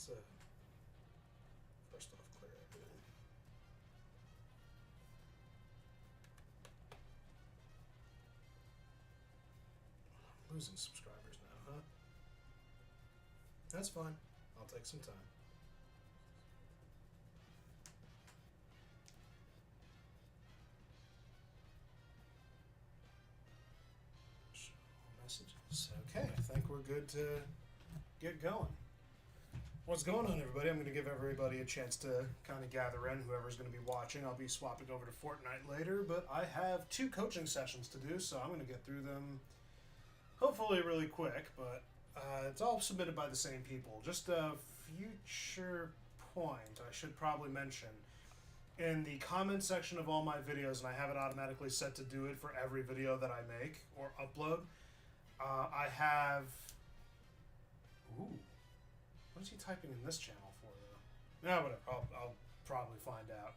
Let's first off clear everything. I'm losing subscribers now, huh? That's fine. I'll take some time. Show messages. Okay, I think we're good to get going. What's going on, everybody? I'm going to give everybody a chance to kind of gather in, whoever's going to be watching. I'll be swapping over to Fortnite later, but I have 2 coaching sessions to do, so I'm going to get through them hopefully really quick, but it's all submitted by the same people. Just a future point I should probably mention. In the comment section of all my videos, and I have it automatically set to do it for every video that I make or upload, I have... Ooh. What is he typing in this channel for, though? No, whatever. I'll probably find out.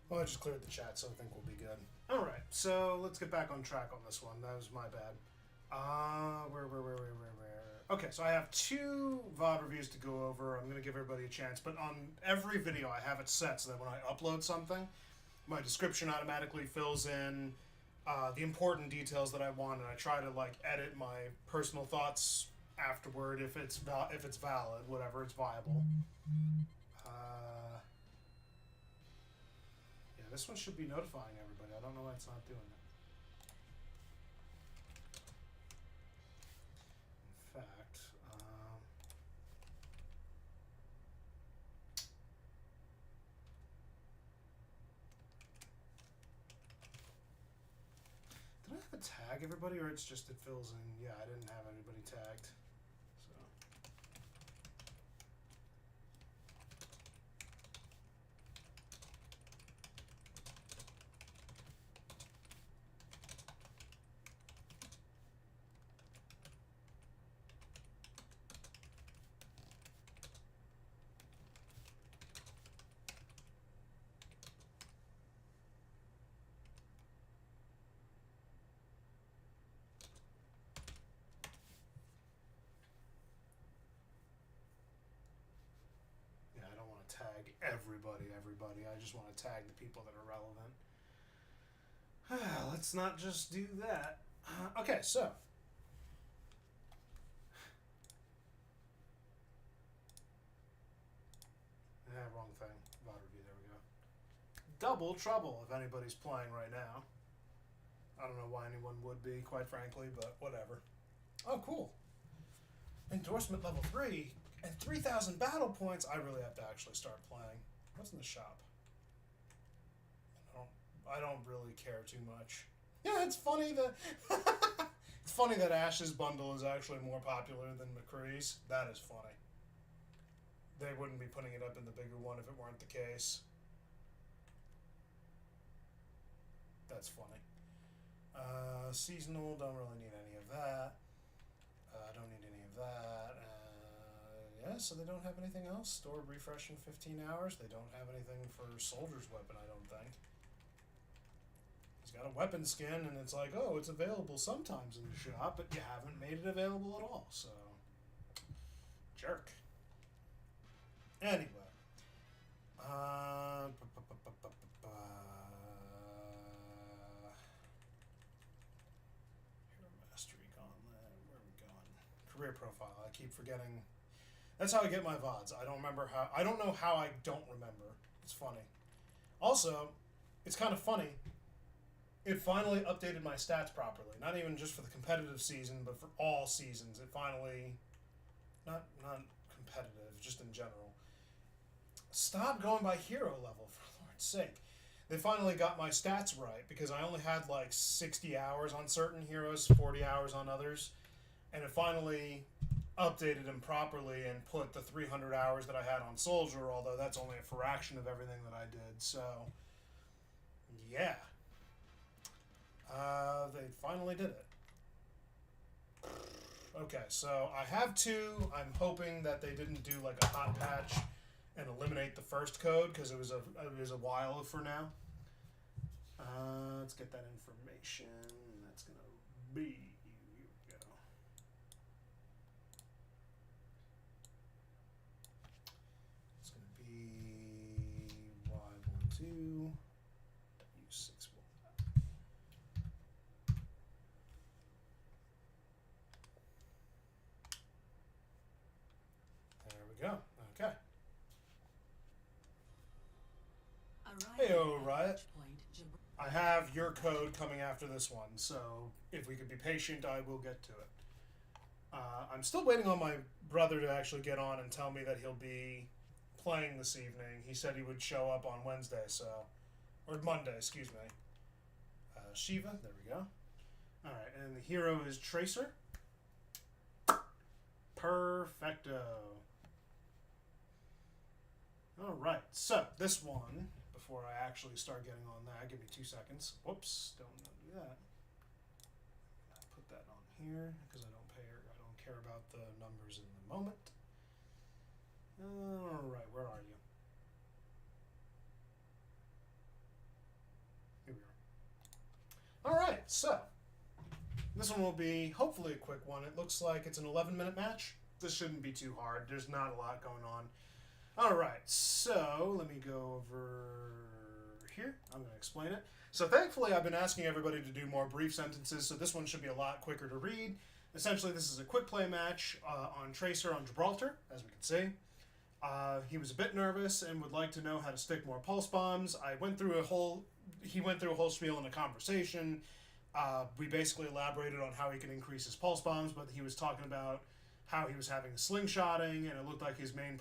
Well, I just cleared the chat, so I think we'll be good. Alright, so let's get back on track on this one. That was my bad. Where? Okay, so I have 2 VOD reviews to go over. I'm going to give everybody a chance, but on every video I have it set so that when I upload something, my description automatically fills in the important details that I want, and I try to like edit my personal thoughts afterward if it's valid, whatever, it's viable. Yeah, this one should be notifying everybody. I don't know why it's not doing it. In fact, did I have a tag everybody, or it's just it fills in? Yeah, I didn't have anybody tagged. So. Tag everybody. I just want to tag the people that are relevant. Let's not just do that. Okay, so. Wrong thing. VOD review, there we go. Double Trouble, if anybody's playing right now. I don't know why anyone would be, quite frankly, but whatever. Oh, cool. Endorsement level 3. And 3,000 battle points. I really have to actually start playing. What's in the shop? I don't really care too much. Yeah, it's funny that it's funny that Ash's bundle is actually more popular than McCree's. That is funny. They wouldn't be putting it up in the bigger one if it weren't the case. That's funny. Seasonal, don't really need any of that. Don't need any of that. Yeah, so they don't have anything else. Store refresh in 15 hours. They don't have anything for Soldier's Weapon, I don't think. He's got a weapon skin, and it's like, oh, it's available sometimes in the shop, but you haven't made it available at all, so... Jerk. Anyway. Hero Mastery Gauntlet. Where are we going? career profile. I keep forgetting. That's how I get my VODs. I don't remember how. I don't know how I don't remember. It's funny. Also, it's kind of funny. It finally updated my stats properly. Not even just for the competitive season, but for all seasons. It finally, not competitive, just in general. Stop going by hero level, for Lord's sake. They finally got my stats right because I only had like 60 hours on certain heroes, 40 hours on others, and it finally updated them properly and put the 300 hours that I had on Soldier, although that's only a fraction of everything that I did. So, yeah. They finally did it. Okay, so I have two. I'm hoping that they didn't do like a hot patch and eliminate the first code because it was a while for now. Let's get that information. That's gonna be, here we go. It's gonna be Y12 W61. There we go. Okay. Hey, Riot. I have your code coming after this one, so if we could be patient, I will get to it. I'm still waiting on my brother to actually get on and tell me that he'll be playing this evening. He said he would show up on Wednesday, or Monday, excuse me. Shiva, there we go. Alright, and the hero is Tracer. Perfecto. Alright, so this one, before I actually start getting on that, give me 2 seconds. Whoops, don't do that. I put that on here because I don't care about the numbers in the moment. Alright, where are you? Here we are. Alright, so this one will be hopefully a quick one. It looks like it's an 11-minute match. This shouldn't be too hard. There's not a lot going on. Alright, so let me go over here. I'm going to explain it. So thankfully I've been asking everybody to do more brief sentences, so this one should be a lot quicker to read. Essentially this is a quick play match on Tracer on Gibraltar, as we can see. He was a bit nervous and would like to know how to stick more pulse bombs. He went through a whole spiel in a conversation. We basically elaborated on how he can increase his pulse bombs, but he was talking about how he was having slingshotting, and it looked like his main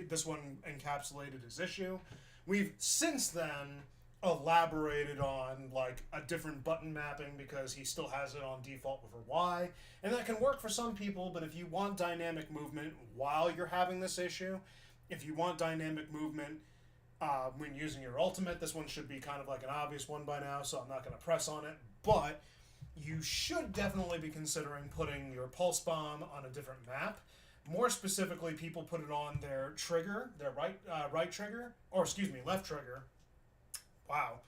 this one encapsulated his issue. We've since then elaborated on like a different button mapping because he still has it on default with a Y, and that can work for some people, but if you want dynamic movement while you're having this issue, if you want dynamic movement when using your ultimate, this one should be kind of like an obvious one by now, so I'm not going to press on it, but you should definitely be considering putting your pulse bomb on a different map. More specifically, people put it on their trigger, their right trigger, or excuse me, left trigger. Wow.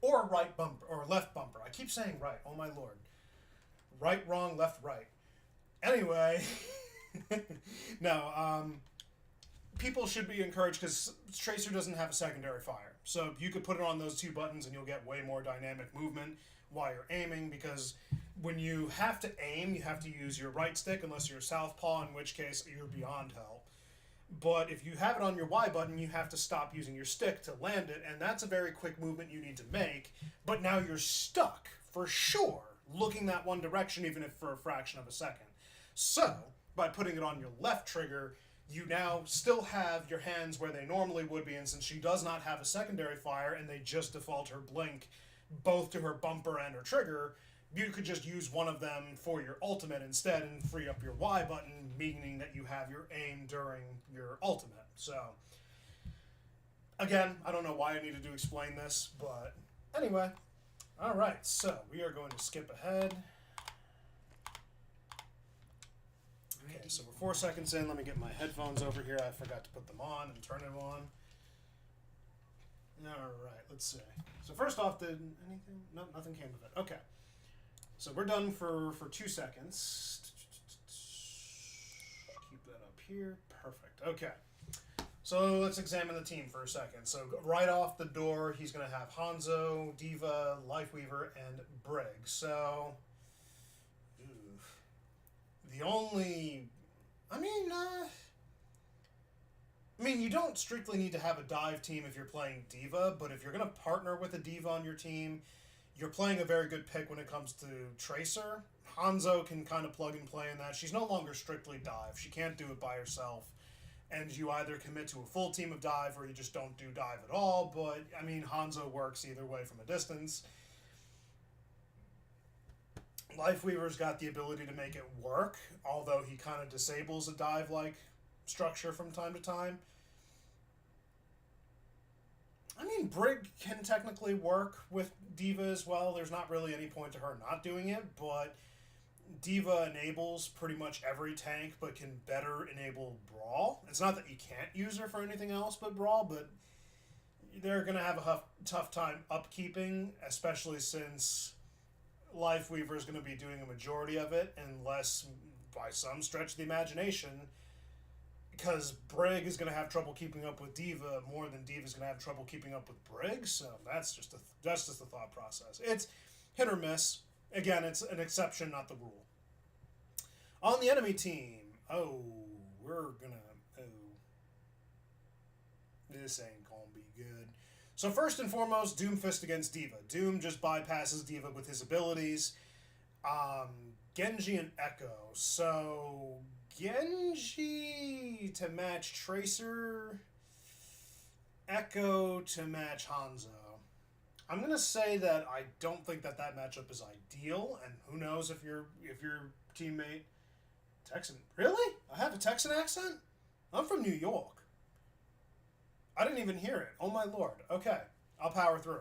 Or right bumper, or left bumper. I keep saying right, oh my lord. Right, wrong, left, right. Anyway, no, people should be encouraged because Tracer doesn't have a secondary fire. So you could put it on those two buttons and you'll get way more dynamic movement while you're aiming, because when you have to aim, you have to use your right stick unless you're southpaw, in which case you're beyond help. But if you have it on your Y button, you have to stop using your stick to land it, and that's a very quick movement you need to make, but now you're stuck, for sure, looking that one direction, even if for a fraction of a second. So, by putting it on your left trigger, you now still have your hands where they normally would be, and since she does not have a secondary fire, and they just default her blink both to her bumper and her trigger, you could just use one of them for your ultimate instead and free up your Y button, meaning that you have your aim during your ultimate. So, again, I don't know why I needed to explain this, but anyway. Alright, so we are going to skip ahead. Okay, so we're 4 seconds in. Let me get my headphones over here. I forgot to put them on and turn them on. Alright, let's see. So first off, did anything? No, nothing came of it. Okay. So we're done for 2 seconds. Keep that up here. Perfect. Okay. So let's examine the team for a second. So right off the door, he's going to have Hanzo, Diva, Lifeweaver, and Brig. So The only, I mean, you don't strictly need to have a dive team if you're playing D.Va, but if you're going to partner with a D.Va on your team, you're playing a very good pick when it comes to Tracer. Hanzo can kind of plug and play in that. She's no longer strictly dive. She can't do it by herself. And you either commit to a full team of dive or you just don't do dive at all. But, I mean, Hanzo works either way from a distance. Lifeweaver's got the ability to make it work, although he kind of disables a dive-like structure from time to time. I mean, Brig can technically work with D.Va as well. There's not really any point to her not doing it, but D.Va enables pretty much every tank, but can better enable Brawl. It's not that you can't use her for anything else but Brawl, but they're going to have a tough time upkeeping, especially since Lifeweaver is going to be doing a majority of it, unless, by some stretch of the imagination, because Brig is going to have trouble keeping up with D.Va more than D.Va is going to have trouble keeping up with Brig, so that's just the thought process. It's hit or miss. Again, it's an exception, not the rule. On the enemy team, this ain't gonna be good. So first and foremost, Doomfist against D.Va. Doom just bypasses D.Va with his abilities. Genji and Echo. So Genji to match Tracer, Echo to match Hanzo. I'm gonna say that I don't think that matchup is ideal, and who knows if your teammate Texan. Really? I have a Texan accent? I'm from New York. I didn't even hear it. Oh my lord. Okay, I'll power through.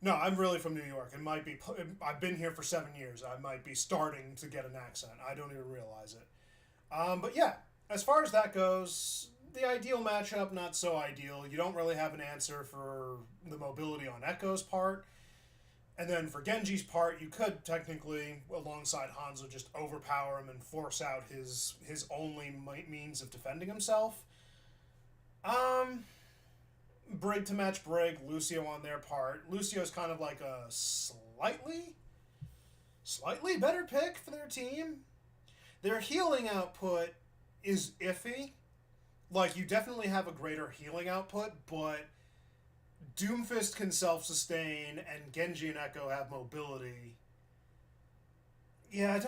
No, I'm really from New York. It might be. I've been here for 7 years. I might be starting to get an accent. I don't even realize it. But yeah, as far as that goes, the ideal matchup, not so ideal. You don't really have an answer for the mobility on Echo's part. And then for Genji's part, you could technically, alongside Hanzo, just overpower him and force out his only means of defending himself. Brig to match Brig, Lucio on their part. Lucio's kind of like a slightly better pick for their team. Their healing output is iffy. Like, you definitely have a greater healing output, but Doomfist can self-sustain, and Genji and Echo have mobility. Yeah,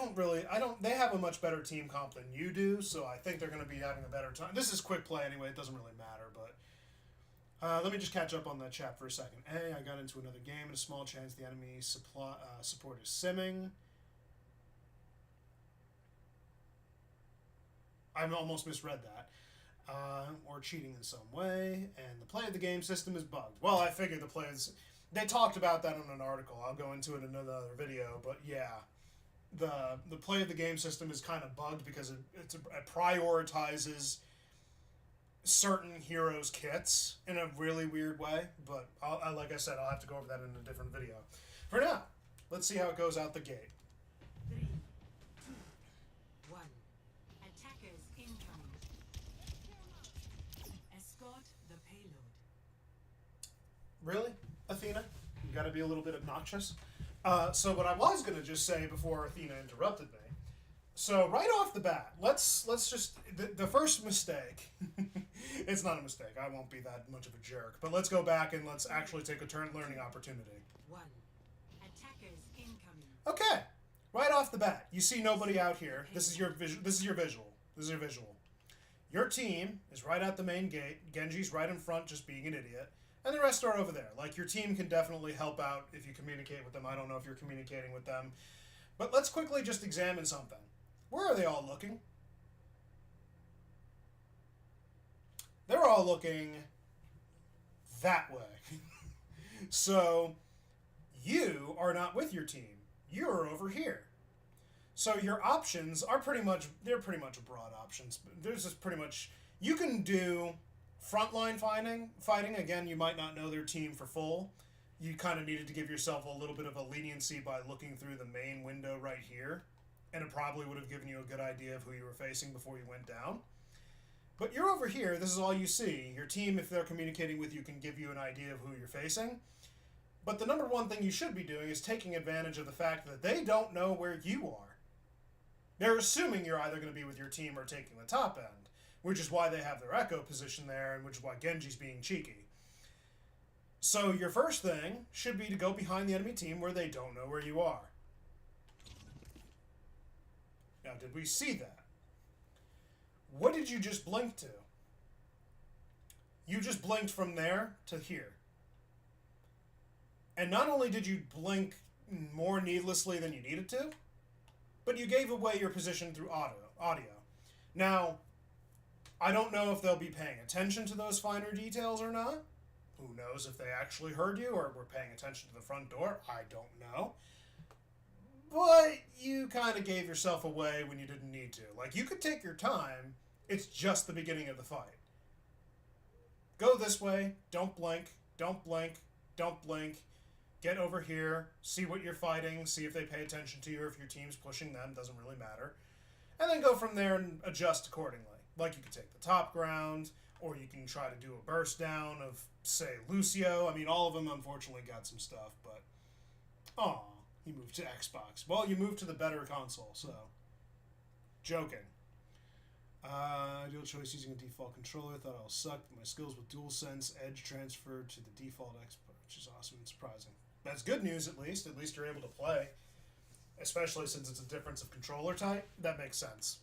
they have a much better team comp than you do, so I think they're going to be having a better time. This is quick play anyway, it doesn't really matter, but let me just catch up on that chat for a second. Hey, I got into another game, and a small chance the enemy support is simming. I almost misread that. Or cheating in some way, and the play of the game system is bugged. Well, I figured they talked about that in an article. I'll go into it in another video, but yeah. The play of the game system is kind of bugged because it prioritizes certain heroes' kits in a really weird way, but like I said, I'll have to go over that in a different video. For now, let's see how it goes out the gate. 3, 2, 1. Attackers incoming. Escort the payload. Really, Athena? You gotta be a little bit obnoxious. So what I was gonna just say before Athena interrupted me. So right off the bat, let's just the first mistake. It's not a mistake. I won't be that much of a jerk. But let's go back and let's actually take a turn learning opportunity. 1. Attackers incoming. Okay, right off the bat, you see nobody out here. This is your visual. Your team is right at the main gate. Genji's right in front, just being an idiot. And the rest are over there. Like, your team can definitely help out if you communicate with them. I don't know if you're communicating with them. But let's quickly just examine something. Where are they all looking? They're all looking that way. So, you are not with your team. You're over here. So your options are pretty much broad options. There's just pretty much, you can do frontline fighting. Again, you might not know their team for full. You kind of needed to give yourself a little bit of a leniency by looking through the main window right here. And it probably would have given you a good idea of who you were facing before you went down. But you're over here, this is all you see. Your team, if they're communicating with you, can give you an idea of who you're facing. But the number one thing you should be doing is taking advantage of the fact that they don't know where you are. They're assuming you're either going to be with your team or taking the top end, which is why they have their Echo position there, and which is why Genji's being cheeky. So your first thing should be to go behind the enemy team where they don't know where you are. Now, did we see that? What did you just blink to? You just blinked from there to here. And not only did you blink more needlessly than you needed to, but you gave away your position through audio. Now, I don't know if they'll be paying attention to those finer details or not. Who knows if they actually heard you or were paying attention to the front door? I don't know. But you kind of gave yourself away when you didn't need to. Like, you could take your time. It's just the beginning of the fight. Go this way. Don't blink. Don't blink. Don't blink. Get over here. See what you're fighting. See if they pay attention to you or if your team's pushing them. Doesn't really matter. And then go from there and adjust accordingly. Like, you could take the top ground, or you can try to do a burst down of, say, Lucio. I mean, all of them, unfortunately, got some stuff, but... Aw, he moved to Xbox. Well, you moved to the better console, so... Joking. Ideal choice using a default controller. Thought I was sucked, but my skills with DualSense Edge transferred to the default Xbox, which is awesome and surprising. That's good news, at least. At least you're able to play. Especially since it's a difference of controller type. That makes sense.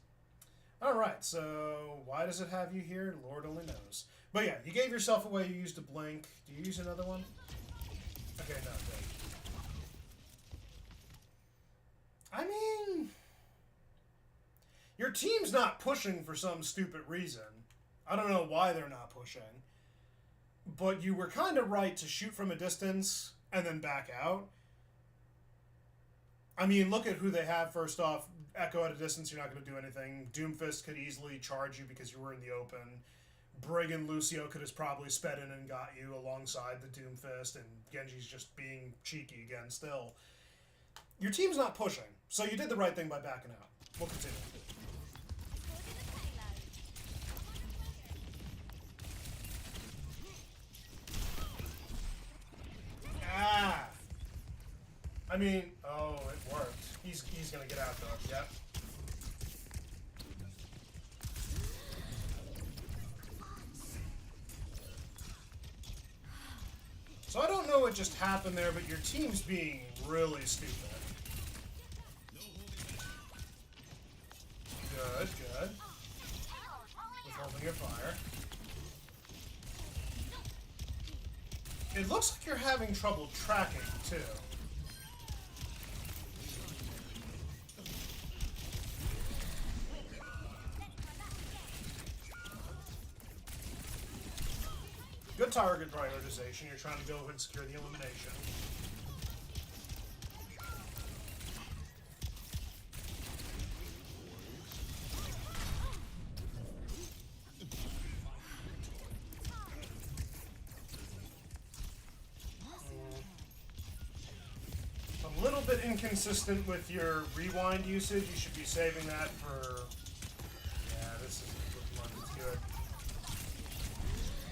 Alright, so why does it have you here? Lord only knows. But yeah, you gave yourself away. You used a blink. Do you use another one? Okay, no, good. I mean... Your team's not pushing for some stupid reason. I don't know why they're not pushing. But you were kind of right to shoot from a distance and then back out. I mean, look at who they have first off. Echo at a distance, you're not going to do anything. Doomfist could easily charge you because you were in the open. Brig and Lucio could have probably sped in and got you alongside the Doomfist, and Genji's just being cheeky again still. Your team's not pushing, so you did the right thing by backing out. We'll continue. Ah! I mean, oh, it worked. He's gonna get out though, yep. So I don't know what just happened there, but your team's being really stupid. Good, good. Withholding your fire. It looks like you're having trouble tracking, too. Good target prioritization. You're trying to go and secure the elimination. A little bit inconsistent with your rewind usage. You should be saving that for... Yeah, this isn't looking like it's good.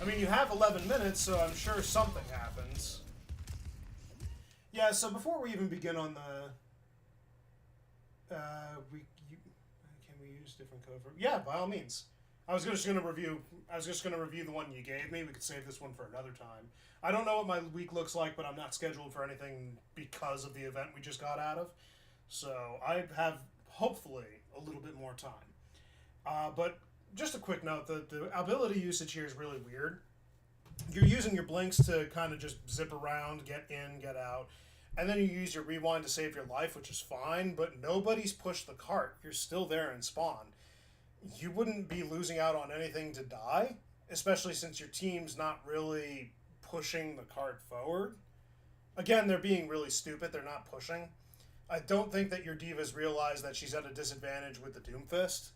I mean, you have 11 minutes, so I'm sure something happens. Yeah, so before we even begin on the... can we use different code for... Yeah, by all means. I was just going to review the one you gave me. We could save this one for another time. I don't know what my week looks like, but I'm not scheduled for anything because of the event we just got out of. So I have, hopefully, a little bit more time. But just a quick note, the ability usage here is really weird. You're using your blinks to kind of just zip around, get in, get out. And then you use your rewind to save your life, which is fine, but nobody's pushed the cart. You're still there in spawn. You wouldn't be losing out on anything to die, especially since your team's not really pushing the cart forward. Again, they're being really stupid. They're not pushing. I don't think that your divas realize that she's at a disadvantage with the Doomfist.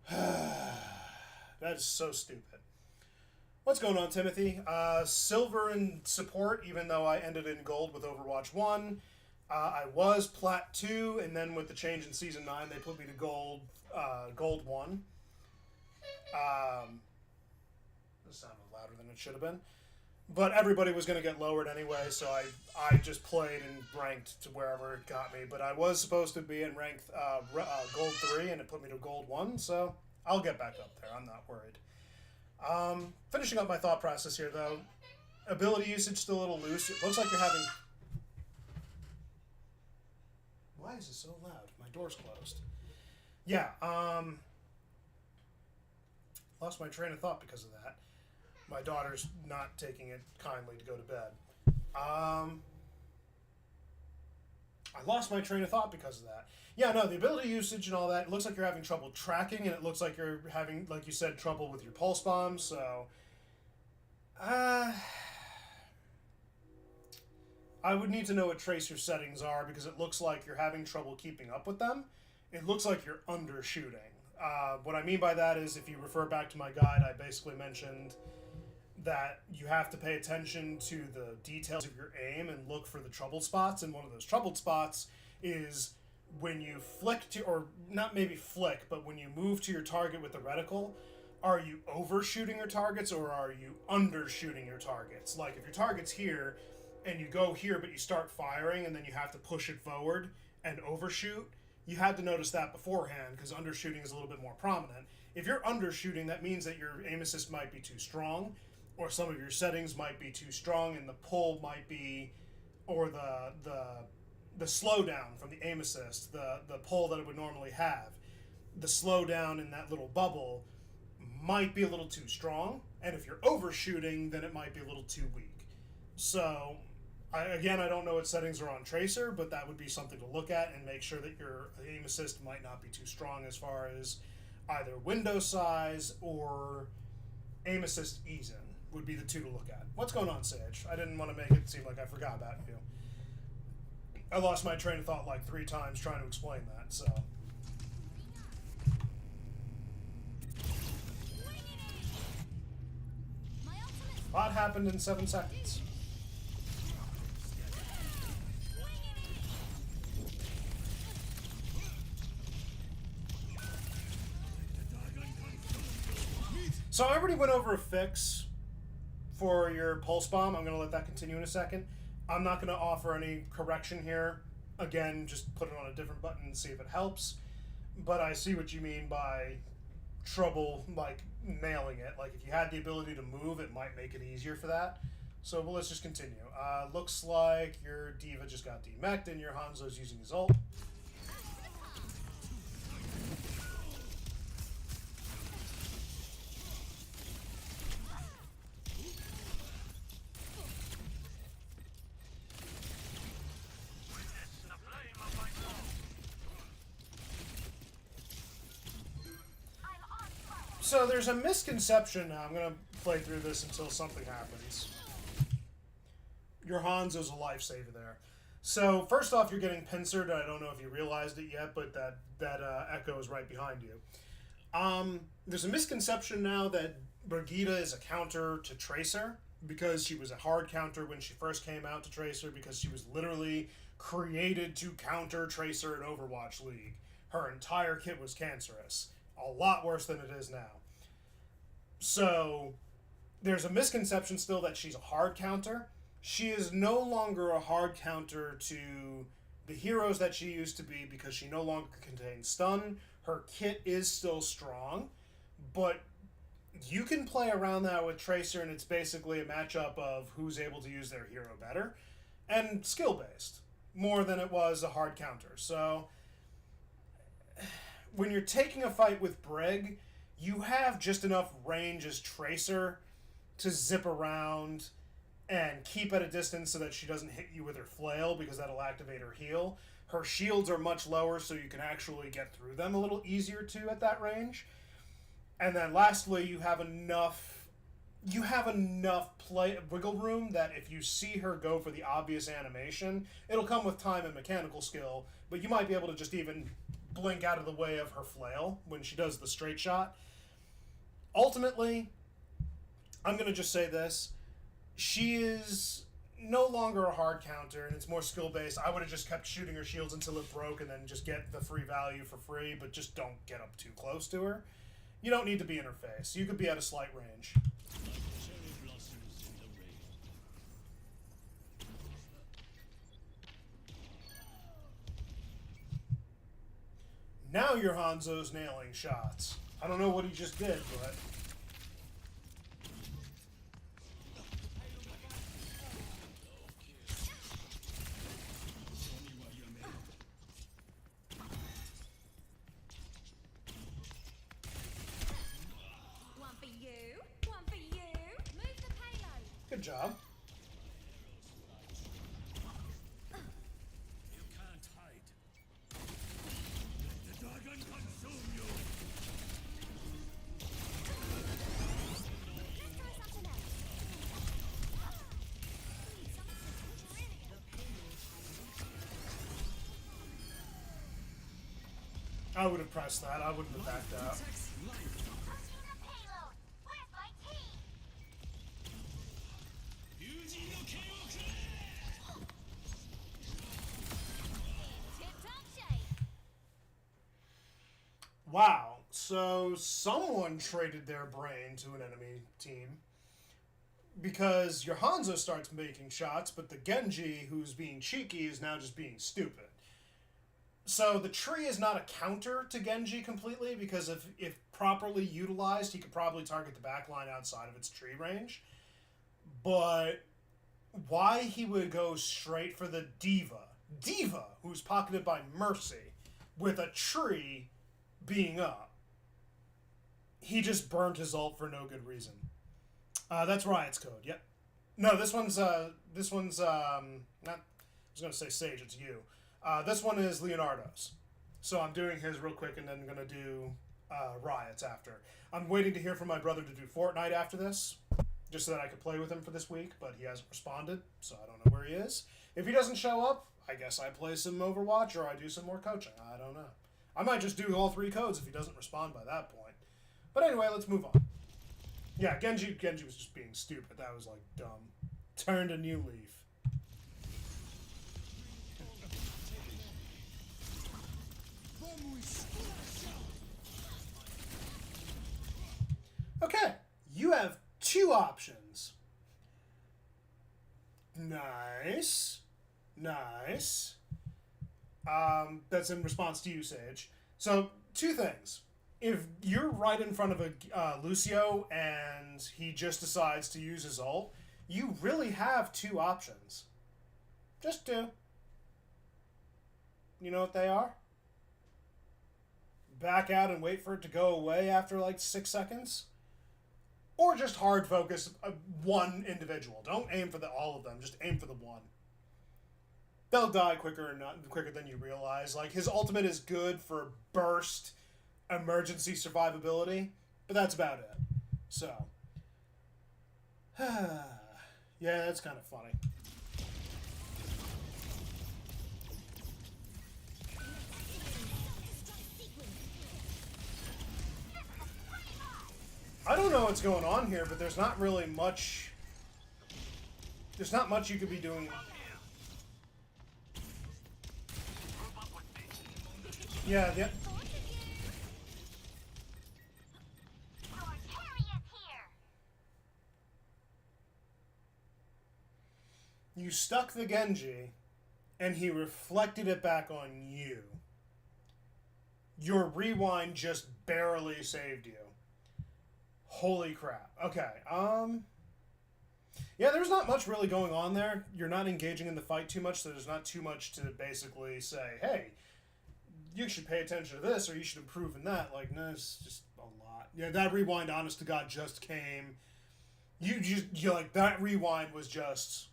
That is so stupid. What's going on, Timothy? Silver in support, even though I ended in gold with Overwatch 1. I was Plat 2, and then with the change in Season 9, they put me to gold 1. This sounded louder than it should have been. But everybody was going to get lowered anyway, so I just played and ranked to wherever it got me. But I was supposed to be in rank gold 3, and it put me to gold 1, so I'll get back up there. I'm not worried. Finishing up my thought process here, though. Ability usage still a little loose. It looks like you're having... Why is it so loud? My door's closed. Yeah, lost my train of thought because of that. My daughter's not taking it kindly to go to bed. I lost my train of thought because of that. Yeah, no, the ability usage and all that, it looks like you're having trouble tracking, and it looks like you're having, like you said, trouble with your pulse bombs, so... I would need to know what tracer settings are, because it looks like you're having trouble keeping up with them. It looks like you're undershooting. What I mean by that is, if you refer back to my guide, I basically mentioned that you have to pay attention to the details of your aim and look for the troubled spots, and one of those troubled spots is when you flick to, or not maybe flick, but when you move to your target with the reticle, are you overshooting your targets or are you undershooting your targets? Like, if your target's here and you go here but you start firing and then you have to push it forward and overshoot, you had to notice that beforehand, because undershooting is a little bit more prominent. If you're undershooting, that means that your aim assist might be too strong, or some of your settings might be too strong, and the pull might be, or the slowdown from the aim assist, the pull that it would normally have, the slowdown in that little bubble might be a little too strong, and if you're overshooting, then it might be a little too weak. So, I don't know what settings are on Tracer, but that would be something to look at and make sure that your aim assist might not be too strong as far as either window size or aim assist ease-in would be the two to look at. What's going on, Sage? I didn't want to make it seem like I forgot about you. I lost my train of thought like 3 times trying to explain that, so... A lot happened in 7 seconds. So I already went over a fix for your pulse bomb. I'm going to let that continue in a second. I'm not going to offer any correction here. Again, just put it on a different button and see if it helps. But I see what you mean by trouble, like, nailing it. Like, if you had the ability to move, it might make it easier for that. So, well, let's just continue. Looks like your Diva just got demeched and your Hanzo's using his ult. So there's a misconception now. I'm going to play through this until something happens. Your Hanzo's a lifesaver there. So first off, you're getting pincered. I don't know if you realized it yet, but that Echo is right behind you. There's a misconception now that Brigitte is a counter to Tracer, because she was a hard counter when she first came out to Tracer, because she was literally created to counter Tracer in Overwatch League. Her entire kit was cancerous. A lot worse than it is now. So, there's a misconception still that she's a hard counter. She is no longer a hard counter to the heroes that she used to be, because she no longer contains stun. Her kit is still strong, but you can play around that with Tracer, and it's basically a matchup of who's able to use their hero better, and skill-based, more than it was a hard counter. So, when you're taking a fight with Brig, you have just enough range as Tracer to zip around and keep at a distance so that she doesn't hit you with her flail, because that'll activate her heal. Her shields are much lower, so you can actually get through them a little easier too at that range. And then lastly, you have enough play wiggle room that if you see her go for the obvious animation, it'll come with time and mechanical skill, but you might be able to just even blink out of the way of her flail when she does the straight shot. Ultimately, I'm going to just say this. She is no longer a hard counter, and it's more skill-based. I would have just kept shooting her shields until it broke and then just get the free value for free, but just don't get up too close to her. You don't need to be in her face. You could be at a slight range. Now your Hanzo's nailing shots. I don't know what he just did, but... One for you, one for you. Move the payload. Good job. You can't hide. Let the dragon consume you. Let's try something else. Need some assistance. Brilliant. The payload has I would have pressed that. I wouldn't have backed out. Protects life. Pushing the payload. Where's my team? Yuji no Keioku. Tip-top shape. Wow. So someone traded their brain to an enemy team. Because your Hanzo starts making shots, but the Genji, who's being cheeky, is now just being stupid. So the tree is not a counter to Genji completely, because if properly utilized, he could probably target the backline outside of its tree range. But why he would go straight for the Diva, who's pocketed by Mercy, with a tree being up, he just burned his ult for no good reason. That's Riot's code. Yep. No, this one's not. I was gonna say Sage. It's you. This one is Leonardo's. So I'm doing his real quick, and then I'm gonna do Riot's after. I'm waiting to hear from my brother to do Fortnite after this, just so that I could play with him for this week. But he hasn't responded, so I don't know where he is. If he doesn't show up, I guess I play some Overwatch or I do some more coaching. I don't know. I might just do all 3 codes if he doesn't respond by that point. But anyway, let's move on. Yeah, Genji was just being stupid. That was like dumb. Turned a new leaf. Okay, you have 2 options. Nice. Nice. That's in response to you, Sage. So, 2 things. If you're right in front of a Lucio and he just decides to use his ult, you really have 2 options. Just 2. You know what they are? Back out and wait for it to go away after like 6 seconds. Or just hard focus one individual. Don't aim for all of them. Just aim for the one. They'll die quicker than you realize. Like, his ultimate is good for burst emergency survivability, but that's about it. So, yeah, that's kind of funny. I don't know what's going on here, but there's not really much. There's not much you could be doing. Yeah, yeah. You stuck the Genji, and he reflected it back on you. Your rewind just barely saved you. Holy crap. Okay, yeah, there's not much really going on there. You're not engaging in the fight too much, so there's not too much to basically say, hey, you should pay attention to this, or you should improve in that. Like, no, it's just a lot. Yeah, that rewind, honest to God, just came. You like, that rewind was just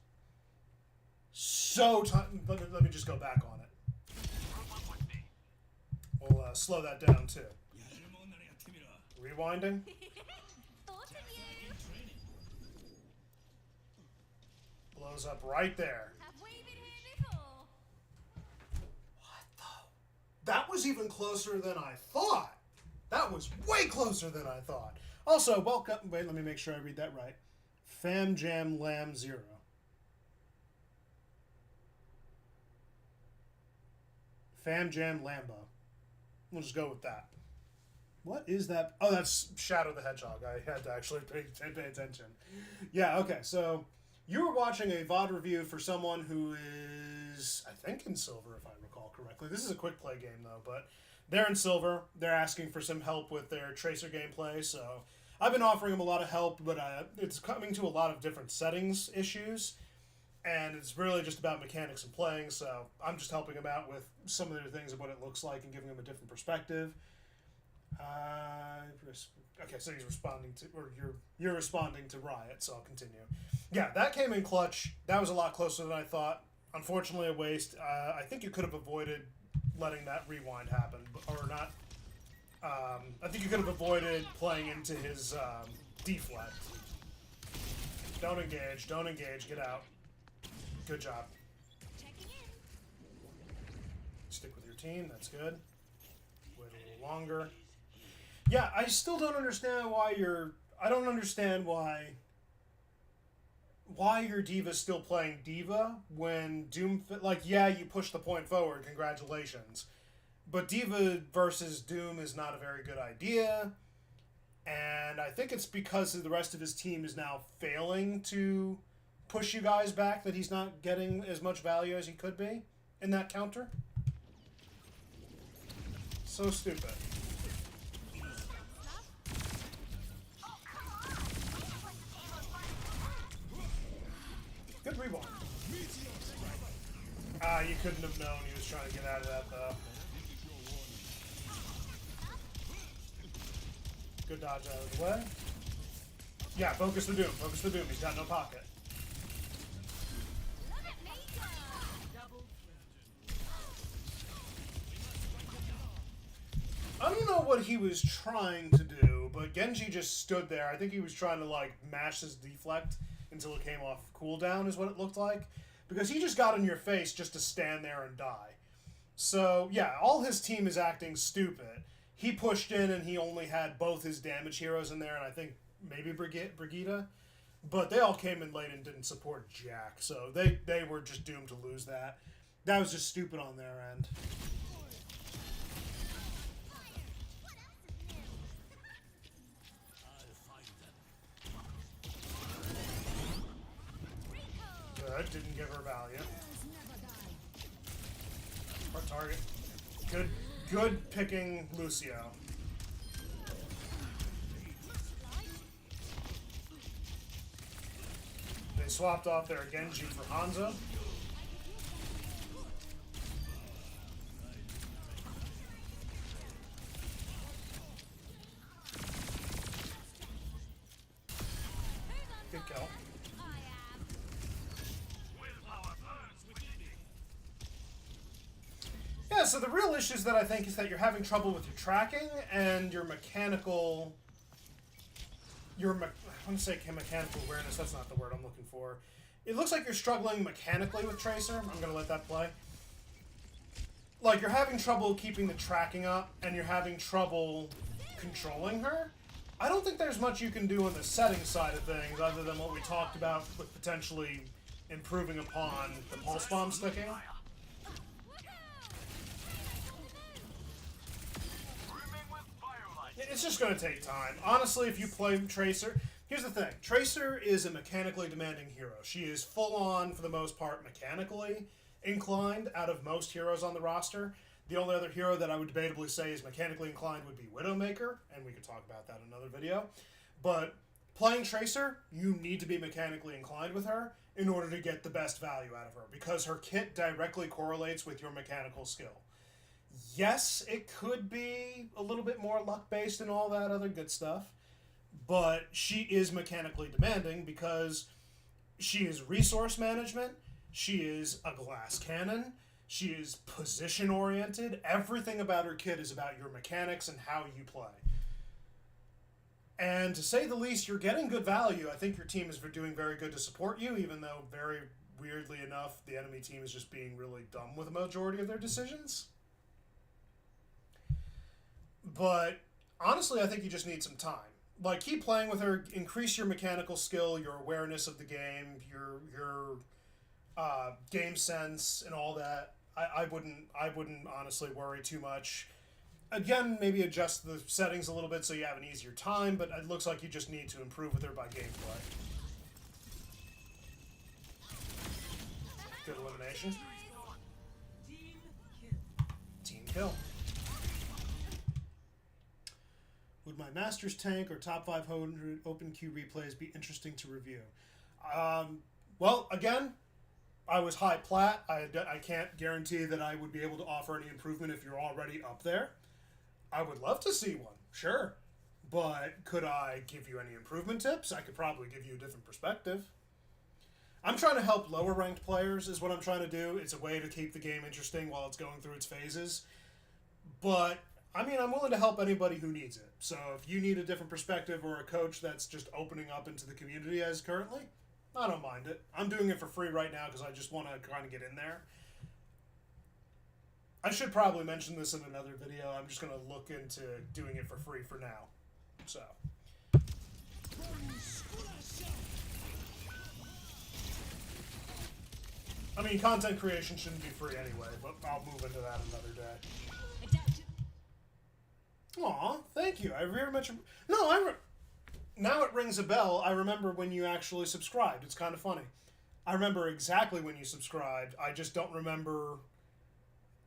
so let me just go back on it. We'll slow that down, too. Rewinding. Thought of you. Blows up right there. Have we been here before? What the? That was even closer than I thought. That was way closer than I thought. Also, welcome. Wait, let me make sure I read that right. Fam Jam Lamb 0. Fam Jam Lambo. We'll just go with that. What is that? Oh, that's Shadow the Hedgehog. I had to actually pay attention. Yeah, okay, so You were watching a VOD review for someone who is, I think, in silver, if I recall correctly. This is a quick play game, though, but they're in silver. They're asking for some help with their Tracer gameplay, so I've been offering them a lot of help, but it's coming to a lot of different settings issues, and it's really just about mechanics and playing, so I'm just helping them out with some of their things of what it looks like and giving them a different perspective. Okay, so he's responding to, or you're responding to Riot, so I'll continue. Yeah, that came in clutch. That was a lot closer than I thought. Unfortunately, a waste. I think you could have avoided letting that rewind happen, or not. I think you could have avoided playing into his deflect. Don't engage, get out. Good job. Checking in. Stick with your team, that's good. Wait a little longer. Yeah, I still don't understand why I don't understand why your Diva's still playing Diva when Doom... Like, yeah, you push the point forward, congratulations. But Diva versus Doom is not a very good idea. And I think it's because the rest of his team is now failing to push you guys back that he's not getting as much value as he could be in that counter. So stupid. Good rewind. You couldn't have known he was trying to get out of that, though. Good dodge out of the way. Yeah, focus the Doom. Focus the Doom. He's got no pocket. Look at me go. Double I don't know what he was trying to do, but Genji just stood there. I think he was trying to, like, mash his deflect until it came off cooldown, is what it looked like. Because he just got in your face just to stand there and die. So, yeah, all his team is acting stupid. He pushed in and he only had both his damage heroes in there, and I think maybe Brigitte. But they all came in late and didn't support Jack, so they were just doomed to lose that. That was just stupid on their end. Good, didn't give her value. Our target. Good picking Lucio. They swapped off their Genji for Hanzo. Good kill. Yeah, so the real issues that I think is that you're having trouble with your tracking and your mechanical... I want to say mechanical awareness, that's not the word I'm looking for. It looks like you're struggling mechanically with Tracer. I'm going to let that play. Like, you're having trouble keeping the tracking up, and you're having trouble controlling her. I don't think there's much you can do on the setting side of things, other than what we talked about with potentially improving upon the pulse bomb sticking. It's just going to take time. Honestly, if you play Tracer... Here's the thing. Tracer is a mechanically demanding hero. She is full-on, for the most part, mechanically inclined out of most heroes on the roster. The only other hero that I would debatably say is mechanically inclined would be Widowmaker, and we could talk about that in another video. But playing Tracer, you need to be mechanically inclined with her in order to get the best value out of her, because her kit directly correlates with your mechanical skill. Yes, it could be a little bit more luck-based and all that other good stuff, but she is mechanically demanding because she is resource management, she is a glass cannon, she is position-oriented. Everything about her kit is about your mechanics and how you play. And to say the least, you're getting good value. I think your team is doing very good to support you, even though, very weirdly enough, the enemy team is just being really dumb with the majority of their decisions. But honestly, I think you just need some time. Like, keep playing with her, increase your mechanical skill, your awareness of the game, your game sense, and all that. I wouldn't honestly worry too much. Again, maybe adjust the settings a little bit so you have an easier time, but it looks like you just need to improve with her by gameplay. Good elimination. Team kill. Team kill. Would my Masters tank or top 500 open queue replays be interesting to review? Well, again, I was high plat. I can't guarantee that I would be able to offer any improvement if you're already up there. I would love to see one, sure. But could I give you any improvement tips? I could probably give you a different perspective. I'm trying to help lower ranked players is what I'm trying to do. It's a way to keep the game interesting while it's going through its phases. But, I mean, I'm willing to help anybody who needs it. So if you need a different perspective or a coach that's just opening up into the community as currently, I don't mind it. I'm doing it for free right now because I just want to kind of get in there. I should probably mention this in another video. I'm just going to look into doing it for free for now. So. I mean, content creation shouldn't be free anyway, but I'll move into that another day. Aw, thank you. I very much... No, now it rings a bell. I remember when you actually subscribed. It's kind of funny. I remember exactly when you subscribed. I just don't remember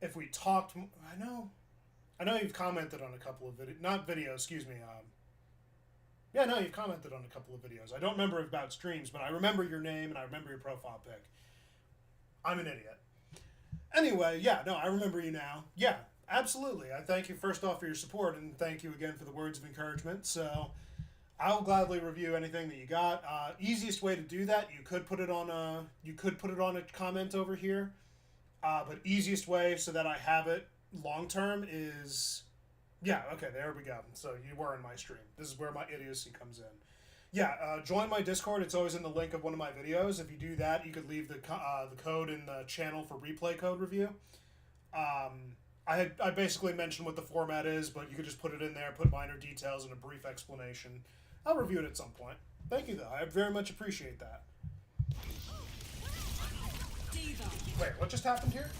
if we talked... I know you've commented on a couple of videos. Not videos, excuse me. Yeah, no, you've commented on a couple of videos. I don't remember about streams, but I remember your name and I remember your profile pic. I'm an idiot. Anyway, yeah, no, I remember you now. Yeah, absolutely. I thank you first off for your support and thank you again for the words of encouragement. So I'll gladly review anything that you got. Easiest way to do that, you could put it on a comment over here. But easiest way so that I have it long term is, yeah, okay, there we go. So you were in my stream. This is where my idiocy comes in. Yeah, join my Discord. It's always in the link of one of my videos. If you do that, you could leave the code in the channel for replay code review. I basically mentioned what the format is, but you could just put it in there, put minor details and a brief explanation. I'll review it at some point. Thank you, though. I very much appreciate that. Wait, what just happened here?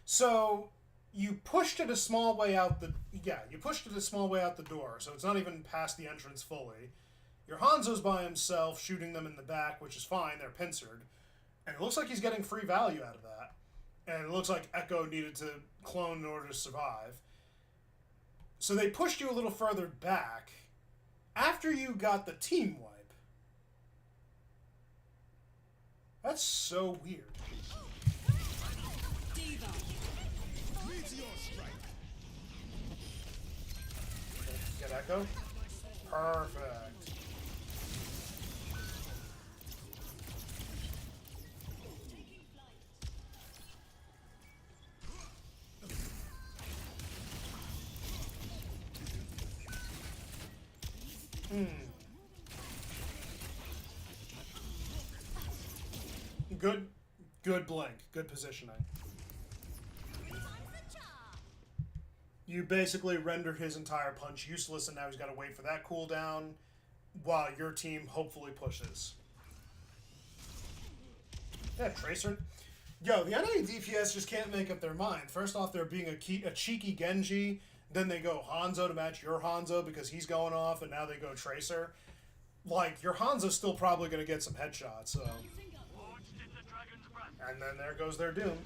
So... You pushed it a small way out the... Yeah, you pushed it a small way out the door, so it's not even past the entrance fully. Your Hanzo's by himself, shooting them in the back, which is fine, they're pincered. And it looks like he's getting free value out of that. And it looks like Echo needed to clone in order to survive. So they pushed you a little further back after you got the team wipe. That's so weird. Get Echo? Perfect. Good blink. Good positioning. You basically render his entire punch useless, and now he's got to wait for that cooldown while your team hopefully pushes. Yeah, Tracer. Yo, the enemy DPS just can't make up their mind. First off, they're being a cheeky Genji. Then they go Hanzo to match your Hanzo because he's going off, and now they go Tracer. Like, your Hanzo's still probably going to get some headshots, so... And then there goes their doom.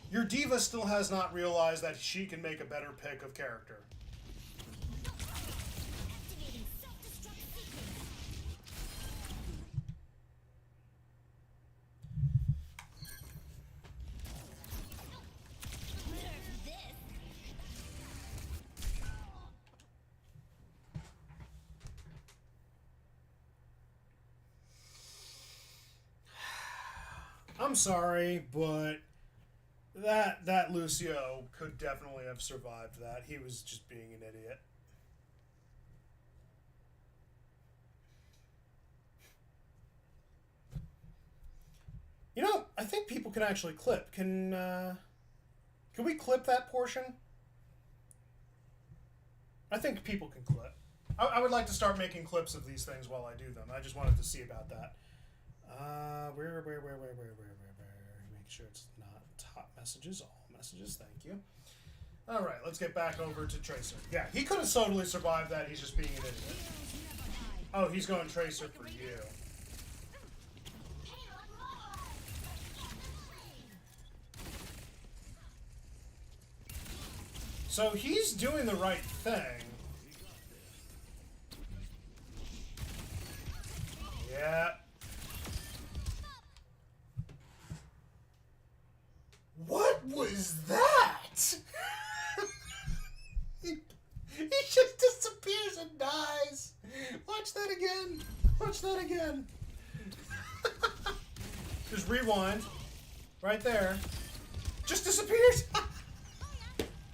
Your diva still has not realized that she can make a better pick of character. I'm sorry, but that Lucio could definitely have survived that. He was just being an idiot. You know, I think people can actually clip. Can we clip that portion? I think people can clip. I would like to start making clips of these things while I do them. I just wanted to see about that. Where? Make sure it's not top messages, all messages, thank you. Alright, let's get back over to Tracer. Yeah, he could have totally survived that, he's just being an idiot. Oh, he's going Tracer for you. So he's doing the right thing. Yeah. What was that? He just disappears and dies. Watch that again. Watch that again. Just rewind. Right there. Just disappears.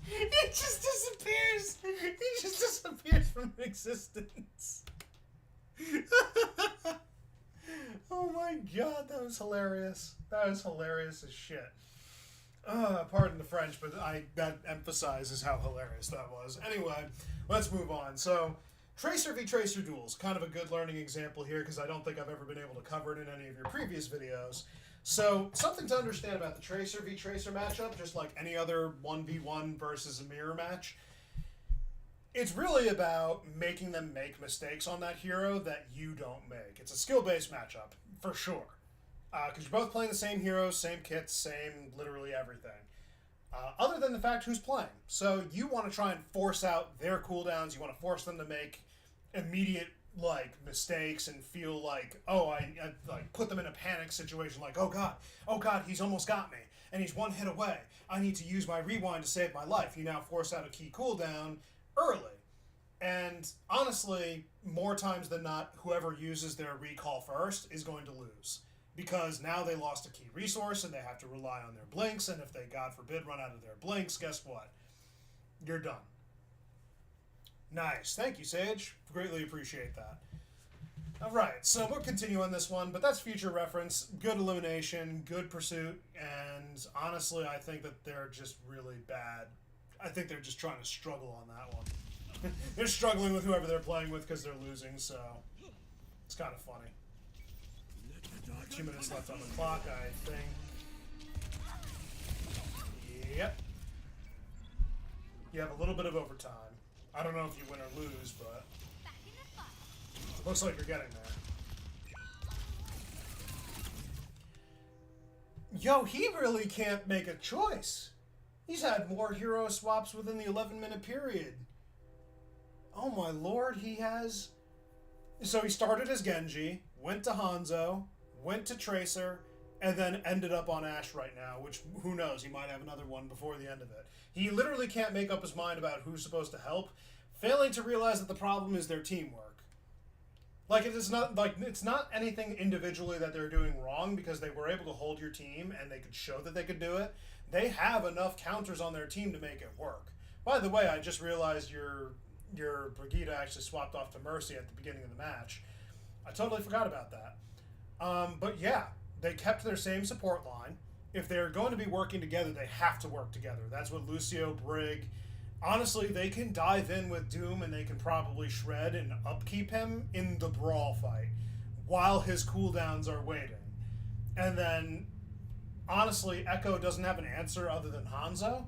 It just disappears. He just disappears from existence. Oh my god, that was hilarious. That was hilarious as shit. Pardon the French, but that emphasizes how hilarious that was. Anyway, let's move on. So, Tracer v Tracer duels, kind of a good learning example here because I don't think I've ever been able to cover it in any of your previous videos. So, something to understand about the Tracer v Tracer matchup, just like any other 1v1 versus a mirror match, it's really about making them make mistakes on that hero that you don't make. It's a skill-based matchup, for sure. Because you're both playing the same heroes, same kits, same literally everything. Other than the fact who's playing. So you want to try and force out their cooldowns. You want to force them to make immediate mistakes and feel like, oh, I put them in a panic situation. Like, oh god, he's almost got me, and he's one hit away. I need to use my rewind to save my life. You now force out a key cooldown early. And honestly, more times than not, whoever uses their recall first is going to lose. Because now they lost a key resource and they have to rely on their blinks, and if they, God forbid, run out of their blinks, guess what? You're done. Nice. Thank you, Sage. Greatly appreciate that. Alright, so we'll continue on this one, but that's future reference. Good elimination, good pursuit, and honestly, I think that they're just really bad. I think they're just trying to struggle on that one. They're struggling with whoever they're playing with because they're losing, so it's kind of funny. 2 minutes left on the clock, I think. Yep. You have a little bit of overtime. I don't know if you win or lose, but looks like you're getting there. Yo, he really can't make a choice. He's had more hero swaps within the 11-minute period. Oh my lord, he has. So he started as Genji, went to Hanzo, went to Tracer, and then ended up on Ashe right now, which, who knows, he might have another one before the end of it. He literally can't make up his mind about who's supposed to help, failing to realize that the problem is their teamwork. It's not anything individually that they're doing wrong, because they were able to hold your team and they could show that they could do it. They have enough counters on their team to make it work. By the way, I just realized your Brigitte actually swapped off to Mercy at the beginning of the match. I totally forgot about that. But yeah, they kept their same support line. If they're going to be working together, they have to work together. That's what Lucio, Brig... Honestly, they can dive in with Doom and they can probably shred and upkeep him in the brawl fight while his cooldowns are waiting. And then, honestly, Echo doesn't have an answer other than Hanzo.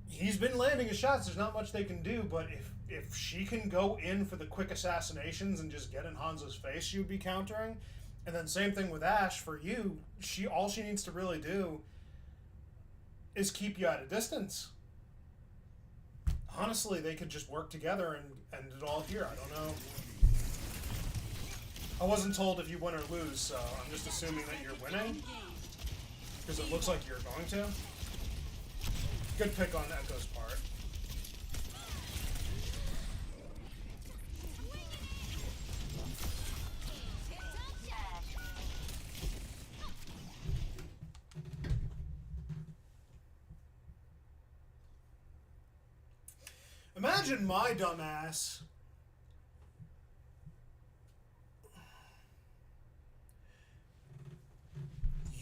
He's been landing his shots. There's not much they can do, but if she can go in for the quick assassinations and just get in Hanzo's face, she would be countering. And then same thing with Ashe. For you, all she needs to really do is keep you at a distance. Honestly, they could just work together and end it all here. I don't know. I wasn't told if you win or lose, so I'm just assuming that you're winning. Because it looks like you're going to. Good pick on Echo's part. Imagine my dumbass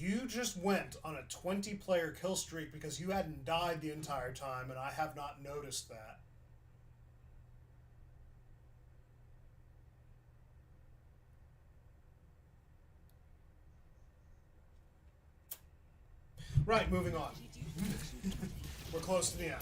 you just went on a 20-player kill streak because you hadn't died the entire time, and I have not noticed that. Right, moving on. We're close to the end.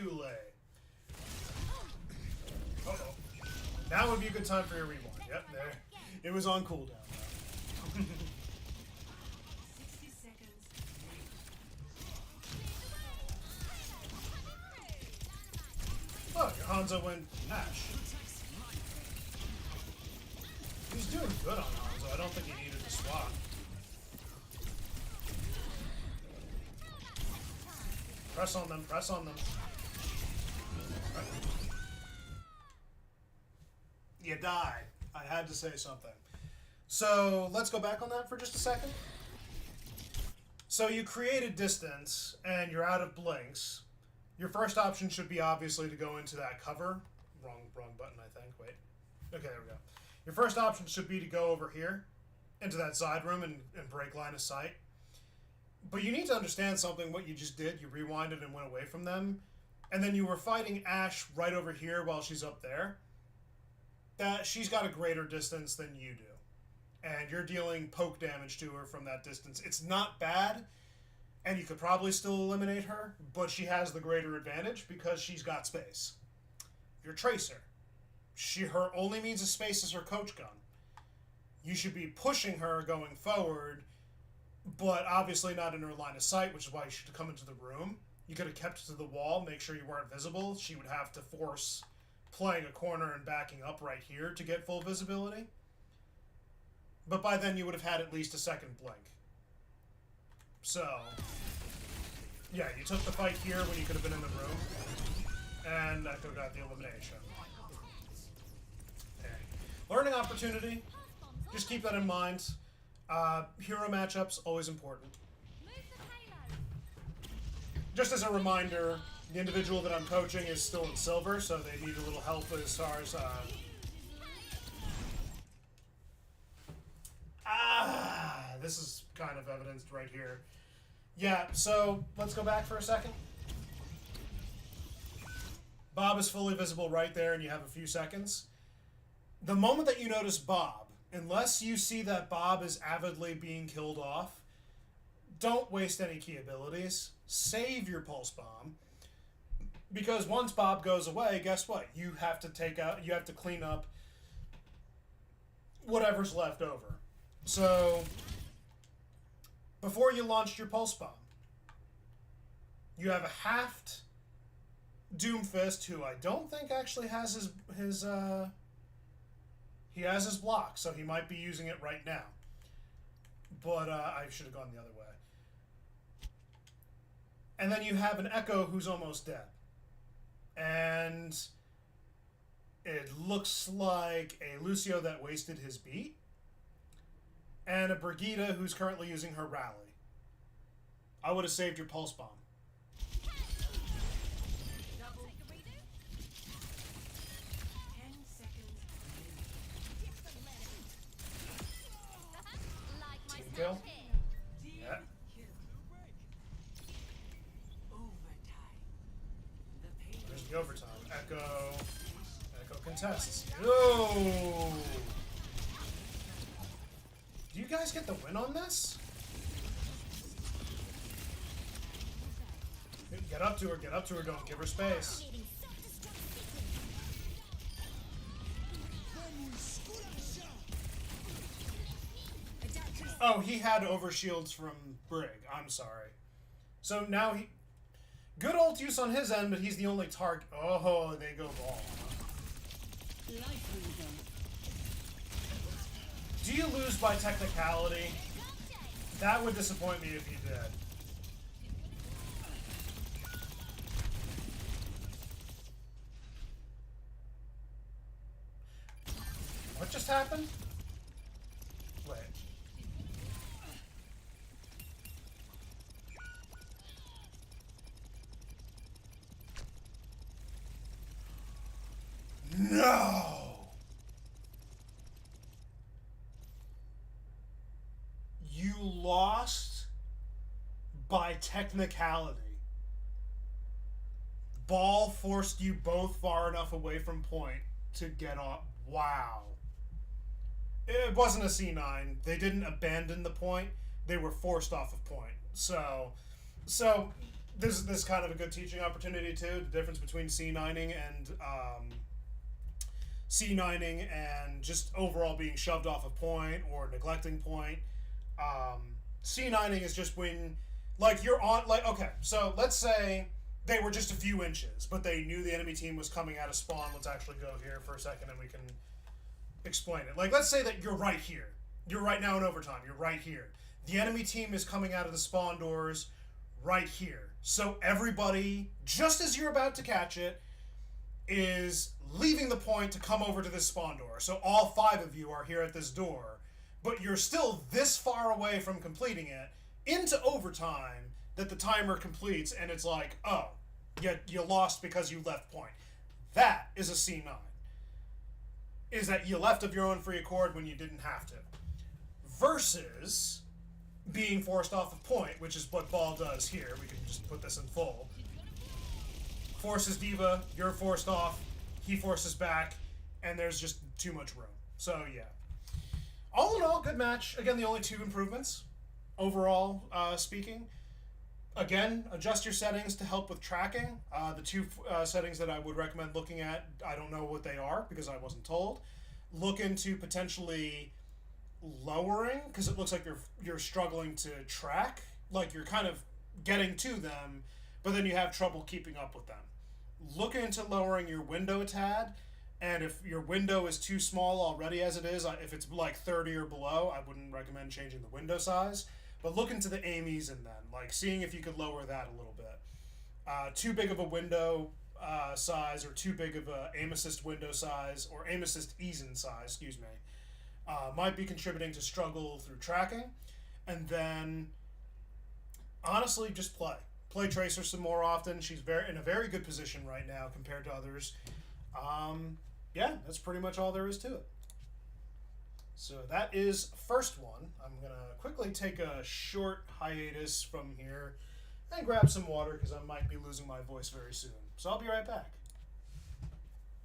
too late. Uh-oh. Now would be a good time for your rewind. Yep, there. It was on cooldown, though. 60 seconds. Look, Hanzo went Ash. He's doing good on Hanzo. I don't think he needed to swap. Press on them, press on them. You died. I had to say something. So, let's go back on that for just a second. So you created distance, and you're out of blinks. Your first option should be obviously to go into that cover. Wrong button, I think. Wait. Okay, there we go. Your first option should be to go over here, into that side room, and break line of sight. But you need to understand something, what you just did. You rewinded and went away from them. And then you were fighting Ashe right over here while she's up there. That she's got a greater distance than you do. And you're dealing poke damage to her from that distance. It's not bad, and you could probably still eliminate her, but she has the greater advantage because she's got space. Your Tracer. Her only means of space is her coach gun. You should be pushing her going forward, but obviously not in her line of sight, which is why you should come into the room. You could have kept to the wall, make sure you weren't visible. She would have to force playing a corner and backing up right here to get full visibility. But by then you would have had at least a second blink. So, yeah, you took the fight here when you could have been in the room. And Echo got the elimination. Okay. Learning opportunity. Just keep that in mind. Hero matchups, always important. Just as a reminder, the individual that I'm coaching is still in silver, so they need a little help as far as... this is kind of evidenced right here. Yeah, so let's go back for a second. Bob is fully visible right there, and you have a few seconds. The moment that you notice Bob, unless you see that Bob is avidly being killed off, don't waste any key abilities. Save your pulse bomb. Because once Bob goes away, guess what? You have to clean up whatever's left over. So, before you launched your pulse bomb, you have a halved Doomfist, who I don't think actually has he has his block, so he might be using it right now. But I should have gone the other way. And then you have an Echo who's almost dead. And it looks like a Lucio that wasted his beat. And a Brigitte who's currently using her rally. I would have saved your pulse bomb. Double. 10 seconds. Team kill. Team Yeah. kill. Overtime. The pain. There's the overtime. Echo contests. No! Do you guys get the win on this? Get up to her, don't give her space. Oh, he had overshields from Brig. I'm sorry. So now he... Good ult use on his end, but he's the only target. Oh, they go ball. Do you lose by technicality? That would disappoint me if you did. What just happened? Wait. No! You lost by technicality. Ball forced you both far enough away from point to get off. Wow. It wasn't a C9. They didn't abandon the point. They were forced off of point. So this is kind of a good teaching opportunity too. The difference between C9ing and just overall being shoved off a point or neglecting point. C9ing is just when, like, you're on, like, okay, so let's say they were just a few inches, but they knew the enemy team was coming out of spawn. Let's actually go here for a second and we can explain it. Like, let's say that you're right here. You're right now in overtime. You're right here. The enemy team is coming out of the spawn doors right here. So everybody, just as you're about to catch it, is leaving the point to come over to this spawn door. So all 5 of you are here at this door, but you're still this far away from completing it into overtime that the timer completes, and it's like, oh, you lost because you left point. That is a C9. Is that you left of your own free accord when you didn't have to. Versus being forced off of point, which is what Ball does here. We can just put this in full. Forces Diva, you're forced off, he forces back, and there's just too much room. So, yeah. All in all, good match. Again, the only 2 improvements, overall speaking. Again, adjust your settings to help with tracking. The 2 settings that I would recommend looking at, I don't know what they are because I wasn't told. Look into potentially lowering, because it looks like you're struggling to track. Like, you're kind of getting to them, but then you have trouble keeping up with them. Look into lowering your window a tad, and if your window is too small already as it is, if it's like 30 or below, I wouldn't recommend changing the window size. But look into the aimies and then, like, seeing if you could lower that a little bit. Too big of a window size, or too big of a aim assist window size, or aim assist ease-in size, excuse me, might be contributing to struggle through tracking. And then, honestly, just play. Play Tracer some more often. She's in a very good position right now compared to others. Yeah, that's pretty much all there is to it. So that is first one. I'm going to quickly take a short hiatus from here and grab some water because I might be losing my voice very soon. So I'll be right back.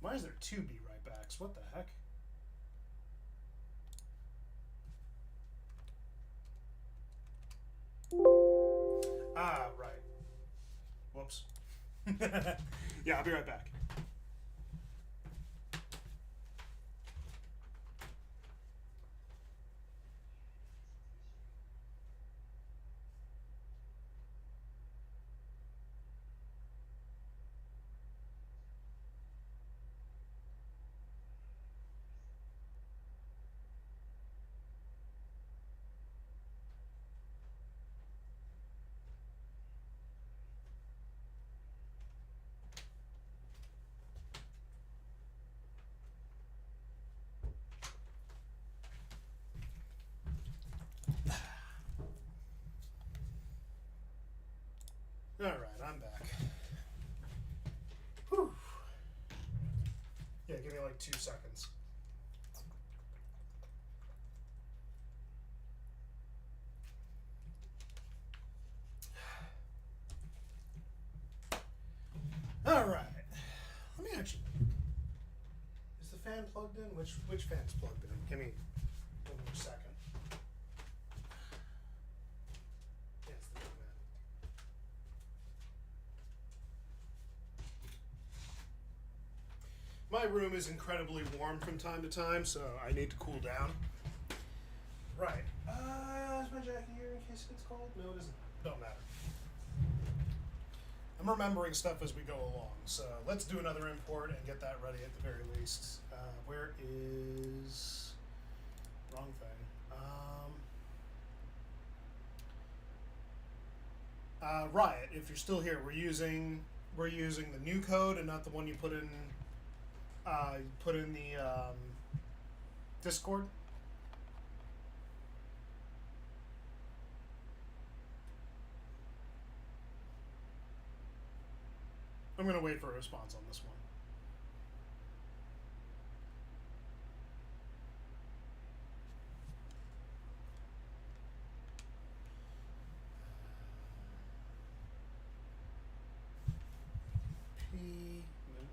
Why is there 2 be right backs? What the heck? Ah, right. Whoops. Yeah, I'll be right back. Alright, I'm back. Whew. Yeah, give me like 2 seconds. Alright. Let me actually... Is the fan plugged in? Which fan's plugged in? Give me 1 more second. Yes, the fan. My room is incredibly warm from time to time, so I need to cool down. Right. Is my jacket here in case it gets cold? No, it isn't. Don't matter. I'm remembering stuff as we go along, so let's do another import and get that ready at the very least. Where is... Wrong thing. Riot, if you're still here, we're using the new code and not the one you put in the Discord. I'm going to wait for a response on this one.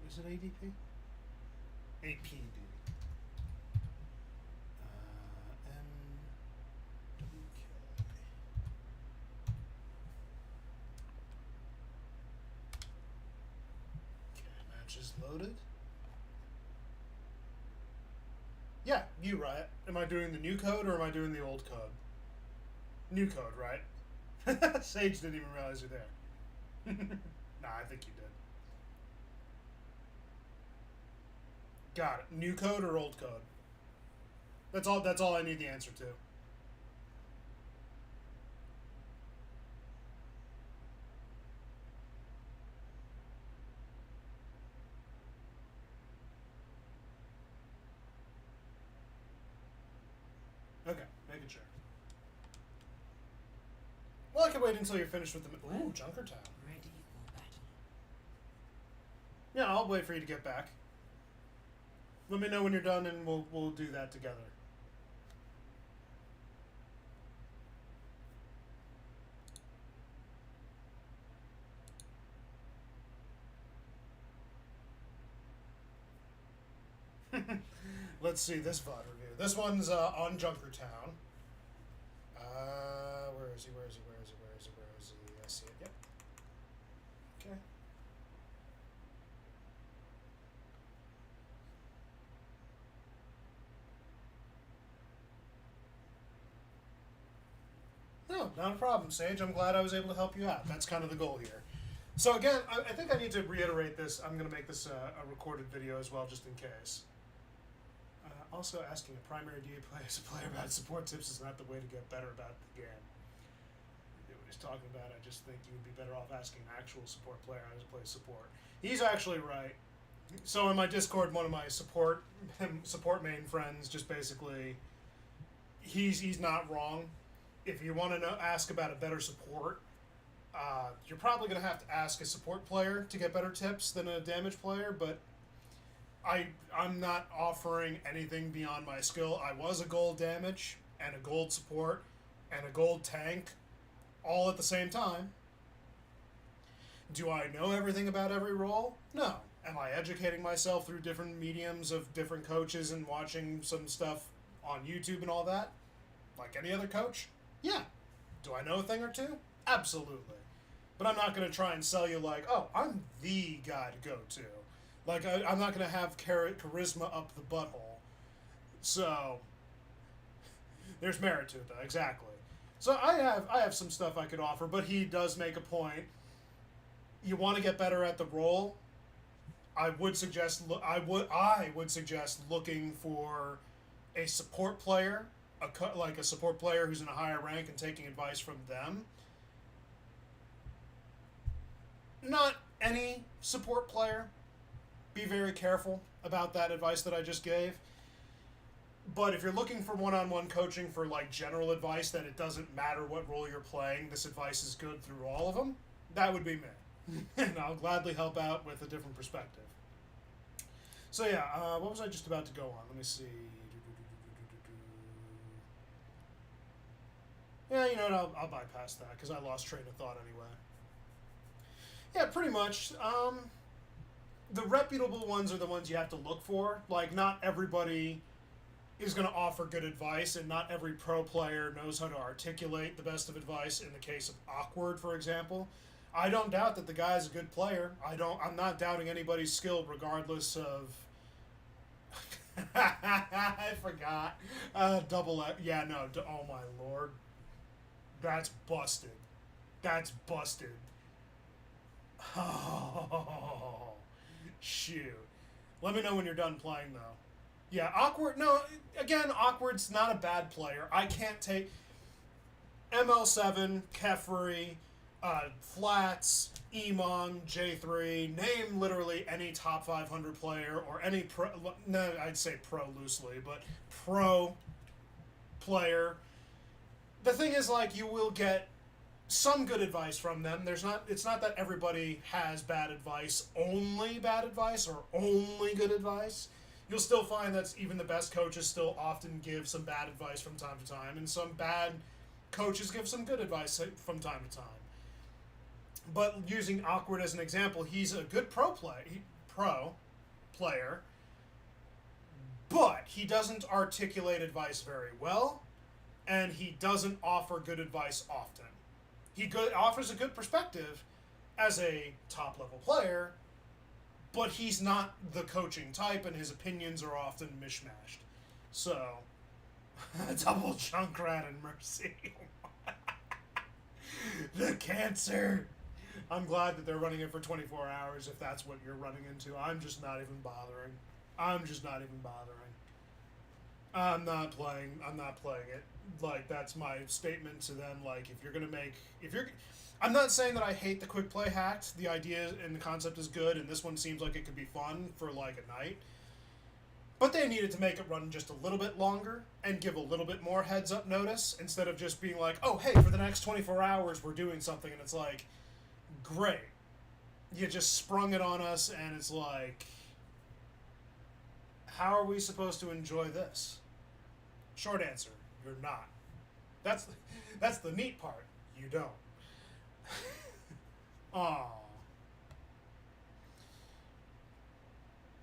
Is it ADP? APD. match is loaded. Yeah, you, Riot. Am I doing the new code or am I doing the old code? New code, right? Sage didn't even realize you're there. Nah, I think you did. Got it. New code or old code? That's all I need the answer to. Okay, making sure. Well, I can wait until you're finished with the... Ooh, Junkertown. Ready for battle. Yeah, I'll wait for you to get back. Let me know when you're done and we'll do that together. Let's see this VOD review. This one's on Junkertown. Where is he? Where is he? Where is he? Where is he? Where is he? I see it. Yep. Okay. No, not a problem, Sage. I'm glad I was able to help you out. That's kind of the goal here. So again, I think I need to reiterate this. I'm going to make this a recorded video as well, just in case. Also, asking a primary DA player about support tips is not the way to get better about the game. What he's talking about, I just think you would be better off asking an actual support player how to play support. He's actually right. So in my Discord, one of my support main friends just basically, he's not wrong. If you want to ask about a better support, you're probably going to have to ask a support player to get better tips than a damage player, but I'm not offering anything beyond my skill. I was a gold damage and a gold support and a gold tank all at the same time. Do I know everything about every role? No. Am I educating myself through different mediums of different coaches and watching some stuff on YouTube and all that? Like any other coach? Yeah. Do I know a thing or two? Absolutely. But I'm not going to try and sell you like, oh, I'm the guy to go to. Like, I'm not going to have charisma up the butthole. So, there's merit to it, though. Exactly. So I have some stuff I could offer, but he does make a point. You want to get better at the role? I would suggest looking for a support player, like a support player who's in a higher rank and taking advice from them. Not any support player. Be very careful about that advice that I just gave. But if you're looking for one-on-one coaching for like general advice that it doesn't matter what role you're playing, this advice is good through all of them, that would be me. And I'll gladly help out with a different perspective. So yeah, what was I just about to go on? Let me see. Yeah, you know what, I'll bypass that because I lost train of thought anyway. Yeah, pretty much. The reputable ones are the ones you have to look for. Like, not everybody is going to offer good advice, and not every pro player knows how to articulate the best of advice. In the case of Awkward, for example, I don't doubt that the guy's a good player. I'm not doubting anybody's skill, regardless of. I forgot. Double X. Yeah, no. Oh my lord, that's busted. That's busted. Oh, shoot. Let me know when you're done playing, though. Yeah, Awkward... No, again, Awkward's not a bad player. I can't take... ML7, Kefri, Flats, Emong, J3, name literally any top 500 player or any pro... No, I'd say pro loosely, but pro player. The thing is, like, you will get some good advice from them. It's not that everybody has bad advice, only bad advice, or only good advice. You'll still find that even the best coaches still often give some bad advice from time to time, and some bad coaches give some good advice from time to time. But using Awkward as an example, he's a good pro player, but he doesn't articulate advice very well, and he doesn't offer good advice often. He offers a good perspective as a top-level player, but he's not the coaching type, and his opinions are often mishmashed. So, double Junkrat and Mercy. The cancer. I'm glad that they're running it for 24 hours if that's what you're running into. I'm just not even bothering. I'm not playing it. Like, that's my statement to them. Like, I'm not saying that I hate the quick play hacked. The idea and the concept is good, and this one seems like it could be fun for, like, a night. But they needed to make it run just a little bit longer and give a little bit more heads-up notice instead of just being like, oh, hey, for the next 24 hours we're doing something, and it's like, great. You just sprung it on us, and it's like, how are we supposed to enjoy this? Short answer, you're not. That's the neat part. You don't. Aww.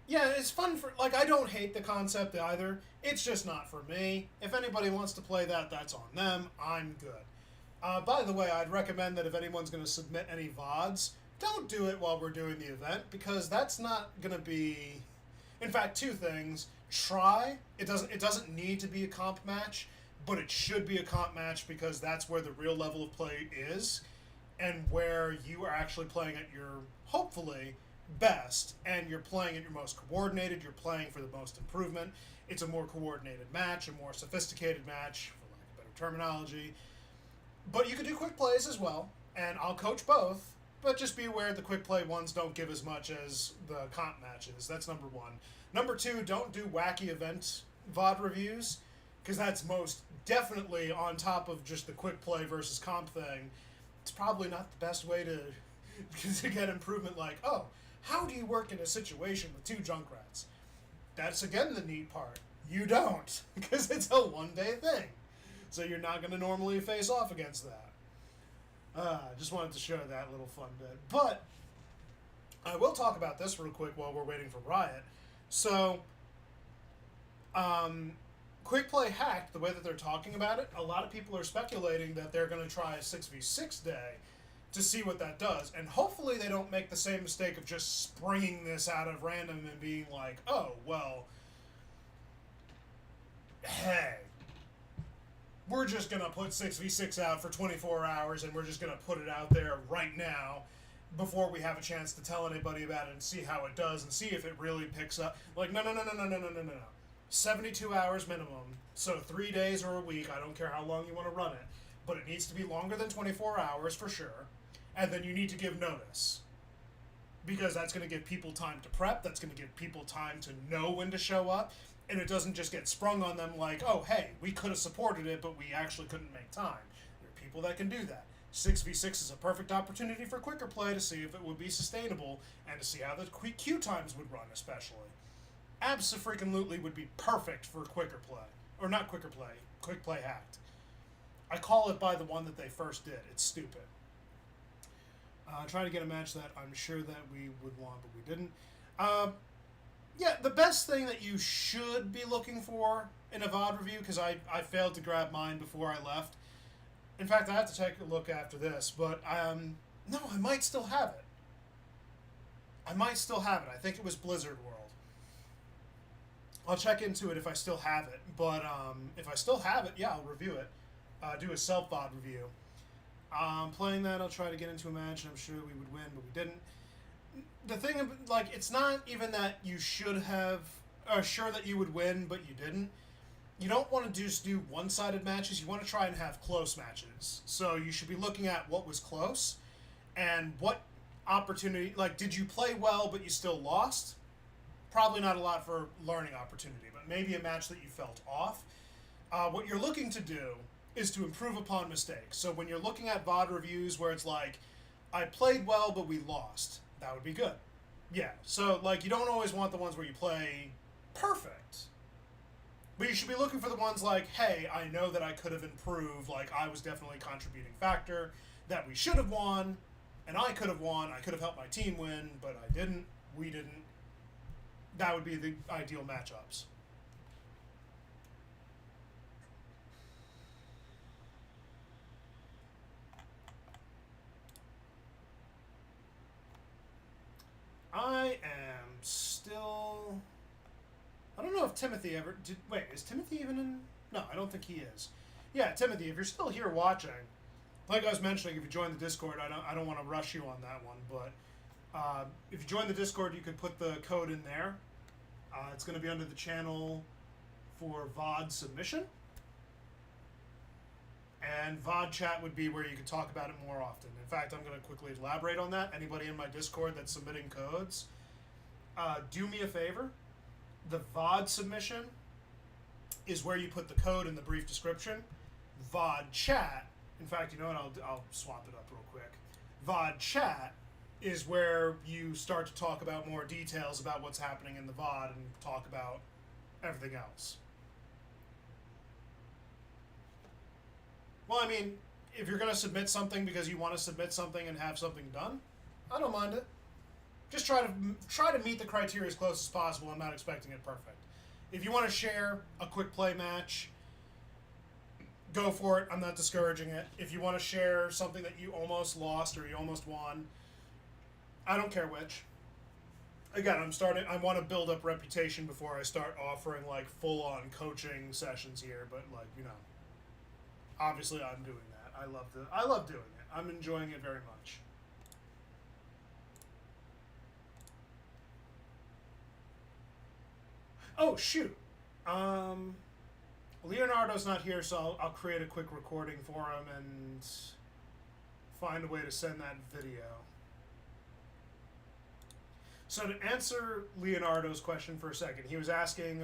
Yeah, it's fun for, like, I don't hate the concept either. It's just not for me. If anybody wants to play that, that's on them. I'm good. By the way, I'd recommend that if anyone's going to submit any VODs, don't do it while we're doing the event, because that's not going to be... In fact, two things. Try. It doesn't need to be a comp match, but it should be a comp match because that's where the real level of play is, and where you are actually playing at your, hopefully, best, and you're playing at your most coordinated, you're playing for the most improvement. It's a more coordinated match, a more sophisticated match, for lack of better terminology. But you can do quick plays as well, and I'll coach both, but just be aware the quick play ones don't give as much as the comp matches. That's number one. Number two, don't do wacky event VOD reviews, because that's most definitely on top of just the quick play versus comp thing. It's probably not the best way to get improvement, like, oh, how do you work in a situation with two Junkrats? That's, again, the neat part. You don't, because it's a one-day thing. So you're not going to normally face off against that. Just wanted to show that little fun bit. But I will talk about this real quick while we're waiting for Riot. So, Quick Play Hacked, the way that they're talking about it, a lot of people are speculating that they're going to try a 6v6 day to see what that does. And hopefully they don't make the same mistake of just springing this out of random and being like, oh, well, hey, we're just going to put 6v6 out for 24 hours and we're just going to put it out there right now before we have a chance to tell anybody about it and see how it does and see if it really picks up. Like, no. 72 hours minimum, so 3 days or a week, I don't care how long you want to run it, but it needs to be longer than 24 hours for sure, and then you need to give notice. Because that's going to give people time to prep, that's going to give people time to know when to show up, and it doesn't just get sprung on them like, oh, hey, we could have supported it, but we actually couldn't make time. There are people that can do that. 6v6 is a perfect opportunity for quicker play to see if it would be sustainable and to see how the queue times would run, especially. Abso-freaking-lutely would be perfect for quicker play. Or not quicker play, quick play hacked. I call it by the one that they first did. It's stupid. Trying to get a match that I'm sure that we would want, but we didn't. Yeah, the best thing that you should be looking for in a VOD review, because I failed to grab mine before I left. In fact, I have to take a look after this, but no, I might still have it. I think it was Blizzard World. I'll check into it if I still have it, but if I still have it, yeah, I'll review it. Do a self-VOD review. Playing that, I'll try to get into a match, and I'm sure we would win, but we didn't. The thing, like, it's not even that you should have, or sure that you would win, but you didn't. You don't want to just do one-sided matches. You want to try and have close matches. So you should be looking at what was close, and what opportunity, like, did you play well, but you still lost? Probably not a lot for learning opportunity, but maybe a match that you felt off. What you're looking to do is to improve upon mistakes. So when you're looking at VOD reviews where it's like, I played well, but we lost, that would be good. Yeah, so, like, you don't always want the ones where you play perfect. But you should be looking for the ones like, hey, I know that I could have improved, like, I was definitely a contributing factor, that we should have won, and I could have won, I could have helped my team win, but I didn't, we didn't. That would be the ideal matchups. I am if Timothy ever did. Wait, is Timothy even in? No, I don't think he is. Yeah, Timothy, if you're still here watching, like I was mentioning, if you join the Discord, I don't want to rush you on that one, but if you join the Discord, you could put the code in there. It's going to be under the channel for VOD submission. And VOD chat would be where you could talk about it more often. In fact, I'm going to quickly elaborate on that. Anybody in my Discord that's submitting codes, do me a favor. The VOD submission is where you put the code in the brief description. VOD chat, in fact, you know what, I'll swap it up real quick. VOD chat is where you start to talk about more details about what's happening in the VOD and talk about everything else. Well, I mean, if you're going to submit something because you want to submit something and have something done, I don't mind it. Just try to meet the criteria as close as possible. I'm not expecting it perfect. If you want to share a quick play match, go for it. I'm not discouraging it. If you want to share something that you almost lost or you almost won, I don't care which. Again, I want to build up reputation before I start offering like full-on coaching sessions here, but like, you know, obviously I'm doing that. I love doing it. I'm enjoying it very much. Oh, shoot. Leonardo's not here, so I'll create a quick recording for him and find a way to send that video. So to answer Leonardo's question for a second, he was asking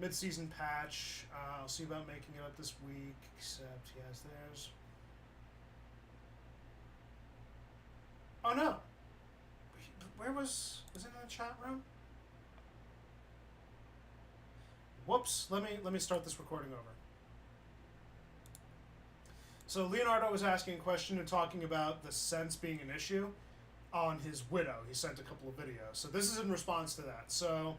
mid-season patch. I'll see about making it up this week, except he has theirs. Oh, no. Where was it in the chat room? Whoops, let me start this recording over. So Leonardo was asking a question and talking about the sense being an issue on his widow. He sent a couple of videos. So this is in response to that. So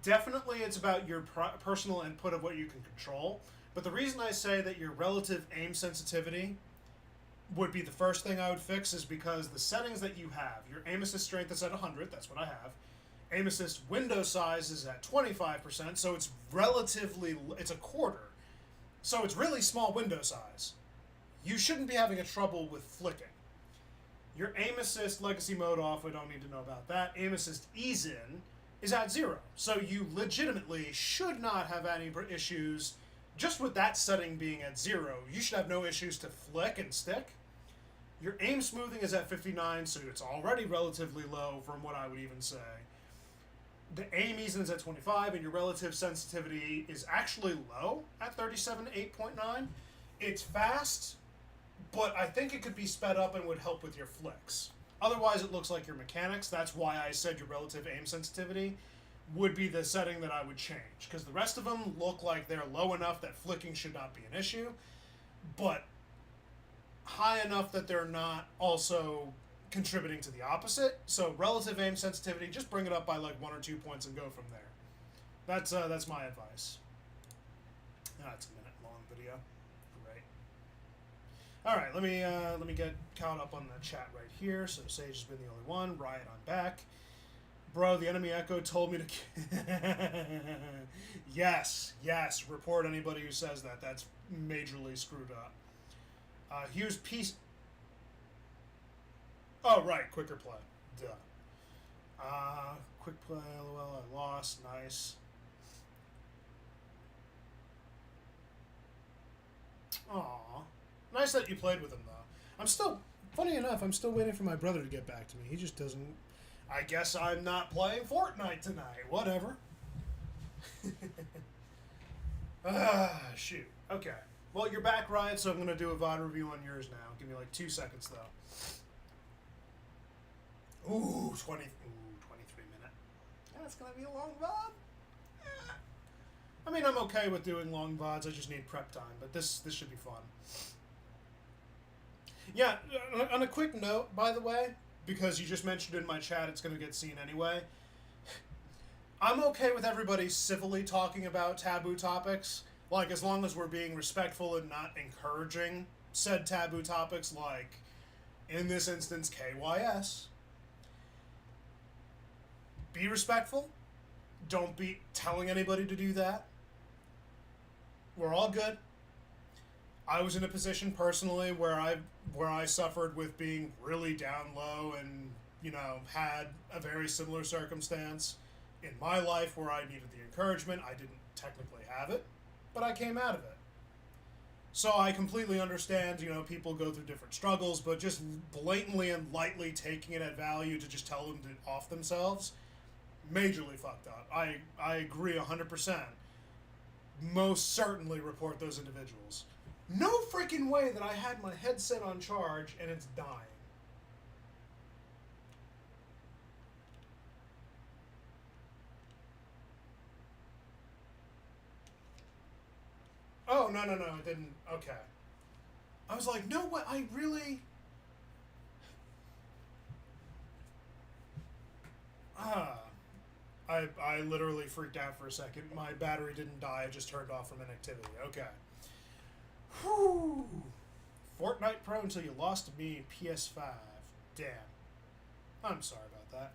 definitely it's about your personal input of what you can control. But the reason I say that your relative aim sensitivity would be the first thing I would fix is because the settings that you have, your aim assist strength is at 100, that's what I have. Aim assist window size is at 25%, so it's it's a quarter. So it's really small window size. You shouldn't be having a trouble with flicking. Your aim assist legacy mode off, we don't need to know about that. Aim assist ease in is at 0. So you legitimately should not have any issues just with that setting being at 0. You should have no issues to flick and stick. Your aim smoothing is at 59, so it's already relatively low from what I would even say. The aim ease in is at 25, and your relative sensitivity is actually low at 37 to 8.9. It's fast, but I think it could be sped up and would help with your flicks. Otherwise, it looks like your mechanics. That's why I said your relative aim sensitivity would be the setting that I would change, because the rest of them look like they're low enough that flicking should not be an issue, but high enough that they're not also contributing to the opposite. So relative aim sensitivity, just bring it up by like 1 or 2 points and go from there. That's my advice. It's a minute long video. Great. All right, let me get caught up on the chat right here. So Sage has been the only one. Riot, I'm back. Bro, the enemy echo told me to... Yes. Report anybody who says that. That's majorly screwed up. Here's peace... Oh, right. Quicker play. Duh. Quick play, lol, I lost. Nice. Aw. Nice that you played with him, though. Funny enough, I'm still waiting for my brother to get back to me. He just doesn't... I guess I'm not playing Fortnite tonight. Whatever. Shoot. Okay. Well, you're back, Riot, so I'm going to do a VOD review on yours now. Give me like 2 seconds, though. Ooh, 23 minute. That's going to be a long VOD. I mean, I'm okay with doing long VODs. I just need prep time, but this should be fun. Yeah, on a quick note, by the way, because you just mentioned in my chat it's going to get seen anyway, I'm okay with everybody civilly talking about taboo topics, like as long as we're being respectful and not encouraging said taboo topics, like, in this instance, KYS. be respectful. Don't be telling anybody to do that. We're all good. I was in a position personally where I suffered with being really down low and, you know, had a very similar circumstance in my life where I needed the encouragement. I didn't technically have it, but I came out of it. So I completely understand, you know, people go through different struggles, but just blatantly and lightly taking it at value to just tell them to off themselves, majorly fucked up. I agree 100%. Most certainly report those individuals. No freaking way that I had my headset on charge and it's dying. Oh, no, it didn't. Okay. I was like, no way, I really... I literally freaked out for a second. My battery didn't die, it just turned off from inactivity. Okay. Whew. Fortnite Pro until you lost to me in PS5. Damn. I'm sorry about that.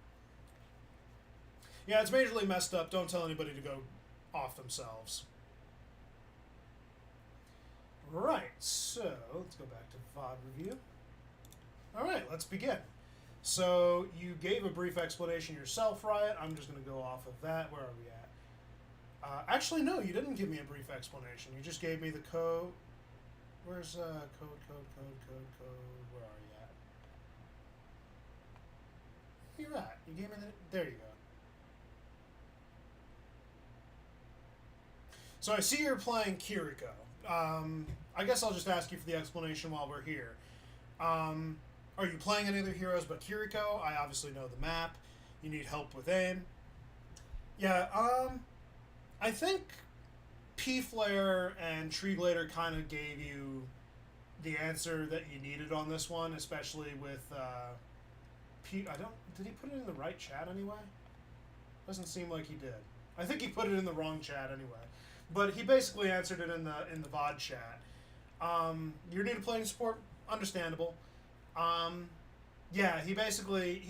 Yeah, it's majorly messed up. Don't tell anybody to go off themselves. Right, so let's go back to VOD review. Alright, let's begin. So, you gave a brief explanation yourself, Riot. I'm just going to go off of that. Where are we at? Actually, no, you didn't give me a brief explanation. You just gave me the code. Where's code? Where are you at? Where you at? You gave me the... There you go. So I see you're playing Kiriko. I guess I'll just ask you for the explanation while we're here. Are you playing any other heroes but Kiriko? I obviously know the map. You need help with aim. Yeah, I think P-Flare and Treeglader kind of gave you the answer that you needed on this one, especially with did he put it in the right chat anyway? Doesn't seem like he did. I think he put it in the wrong chat anyway. But he basically answered it in the VOD chat. You're new to playing support, understandable. Yeah, he basically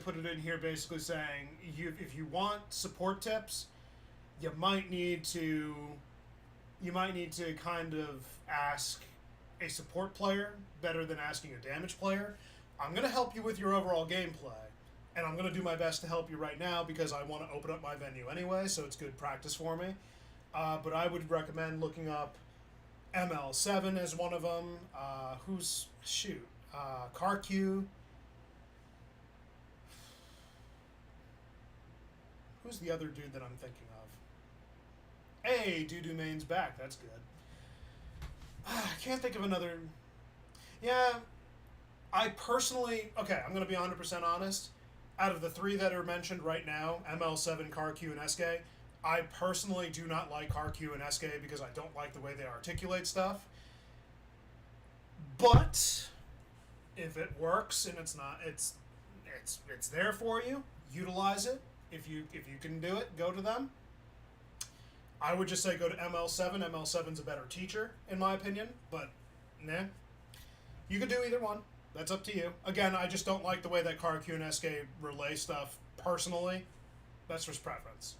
put it in here, basically saying if you want support tips, you might need to kind of ask a support player better than asking a damage player. I'm gonna help you with your overall gameplay, and I'm gonna do my best to help you right now because I want to open up my venue anyway, so it's good practice for me. But I would recommend looking up ML7 as one of them. CarQ. Who's the other dude that I'm thinking of? Hey, Doo-Doo Main's back. That's good. I can't think of another... Yeah, I personally... Okay, I'm going to be 100% honest. Out of the three that are mentioned right now, ML7, CarQ, and SK, I personally do not like CarQ and SK because I don't like the way they articulate stuff. But if it works and it's there for you, utilize it. If you can do it, go to them. I would just say go to ML7. ML7's a better teacher, in my opinion, but nah. You could do either one. That's up to you. Again, I just don't like the way that CarQ and SK relay stuff personally. That's just preference.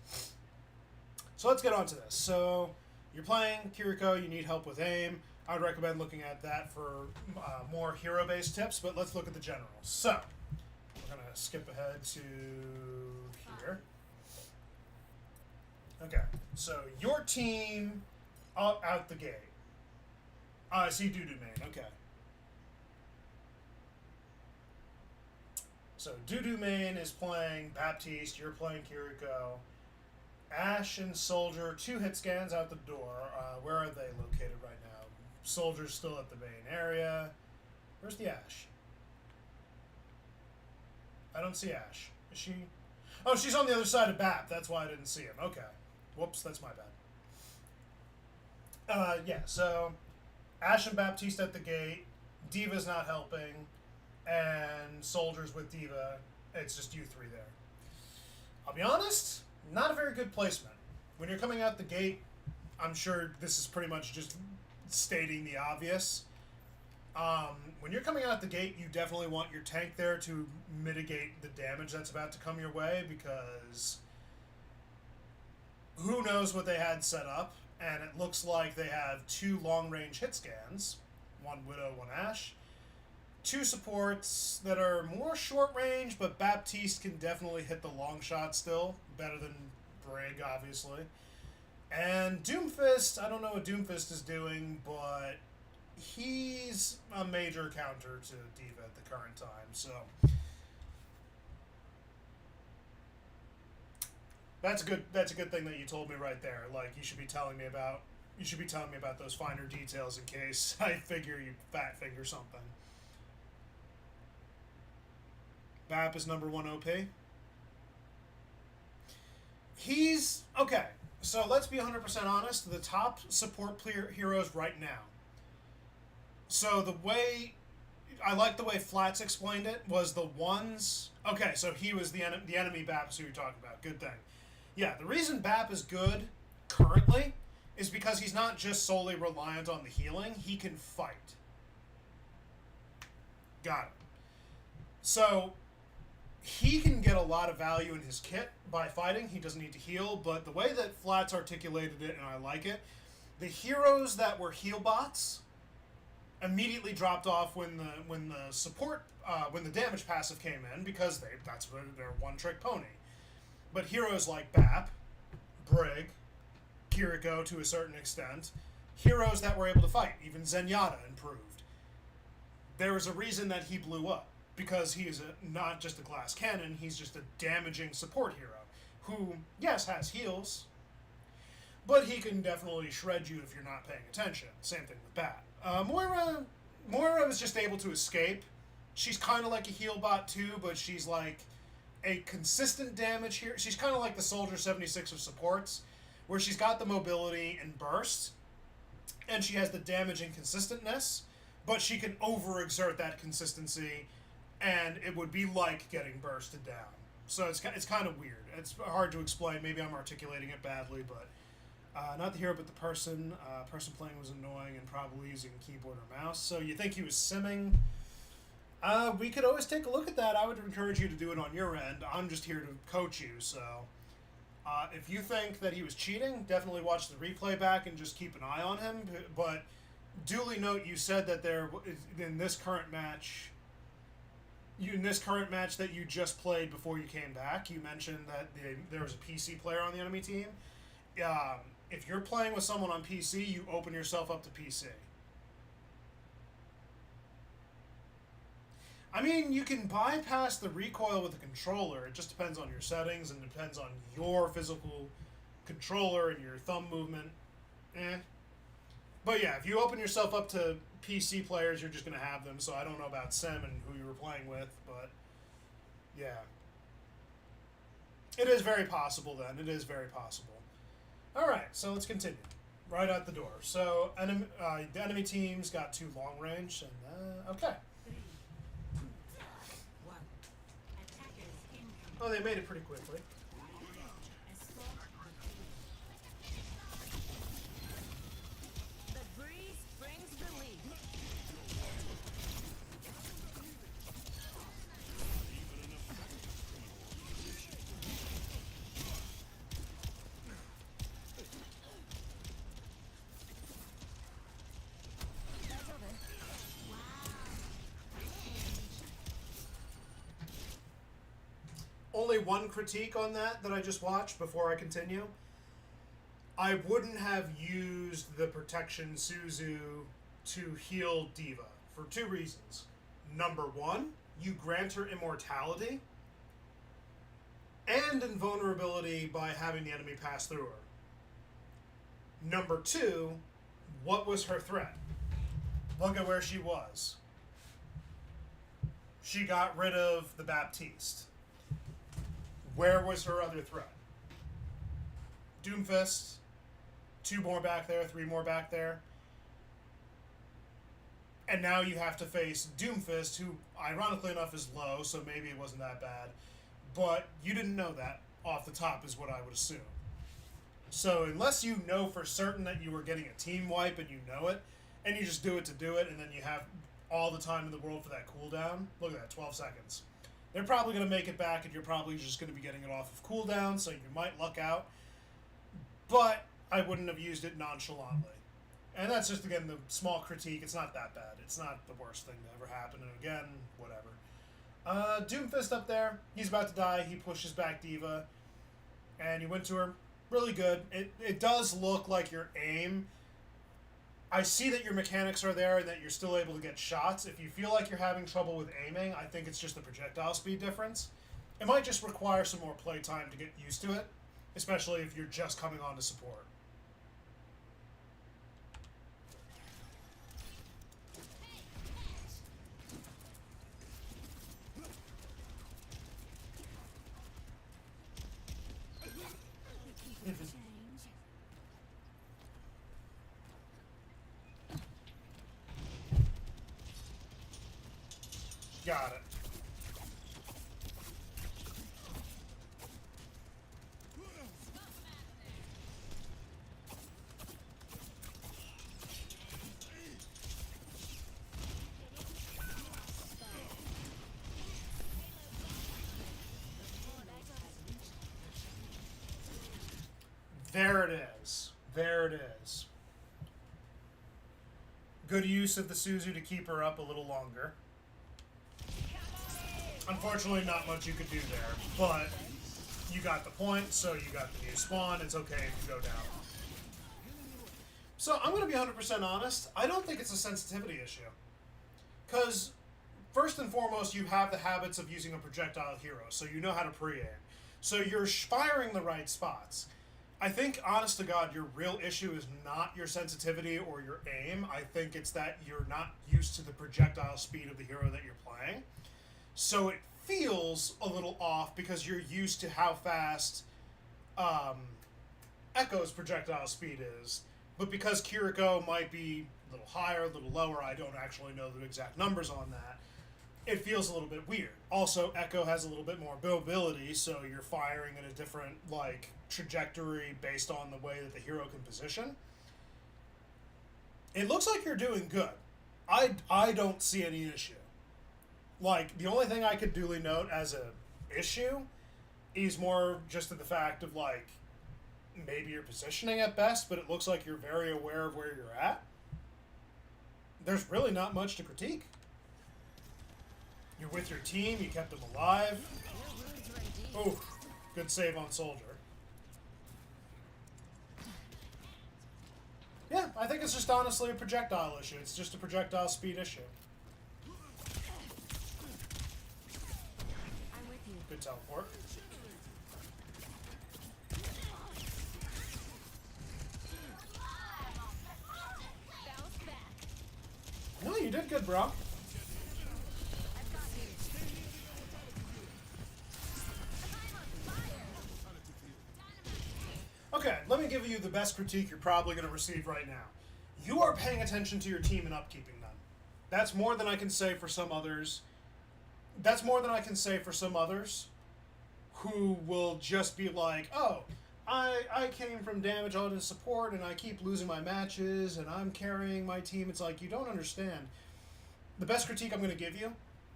So let's get on to this. So you're playing Kiriko, you need help with aim. I would recommend looking at that for more hero-based tips, but let's look at the general. So we're going to skip ahead to here. Okay, so your team out the gate. I see Doo-Doo Main, okay. So Doo-Doo Main is playing Baptiste, you're playing Kiriko. Ash and Soldier, 2 hit scans out the door. Where are they located right now? Soldier's still at the main area. Where's the Ash? I don't see Ash. Is she? Oh, she's on the other side of Bap. That's why I didn't see him. Okay. Whoops, that's my bad. Yeah, so Ash and Baptiste at the gate. Diva's not helping. And Soldier's with Diva. It's just you 3 there. I'll be honest, not a very good placement. When you're coming out the gate, I'm sure this is pretty much just stating the obvious. When you're coming out the gate, you definitely want your tank there to mitigate the damage that's about to come your way, because who knows what they had set up, and it looks like they have 2 long-range hit scans, 1 Widow, 1 Ashe, 2 supports that are more short-range, but Baptiste can definitely hit the long shot still, better than Brig, obviously. And Doomfist, I don't know what Doomfist is doing, but he's a major counter to D.Va at the current time, so that's a good thing that you told me right there. Like, you should be telling me about those finer details in case I figure you fat finger something. Bap is number 1 OP. He's okay. So let's be 100% honest. The top support heroes right now. So the way I like the way Flats explained it was the ones. Okay, so he was the enemy Bap is who you're talking about. Good thing. Yeah, the reason Bap is good currently is because he's not just solely reliant on the healing. He can fight. Got it. So he can get a lot of value in his kit by fighting. He doesn't need to heal, but the way that Flats articulated it, and I like it, the heroes that were heal bots immediately dropped off when the damage passive came in, because that's what they're one-trick pony. But heroes like Bap, Brig, Kiriko to a certain extent, heroes that were able to fight, even Zenyatta improved. There was a reason that he blew up, because he is not just a glass cannon, he's just a damaging support hero, who, yes, has heals, but he can definitely shred you if you're not paying attention. Same thing with Bat. Moira was just able to escape. She's kind of like a heal bot too, but she's like a consistent damage here. She's kind of like the Soldier 76 of supports, where she's got the mobility and burst, and she has the damage and consistentness, but she can overexert that consistency, and it would be like getting bursted down. So it's kind of weird. It's hard to explain. Maybe I'm articulating it badly, but not the hero, but the person. Person playing was annoying and probably using keyboard or mouse. So you think he was simming? We could always take a look at that. I would encourage you to do it on your end. I'm just here to coach you, so if you think that he was cheating, definitely watch the replay back and just keep an eye on him. But duly note, you said that in this current match that you just played before you came back, you mentioned that there was a PC player on the enemy team. If you're playing with someone on PC, you open yourself up to PC. I mean, you can bypass the recoil with a controller. It just depends on your settings and depends on your physical controller and your thumb movement. But yeah, if you open yourself up to PC players, you're just going to have them. So I don't know about Sem and who you were playing with, but yeah. It is very possible then. It is very possible. Alright, so let's continue. Right out the door. So the enemy team's got 2 long range, and okay. 3, 2, 1. Attackers incoming. Oh, they made it pretty quickly. Escort the The breeze brings relief. That's over. Only one critique on that I just watched before I continue. I wouldn't have used the protection Suzu to heal D.Va for 2 reasons. Number 1, you grant her immortality and invulnerability by having the enemy pass through her. Number 2, what was her threat? Look at where she was. She got rid of the Baptiste. Where was her other threat? Doomfist. 2 more back there, 3 more back there. And now you have to face Doomfist, who, ironically enough, is low, so maybe it wasn't that bad. But you didn't know that off the top, is what I would assume. So unless you know for certain that you were getting a team wipe and you know it, and you just do it to do it, and then you have all the time in the world for that cooldown. Look at that, 12 seconds. They're probably going to make it back, and you're probably just going to be getting it off of cooldown, so you might luck out. But I wouldn't have used it nonchalantly. And that's just, again, the small critique. It's not that bad. It's not the worst thing to ever happen. And again, whatever. Doomfist up there. He's about to die. He pushes back D.Va. And he went to her. Really good. It does look like your aim. I see that your mechanics are there and that you're still able to get shots. If you feel like you're having trouble with aiming, I think it's just the projectile speed difference. It might just require some more play time to get used to it, especially if you're just coming on to support. Got it. There it is. There it is. Good use of the Suzu to keep her up a little longer. Unfortunately, not much you could do there, but you got the point, so you got the new spawn. It's okay if you go down. So I'm going to be 100% honest. I don't think it's a sensitivity issue. Because, first and foremost, you have the habits of using a projectile hero, so you know how to pre-aim. So you're firing the right spots. I think, honest to God, your real issue is not your sensitivity or your aim. I think it's that you're not used to the projectile speed of the hero that you're playing. So it feels a little off because you're used to how fast Echo's projectile speed is. But because Kiriko might be a little higher, a little lower, I don't actually know the exact numbers on that, it feels a little bit weird. Also, Echo has a little bit more mobility, so you're firing in a different, like, trajectory based on the way that the hero can position. It looks like you're doing good. I don't see any issue. Like, the only thing I could duly note as a issue is more just the fact of, like, maybe you're positioning at best, but it looks like you're very aware of where you're at. There's really not much to critique. You're with your team, you kept them alive. Oh, good save on Soldier. Yeah, I think it's just honestly a projectile issue. It's just a projectile speed issue. I'm with you. Good teleport. Bounce back. No, you did good, bro. I've got you. I'm on fire. Okay, let me give you the best critique you're probably going to receive right now. You are paying attention to your team and upkeeping them. That's more than I can say for some others. That's more than I can say for some others who will just be like, oh, I came from damage on to support and I keep losing my matches and I'm carrying my team. It's like, you don't understand. The best critique I'm going to give you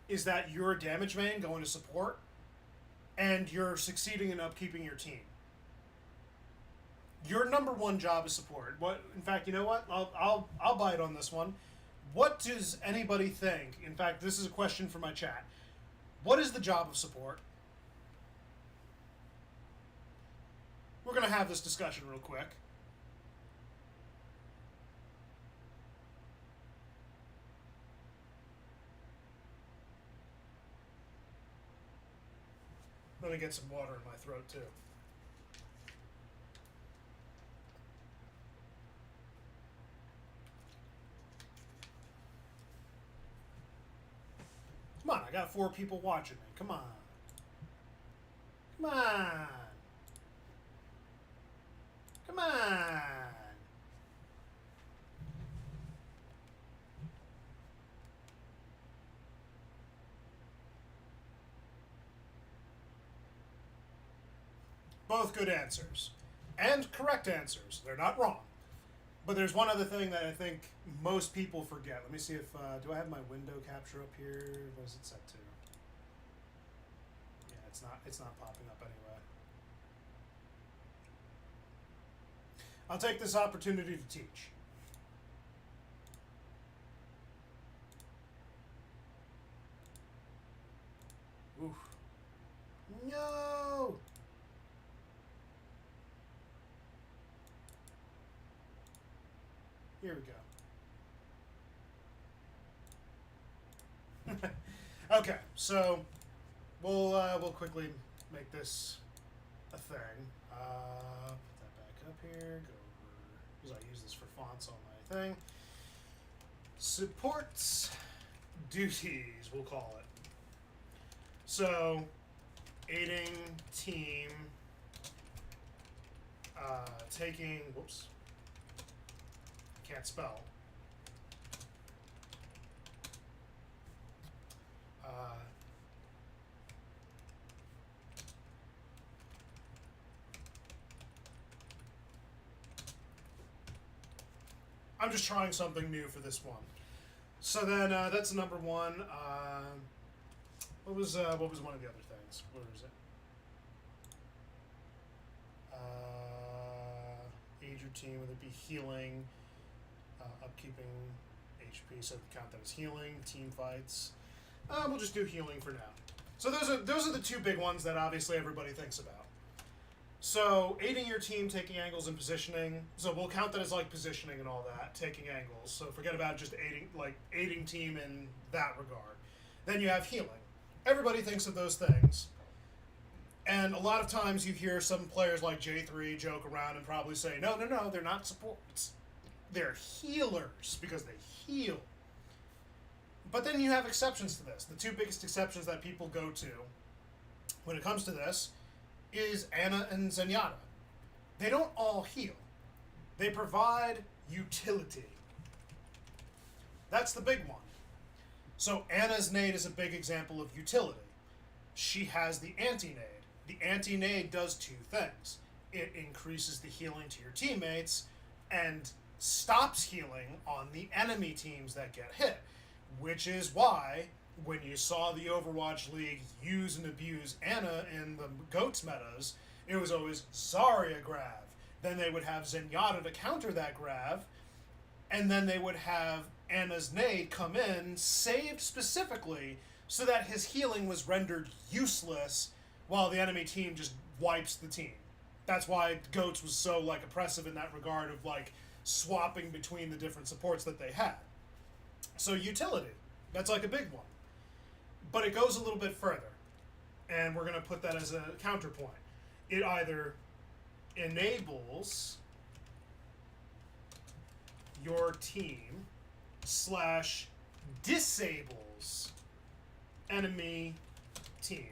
is that you're a damage main going to support and you're succeeding in upkeeping your team. Your number one job is support. What? In fact, you know what? I'll bite on this one. What does anybody think? In fact, this is a question for my chat. What is the job of support? We're going to have this discussion real quick. Let me get some water in my throat, too. Come on, I got 4 people watching me. Come on. Come on. Come on. Both good answers. And correct answers. They're not wrong. But there's one other thing that I think most people forget. Let me see if do I have my window capture up here? What is it set to? Yeah, it's not popping up anyway. I'll take this opportunity to teach. Oof. No! Here we go. Okay, so we'll quickly make this a thing. Put that back up here. Go over because I use this for fonts on my thing. Supports duties, we'll call it. So, aiding team, taking, whoops, can't spell. I'm just trying something new for this one. So then that's number one. What was one of the other things? Where is it? Aid your team, whether it be healing, upkeeping HP, so count that as healing. Team fights. We'll just do healing for now. So those are the two big ones that obviously everybody thinks about. So aiding your team, taking angles, and positioning. So we'll count that as like positioning and all that, taking angles. So forget about just aiding team in that regard. Then you have healing. Everybody thinks of those things. And a lot of times you hear some players like J3 joke around and probably say, no, they're not supports. They're healers because they heal. But then you have exceptions to this. The two biggest exceptions that people go to when it comes to this is Ana and Zenyatta. They don't all heal. They provide utility. That's the big one. So Ana's nade is a big example of utility. She has the anti-nade. The anti-nade does two things. It increases the healing to your teammates and stops healing on the enemy teams that get hit. Which is why, when you saw the Overwatch League use and abuse Ana in the GOATS metas, it was always Zarya grab. Then they would have Zenyatta to counter that grab, and then they would have Ana's nade come in, saved specifically, so that his healing was rendered useless while the enemy team just wipes the team. That's why GOATS was so oppressive in that regard of swapping between the different supports that they had. So utility, that's a big one. But it goes a little bit further, and we're going to put that as a counterpoint. It either enables your team / disables enemy team.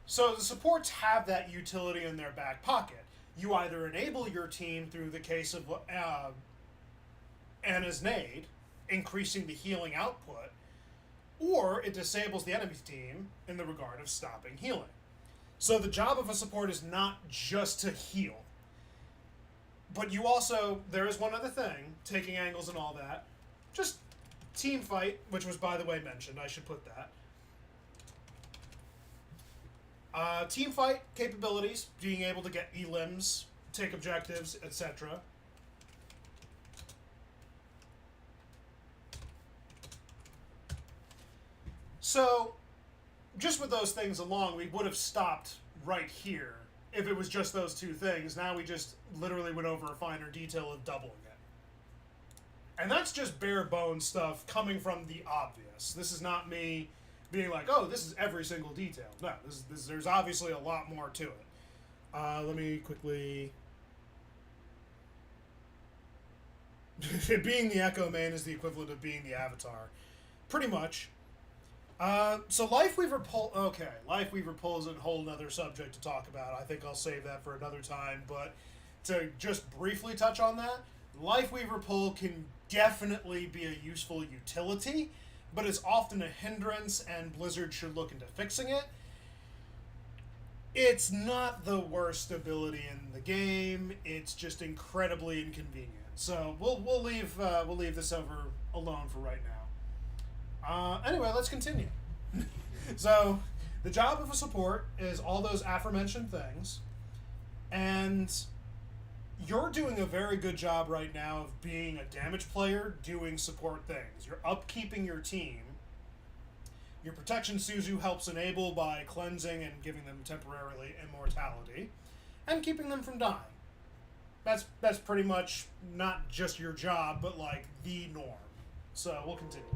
So the supports have that utility in their back pocket. You either enable your team through the case of Ana's nade, increasing the healing output, or it disables the enemy team in the regard of stopping healing. So the job of a support is not just to heal. But you also, there is one other thing, taking angles and all that, just team fight, which was by the way mentioned, I should put that. Team fight capabilities, being able to get elims, take objectives, etc. So, just with those things along, we would have stopped right here if it was just those two things. Now we just literally went over a finer detail of doubling it. And that's just bare bones stuff coming from the obvious. This is not me being like, oh, this is every single detail. No, there's obviously a lot more to it. Let me quickly... Being the Echo main is the equivalent of being the Avatar. Pretty much. So Lifeweaver Pull... Okay, Lifeweaver Pull is a whole nother subject to talk about. I think I'll save that for another time. But to just briefly touch on that, Lifeweaver Pull can definitely be a useful utility, but it's often a hindrance, and Blizzard should look into fixing it. It's not the worst ability in the game. It's just incredibly inconvenient. So we'll leave this over alone for right now. Anyway, let's continue. So the job of a support is all those aforementioned things, and you're doing a very good job right now of being a damage player doing support things. You're upkeeping your team. Your protection Suzu helps enable by cleansing and giving them temporarily immortality, and keeping them from dying. That's pretty much not just your job, but like the norm. So we'll continue.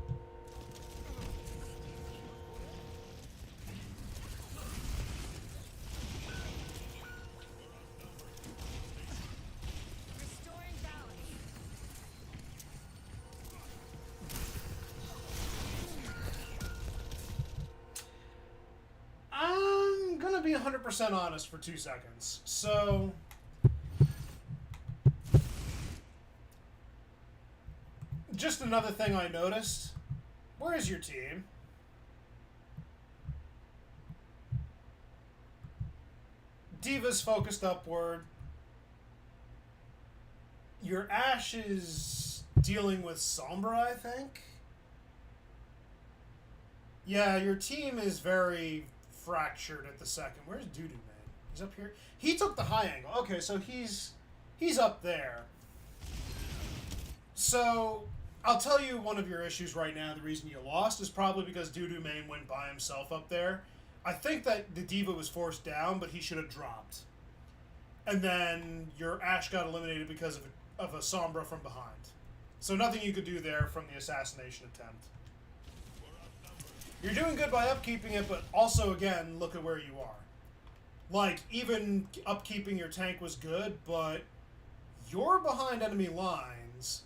Restoring balance. I'm gonna be 100% honest for 2 seconds. So just another thing I noticed. Where is your team? Diva's focused upward. Your Ashe is dealing with Sombra, I think. Yeah, your team is very fractured at the second. Where's Doodoo Man? He's up here. He took the high angle. Okay, so he's up there. So I'll tell you one of your issues right now. The reason you lost is probably because Doodoo Man went by himself up there. I think that the Diva was forced down, but he should have dropped. And then your Ashe got eliminated because of a Sombra from behind. So nothing you could do there from the assassination attempt. You're doing good by upkeeping it, but also, again, look at where you are. Like, even upkeeping your tank was good, but you're behind enemy lines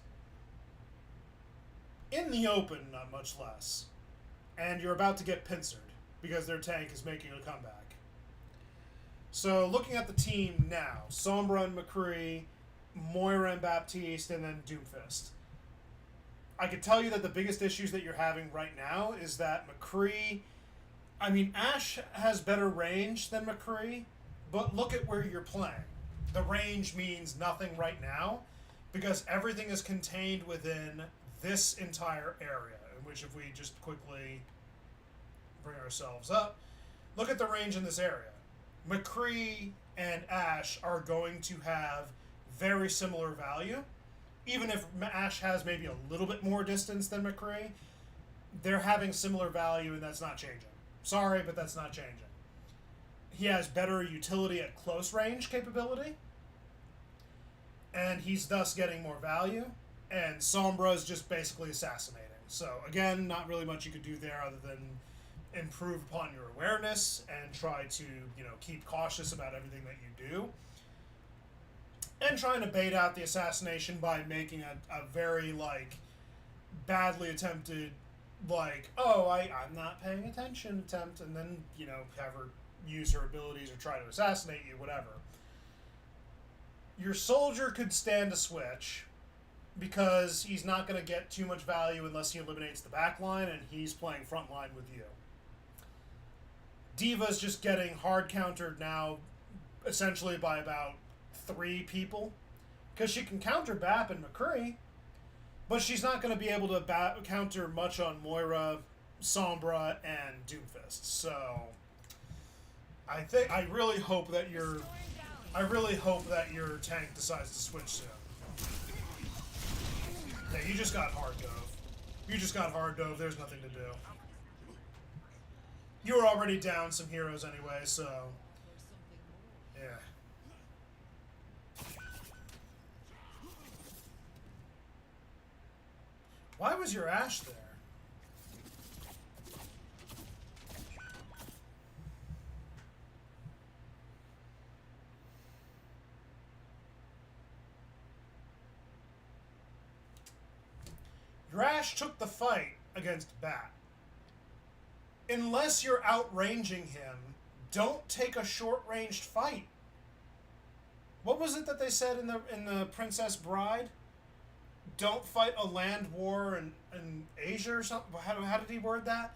in the open, not much less. And you're about to get pincered because their tank is making a comeback. So, looking at the team now, Sombra and McCree, Moira and Baptiste, and then Doomfist. I could tell you that the biggest issues that you're having right now is that McCree... I mean, Ashe has better range than McCree, but look at where you're playing. The range means nothing right now, because everything is contained within this entire area, in which if we just quickly bring ourselves up, look at the range in this area. McCree and Ashe are going to have very similar value. Even if Ashe has maybe a little bit more distance than McCree, they're having similar value, and that's not changing. Sorry, but that's not changing. He has better utility at close range capability, and he's thus getting more value, and Sombra is just basically assassinating. So, again, not really much you could do there other than improve upon your awareness and try to, keep cautious about everything that you do. And trying to bait out the assassination by making a very, badly attempted, I'm not paying attention attempt, and then, have her use her abilities or try to assassinate you, whatever. Your soldier could stand a switch, because he's not going to get too much value unless he eliminates the back line, and he's playing front line with you. Diva's just getting hard countered now, essentially by about 3 people, because she can counter Bap and McCree, but she's not going to be able to counter much on Moira, Sombra, and Doomfist. So I really hope that your tank decides to switch soon. Yeah, you just got hard dove. You just got hard dove. There's nothing to do. You were already down some heroes anyway, so yeah. Why was your Ashe there? Your Ashe took the fight against Bat. Unless you're outranging him, don't take a short-ranged fight. What was it that they said in the Princess Bride? Don't fight a land war in Asia or something? How did he word that?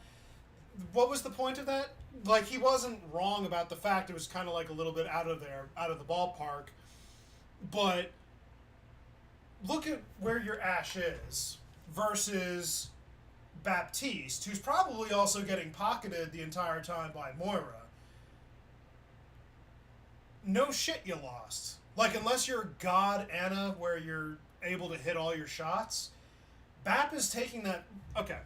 what was the point of that? Like, he wasn't wrong about the fact it was kind of like a little bit out of the ballpark. But look at where your Ashe is versus Baptiste, who's probably also getting pocketed the entire time by Moira. No shit, you lost. Like, unless you're God Anna, where you're able to hit all your shots, Bap is taking that. Okay.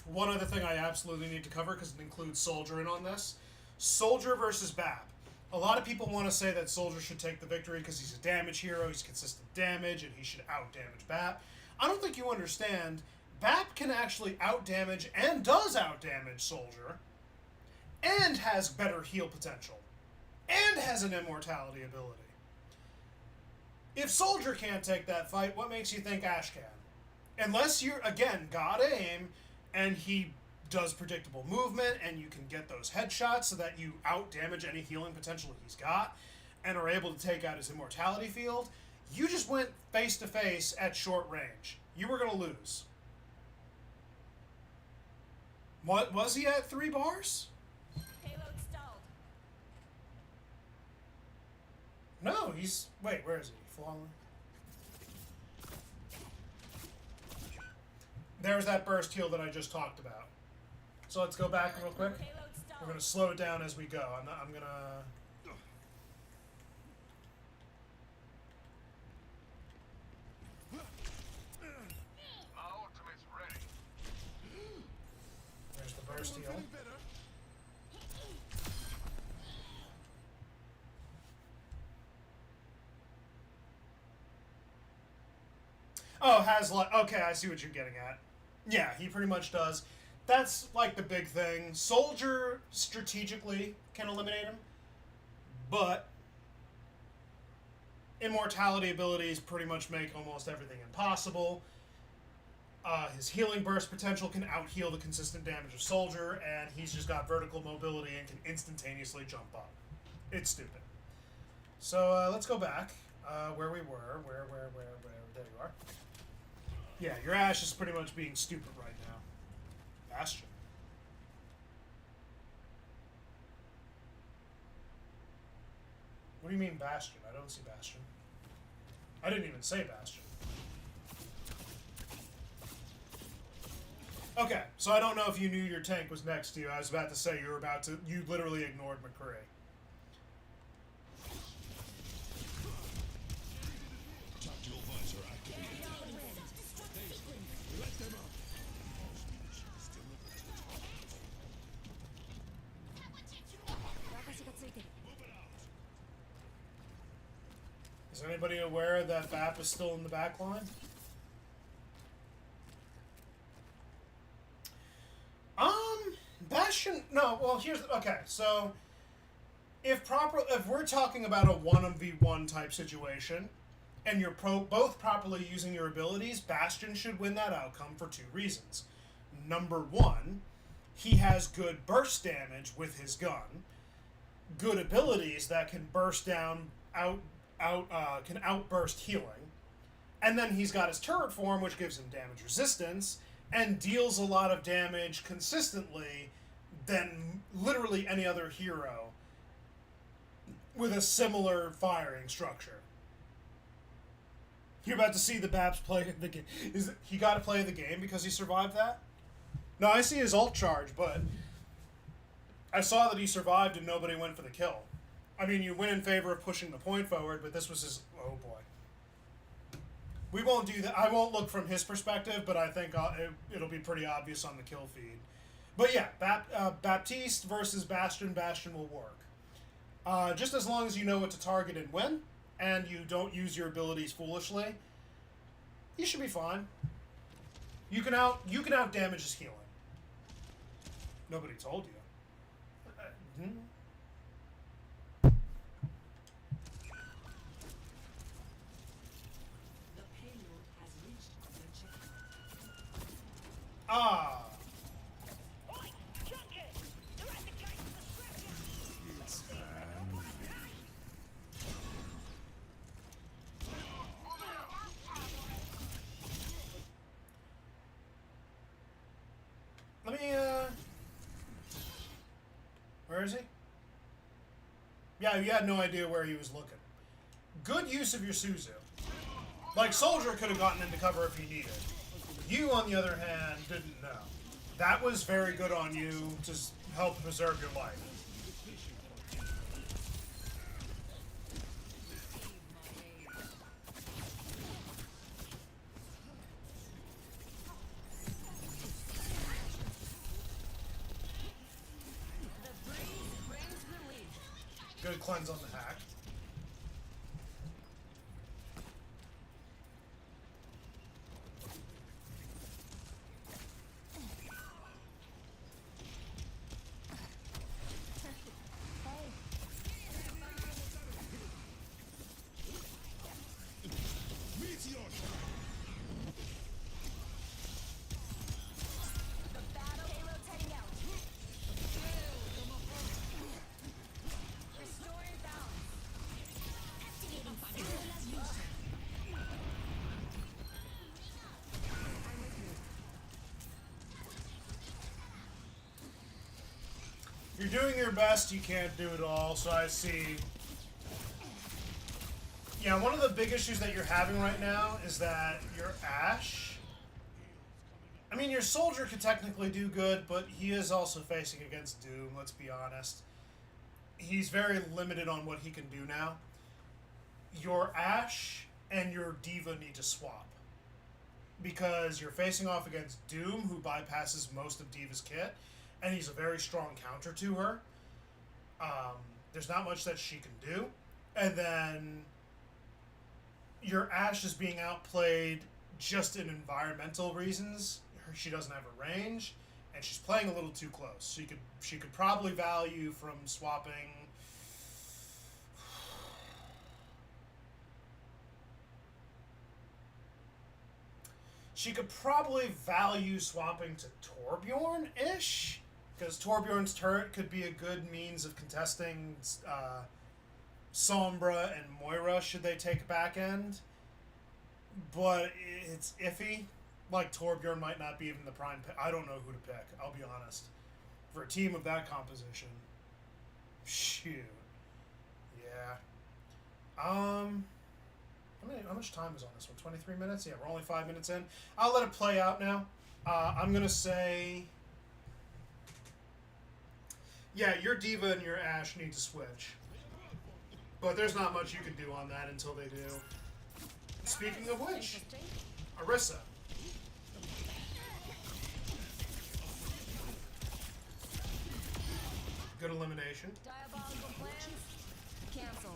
One other thing I absolutely need to cover, because it includes Soldier in on this. Soldier versus Bap. A lot of people want to say that Soldier should take the victory because he's a damage hero, he's consistent damage, and he should out-damage Bap. I don't think you understand. Bap can actually out-damage and does out-damage Soldier, and has better heal potential, and has an immortality ability. If Soldier can't take that fight, what makes you think Ashe can? Unless you're, again, God aim, and he does predictable movement, and you can get those headshots so that you out-damage any healing potential he's got, and are able to take out his immortality field, you just went face-to-face at short range. You were going to lose. What, was he at 3 bars? Payload stalled. No, he's... Wait, where is he? Flawless. There's that burst heal that I just talked about. So let's go back real quick. Payload We're stalled. going to slow it down as we go. I'm going to... My ultimate's ready. There's the burst heal. Oh, has like... Okay, I see what you're getting at. Yeah, he pretty much does. That's like the big thing. Soldier strategically can eliminate him, but immortality abilities pretty much make almost everything impossible. His healing burst potential can out-heal the consistent damage of Soldier, and he's just got vertical mobility and can instantaneously jump up. It's stupid. So let's go back where we were. Where? There you are. Yeah, your Ashe is pretty much being stupid right now. Bastion. What do you mean Bastion? I don't see Bastion. I didn't even say Bastion. Okay, so I don't know if you knew your tank was next to you. I was about to say you literally ignored McCree. Tactical visor activated. Let them up. Is anybody aware that BAP is still in the back line? Bastion. No. Well, here's okay. So, if we're talking about a 1v1 type situation, and you're both properly using your abilities, Bastion should win that outcome for 2 reasons. Number 1, he has good burst damage with his gun, good abilities that can burst down can outburst healing, and then he's got his turret form, which gives him damage resistance and deals a lot of damage consistently than literally any other hero with a similar firing structure. You're about to see the Babs play the game. He got to play the game because he survived that? No, I see his ult charge, but I saw that he survived and nobody went for the kill. I mean, you went in favor of pushing the point forward, but this was his... Oh, boy. We won't do that. I won't look from his perspective, but I think it'll be pretty obvious on the kill feed. But yeah, Baptiste versus Bastion. Bastion will work. Just as long as you know what to target and when, and you don't use your abilities foolishly, you should be fine. You can out damage his healing. Nobody told you. The payload has reached the checkpoint. Ah. Let me Where is he? Yeah, you had no idea where he was looking. Good use of your Suzu. Like, Soldier could have gotten into cover if he needed. You, on the other hand, didn't know. That was very good on you to help preserve your life. Good cleanse on the hack. You're doing your best, you can't do it all, so I see. Yeah, one of the big issues that you're having right now is that your Ashe... I mean, your Soldier could technically do good, but he is also facing against Doom, let's be honest. He's very limited on what he can do now. Your Ashe and your D.Va need to swap. Because you're facing off against Doom, who bypasses most of D.Va's kit, and he's a very strong counter to her. There's not much that she can do. And then your Ashe is being outplayed just in environmental reasons. She doesn't have a range, and she's playing a little too close. She could probably value from swapping. She could probably value swapping to Torbjorn-ish, because Torbjorn's turret could be a good means of contesting Sombra and Moira should they take back end. But it's iffy. Like, Torbjorn might not be even the prime pick. I don't know who to pick, I'll be honest. For a team of that composition. Shoot. Yeah. How much time is on this one? 23 minutes? Yeah, we're only 5 minutes in. I'll let it play out now. I'm going to say... Yeah, your D.Va and your Ashe need to switch. But there's not much you can do on that until they do. Speaking of which, Orisa. Good elimination. Diabolical plans canceled.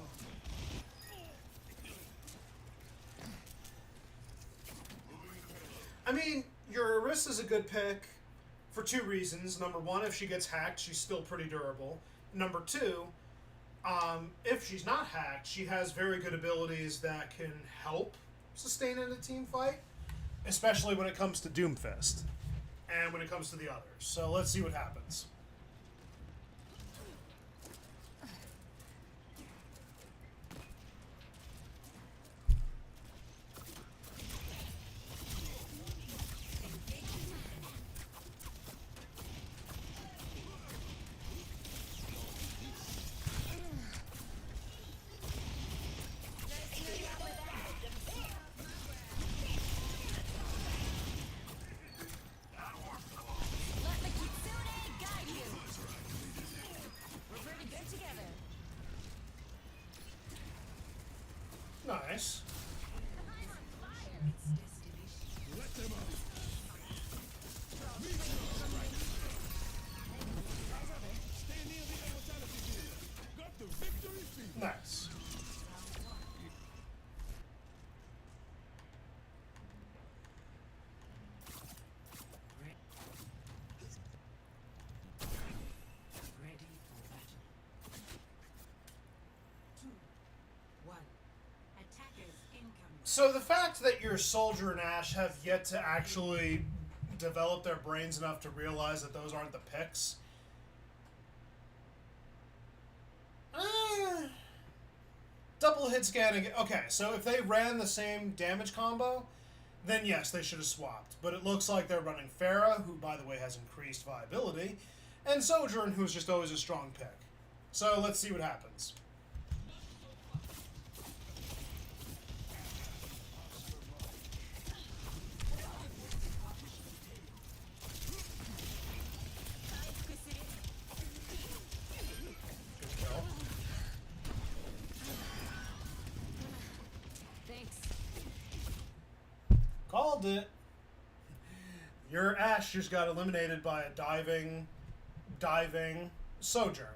I mean, your Orisa's a good pick for two reasons. Number one, if she gets hacked, she's still pretty durable. Number two, if she's not hacked, she has very good abilities that can help sustain in a team fight, especially when it comes to Doomfist and when it comes to the others. So let's see what happens. Let the Kitsune guide you. We're pretty good together. Nice. Let them out. Stay near the immortality field. Got the victory field. Nice. Ready for battle. 2, 1. Attackers incoming. So the fact that your Soldier and Ashe have yet to actually develop their brains enough to realize that those aren't the picks. Double hit scanning. Okay, so if they ran the same damage combo, then yes, they should have swapped. But it looks like they're running Pharah, who, by the way, has increased viability, and Sojourn, who's just always a strong pick. So let's see what happens. Good kill. Thanks. Called it. Your Ashe just got eliminated by a diving Sojourn.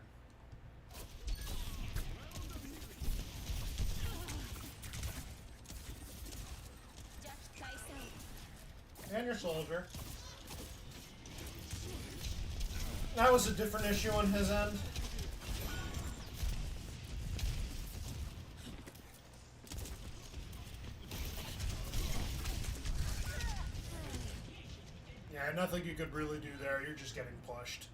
Just try some. And your soldier. That was a different issue on his end. Yeah, nothing you could really do there. You're just getting pushed.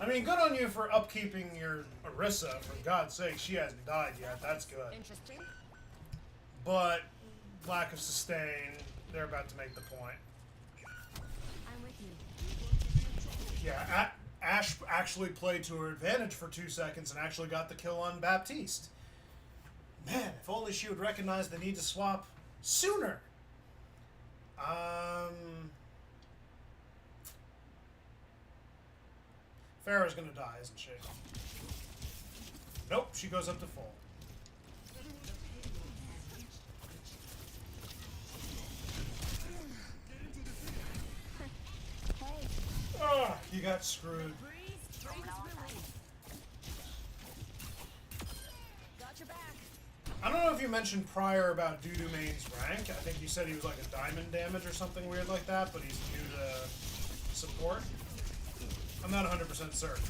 I mean, good on you for upkeeping your Orisa. For God's sake, she hasn't died yet. That's good. Interesting. But lack of sustain, they're about to make the point. I'm with you. Yeah, Ashe actually played to her advantage for 2 seconds and actually got the kill on Baptiste. Man, if only she would recognize the need to swap sooner. Farrah's gonna die, isn't she? Nope, she goes up to full. Hey, Ah, you got screwed. breeze relief. Got your back. I don't know if you mentioned prior about Dudu Main's rank. I think you said he was like a diamond damage or something weird like that, but he's new to support. I'm not 100% certain.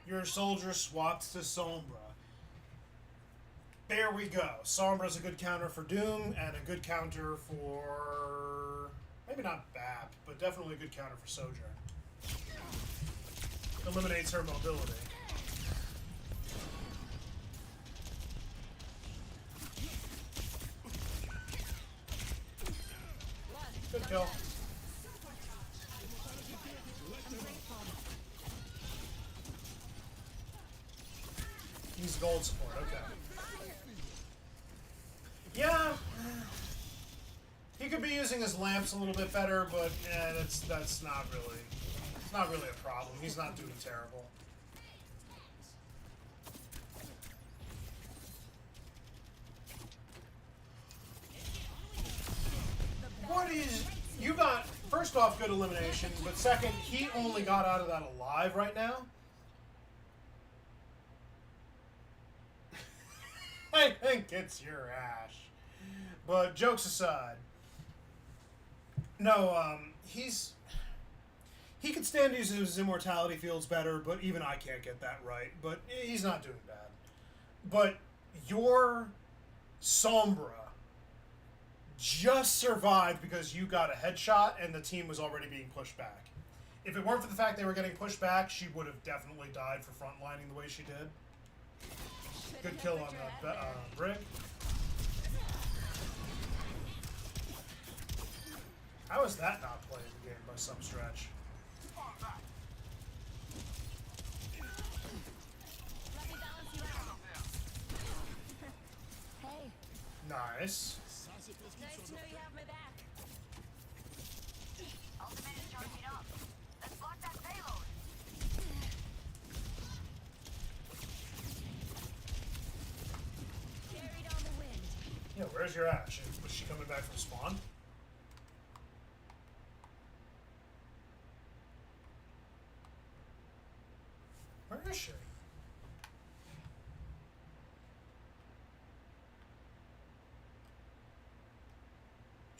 Your soldier swapped to Sombra. There we go. Sombra's a good counter for Doom and a good counter for... maybe not Bap, but definitely a good counter for Sojourn. Eliminates her mobility. Good kill. He's gold support, okay. Yeah. He could be using his lamps a little bit better, but yeah, that's not really a problem. He's not doing terrible. What is... you got, first off, good elimination, but second, he only got out of that alive right now. I think it's your Ashe. But jokes aside, no, he could stand to use his immortality fields better, but even I can't get that right. But he's not doing bad. But your Sombra just survived because you got a headshot and the team was already being pushed back. If it weren't for the fact they were getting pushed back, she would have definitely died for frontlining the way she did. Good kill on the Brig. How is that not playing the game by some stretch? Let me balance you out. Hey, Nice. nice to know you have my back. Ultimate is charging up. Let's block that payload. Carried on the wind. Yeah, where's your Ashe? Was she coming back from spawn? Where is she?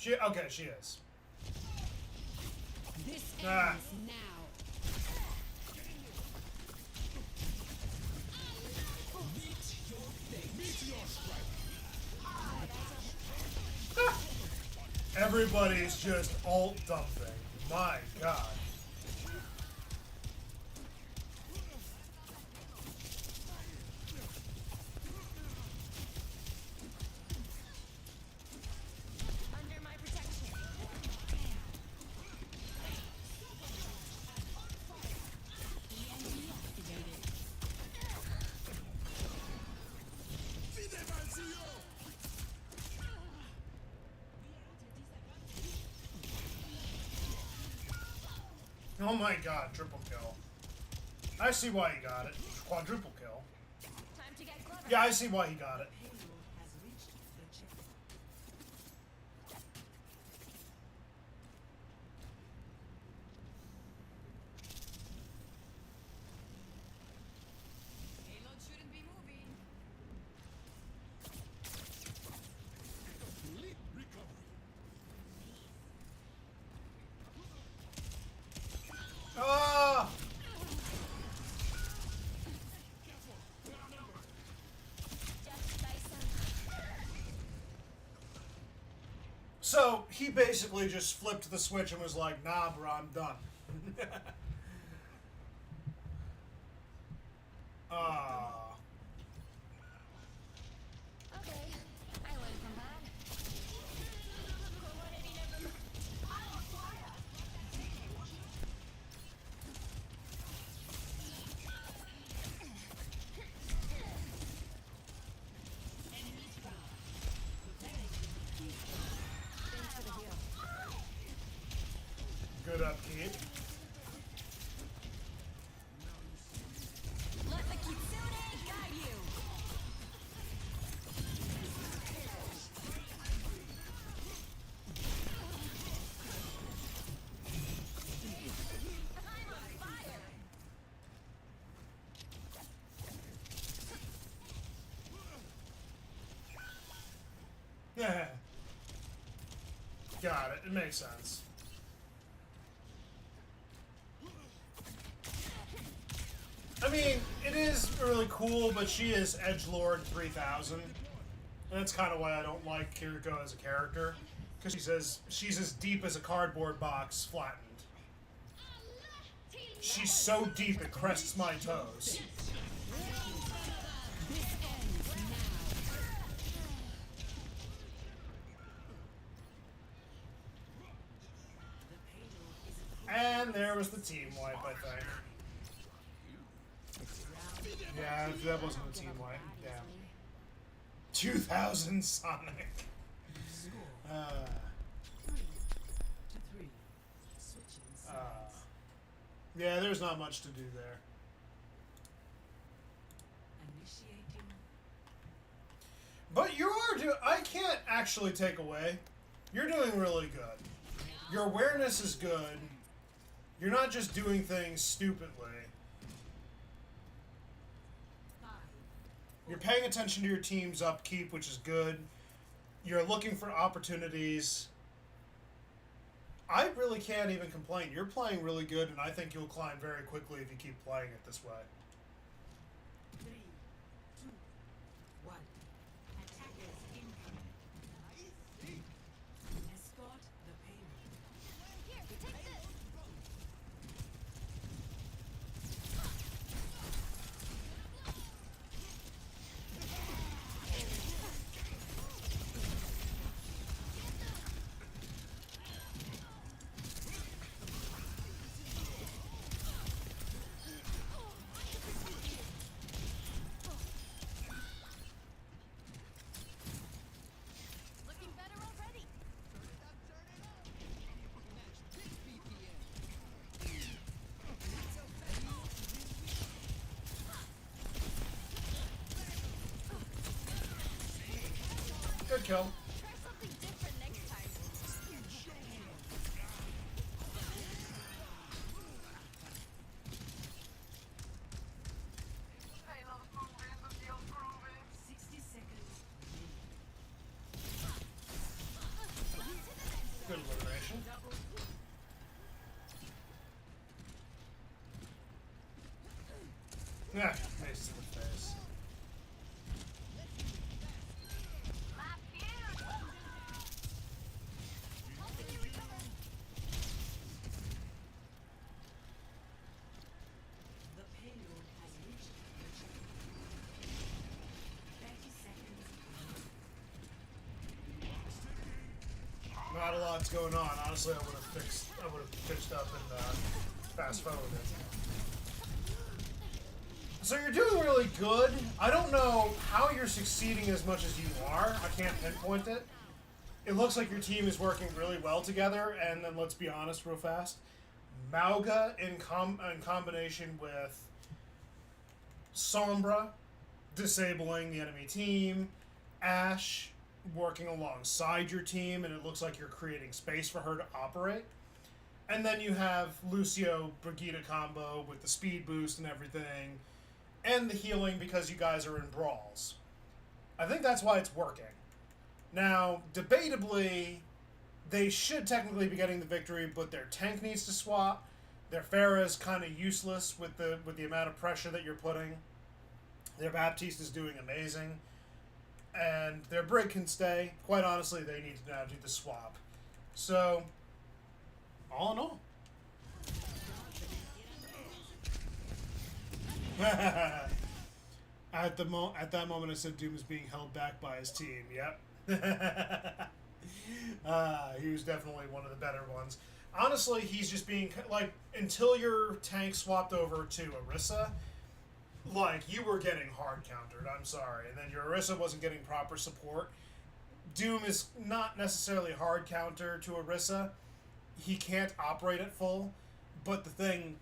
Okay, she is. This Ah. ends now. Everybody's just alt dumping. My God. Under my protection. Oh my god, triple kill. I see why he got it. Quadruple kill. Time to get clever. Yeah, I see why he got it. Payload has reached the checkpoint. Payload shouldn't be moving. Complete recovery. Ah! Just Dyson. So, he basically just flipped the switch and was like, nah, bro, I'm done. Ah. Okay, I learned from that. Thanks for the heal. Good upkeep. Let the Kitsune guide you. I'm on fire. Yeah. Got it. It makes sense. I mean, it is really cool, but she is Edgelord 3000. And that's kind of why I don't like Kiriko as a character. Because she's as deep as a cardboard box flattened. She's so deep it crests my toes. And there was the team wipe, I think. Yeah, that wasn't a team wipe. Damn. 2000 Sonic. 3-3. Switching sides. Yeah, there's not much to do there. Initiating. But you are I can't actually take away. You're doing really good. Your awareness is good. You're not just doing things stupidly. 5. You're paying attention to your team's upkeep, which is good. You're looking for opportunities. I really can't even complain. You're playing really good, and I think you'll climb very quickly if you keep playing it this way. 3, 2, 1. Attackers incoming. Escort the payload. Here, take this. Looking better already. Good kill. Try something different next time. Payload's moving, the field's grooving. 60 seconds. Good elimination. Yeah, face to the face. My fuse! Helping you recover. The payload has reached the checkpoint. 30 seconds. Not a lot's going on. Honestly, I would have pitched up and fast forwarded. So you're doing really good. I don't know how you're succeeding as much as you are. I can't pinpoint it. It looks like your team is working really well together, and then let's be honest real fast. Mauga in combination with Sombra disabling the enemy team, Ashe working alongside your team, and it looks like you're creating space for her to operate. And then you have Lucio Brigitte combo with the speed boost and everything, and the healing because you guys are in brawls. I think that's why it's working. Now, debatably, they should technically be getting the victory, but their tank needs to swap. Their Pharah is kind of useless with the amount of pressure that you're putting. Their Baptiste is doing amazing. And their Brig can stay. Quite honestly, they need to now do the swap. So, all in all. At that moment, I said Doom is being held back by his team. Yep. He was definitely one of the better ones. Honestly, he's just being like, until your tank swapped over to Orisa, like, you were getting hard countered. I'm sorry. And then your Orisa wasn't getting proper support. Doom is not necessarily hard counter to Orisa. He can't operate at full. But the thing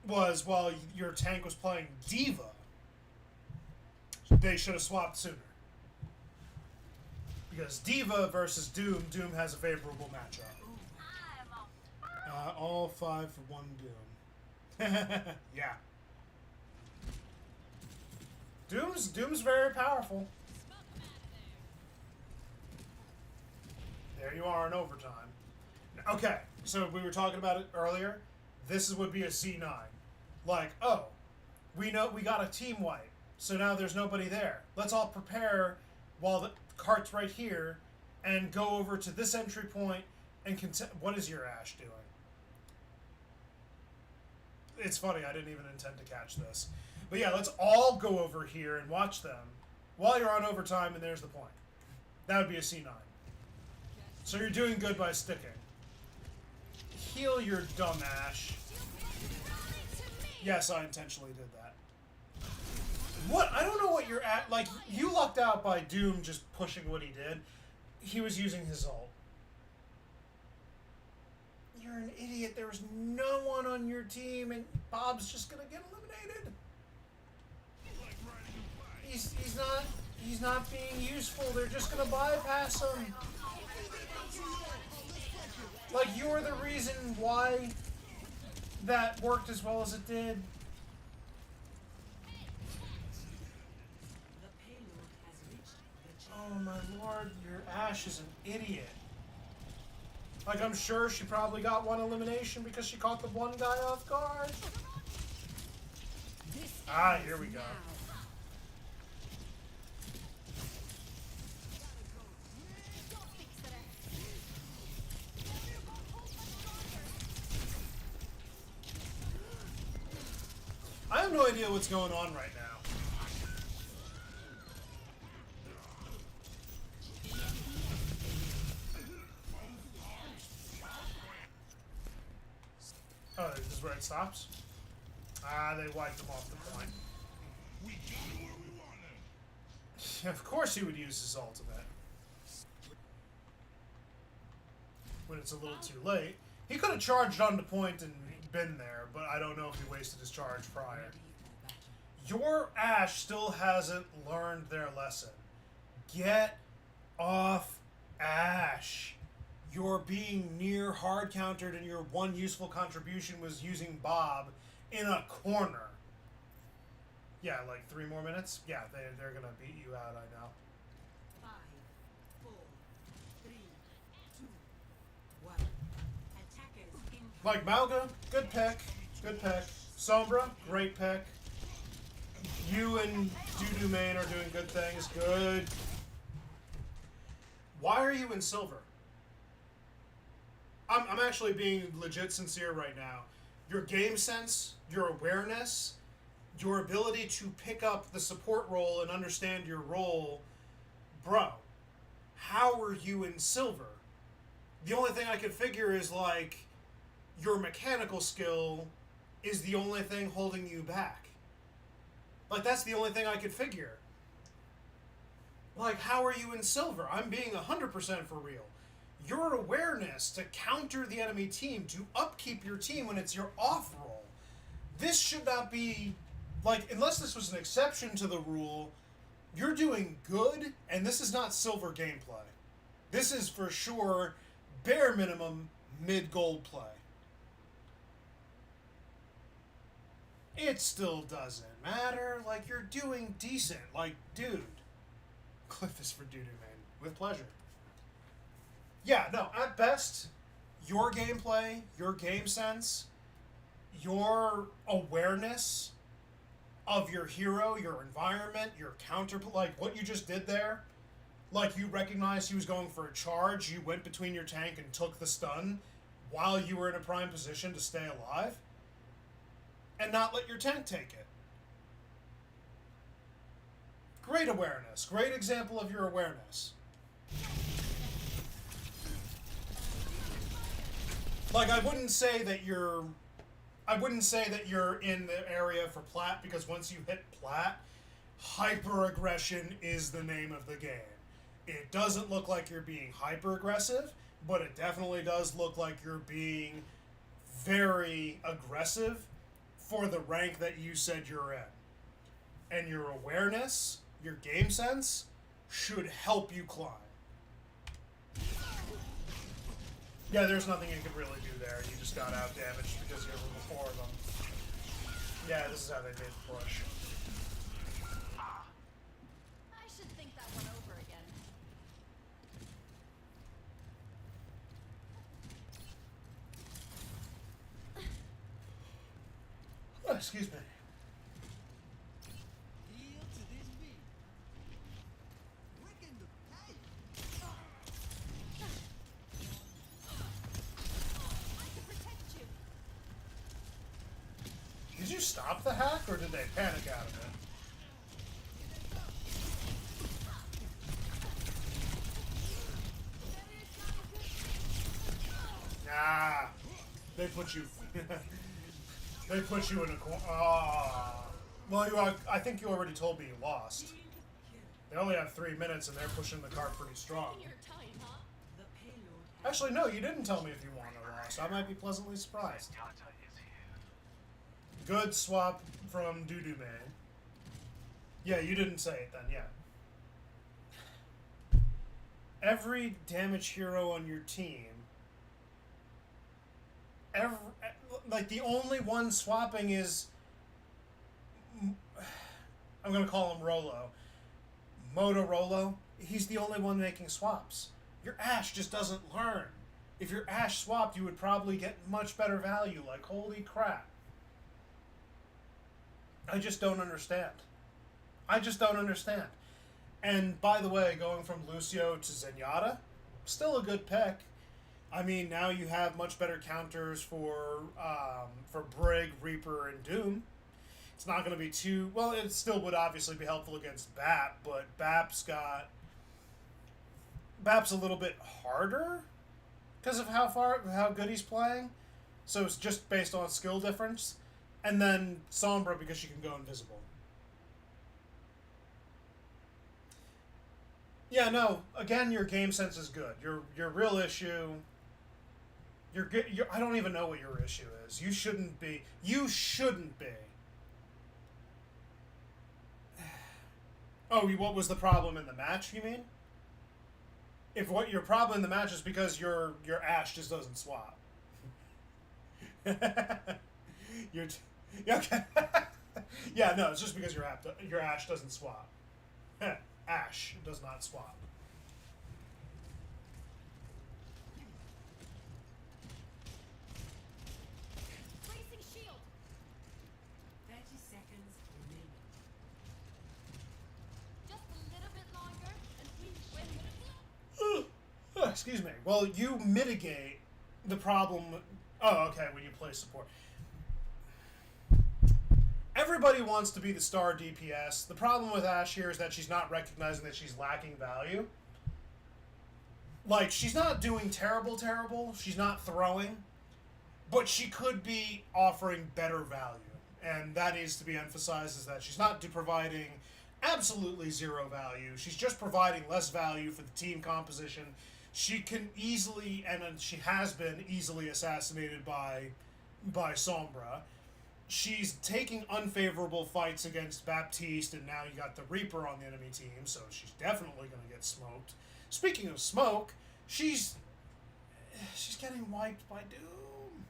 was, while your tank was playing Diva, they should have swapped sooner. Because Diva versus Doom, Doom has a favorable matchup. All 5 for 1 Doom. Yeah. Doom's very powerful. There you are in overtime. Okay, so we were talking about it earlier. This would be a C9. Like, oh, we know we got a team wipe, so now there's nobody there. Let's all prepare while the cart's right here and go over to this entry point and what is your Ashe doing? It's funny, I didn't even intend to catch this. But yeah, let's all go over here and watch them while you're on overtime, and there's the point. That would be a C9. So you're doing good by sticking. Heal your dumb Ashe. Yes, I intentionally did that. What? I don't know what you're at. Like, you lucked out by Doom just pushing what he did. He was using his ult. You're an idiot. There was no one on your team, and Bob's just gonna get eliminated. He's not being useful. They're just gonna bypass him. Like, you're the reason why that worked as well as it did. The payload has reached the checkpoint. Oh my lord, your Ashe is an idiot. Like, I'm sure she probably got one elimination because she caught the one guy off guard. Here we go. I have no idea what's going on right now. Oh, this is where it stops? They wiped him off the point. Of course he would use his ultimate. When it's a little too late. He could have charged onto point and been there, but I don't know if he wasted his charge prior. Your Ashe still hasn't learned their lesson. Get off Ashe. You're being near hard countered, and your one useful contribution was using Bob in a corner. Yeah, like 3 more minutes? Yeah, they're gonna beat you out, I know. 5, 4, 3, 2, 1. Attackers in. Like Mauga, good pick. Good pick. Sombra, great pick. You and Doo-Doo Main are doing good things. Good. Why are you in silver? I'm actually being legit sincere right now. Your game sense, your awareness, your ability to pick up the support role and understand your role, bro, how are you in silver? The only thing I could figure is, like, your mechanical skill is the only thing holding you back. Like, that's the only thing I could figure. Like, how are you in silver? I'm being 100% for real. your awareness to counter the enemy team, to upkeep your team when it's your off roll. This should not be, like, unless this was an exception to the rule, you're doing good, and this is not silver gameplay. This is for sure bare minimum mid-gold play. It still doesn't matter. Like, you're doing decent. Like, dude. Clip this for doo-doo, man. With pleasure. Yeah, no, at best, your gameplay, your game sense, your awareness of your hero, your environment, your counter, like what you just did there, like you recognized he was going for a charge, you went between your tank and took the stun while you were in a prime position to stay alive, and not let your tank take it. Great awareness. Great example of your awareness. Like, I wouldn't say that you're in the area for plat, because once you hit plat, hyper aggression is the name of the game. It doesn't look like you're being hyper aggressive, but it definitely does look like you're being very aggressive for the rank that you said you're in. And your awareness, your game sense, should help you climb. Yeah, there's nothing you could really do there. You just got out damaged because you were before them. Yeah, this is how they did the push. I should think that one over again. Oh, excuse me. Yield to this beat. Wicked the pace. I can protect you. Did you stop the hack, or did they panic out of it? Nah, they put you. They put you in a corner. Well, I think you already told me you lost. They only have 3 minutes, and they're pushing the cart pretty strong. Your time, huh? The payload has Actually, no, you didn't tell me if you won or lost. I might be pleasantly surprised. Data is here. Good swap from Doo-Doo Man. Yeah, you didn't say it then, yeah. Every damage hero on your team, like, the only one swapping is, I'm going to call him Rolo. Motorola, he's the only one making swaps. Your Ashe just doesn't learn. If your Ashe swapped, you would probably get much better value. Like, holy crap. I just don't understand. I just don't understand. And by the way, going from Lucio to Zenyatta, still a good pick. I mean, now you have much better counters for Brig, Reaper, and Doom. It's not going to be too... Well, it still would obviously be helpful against Bap, but Bap's a little bit harder because of how good he's playing. So it's just based on skill difference. And then Sombra because she can go invisible. Yeah, no. Again, your game sense is good. Your real issue... I don't even know what your issue is. You shouldn't be. You shouldn't be. Oh, what was the problem in the match, you mean? If what your problem in the match is because your Ashe just doesn't swap. Okay. Yeah, no, it's just because your Ashe doesn't swap. Ashe does not swap. Placing shield. 30 seconds remaining. Just a little bit longer, and we win. Oh, excuse me. Well, you mitigate the problem. Oh, okay, when you play support. Everybody wants to be the star DPS. The problem with Ashe here is that she's not recognizing that she's lacking value. Like, she's not doing terrible. She's not throwing. But she could be offering better value. And that needs to be emphasized, is that she's not providing absolutely zero value. She's just providing less value for the team composition she can easily, and she has been easily assassinated by Sombra. She's taking unfavorable fights against Baptiste, and now you got the Reaper on the enemy team, so she's definitely going to get smoked. Speaking of smoke, she's getting wiped by Doom.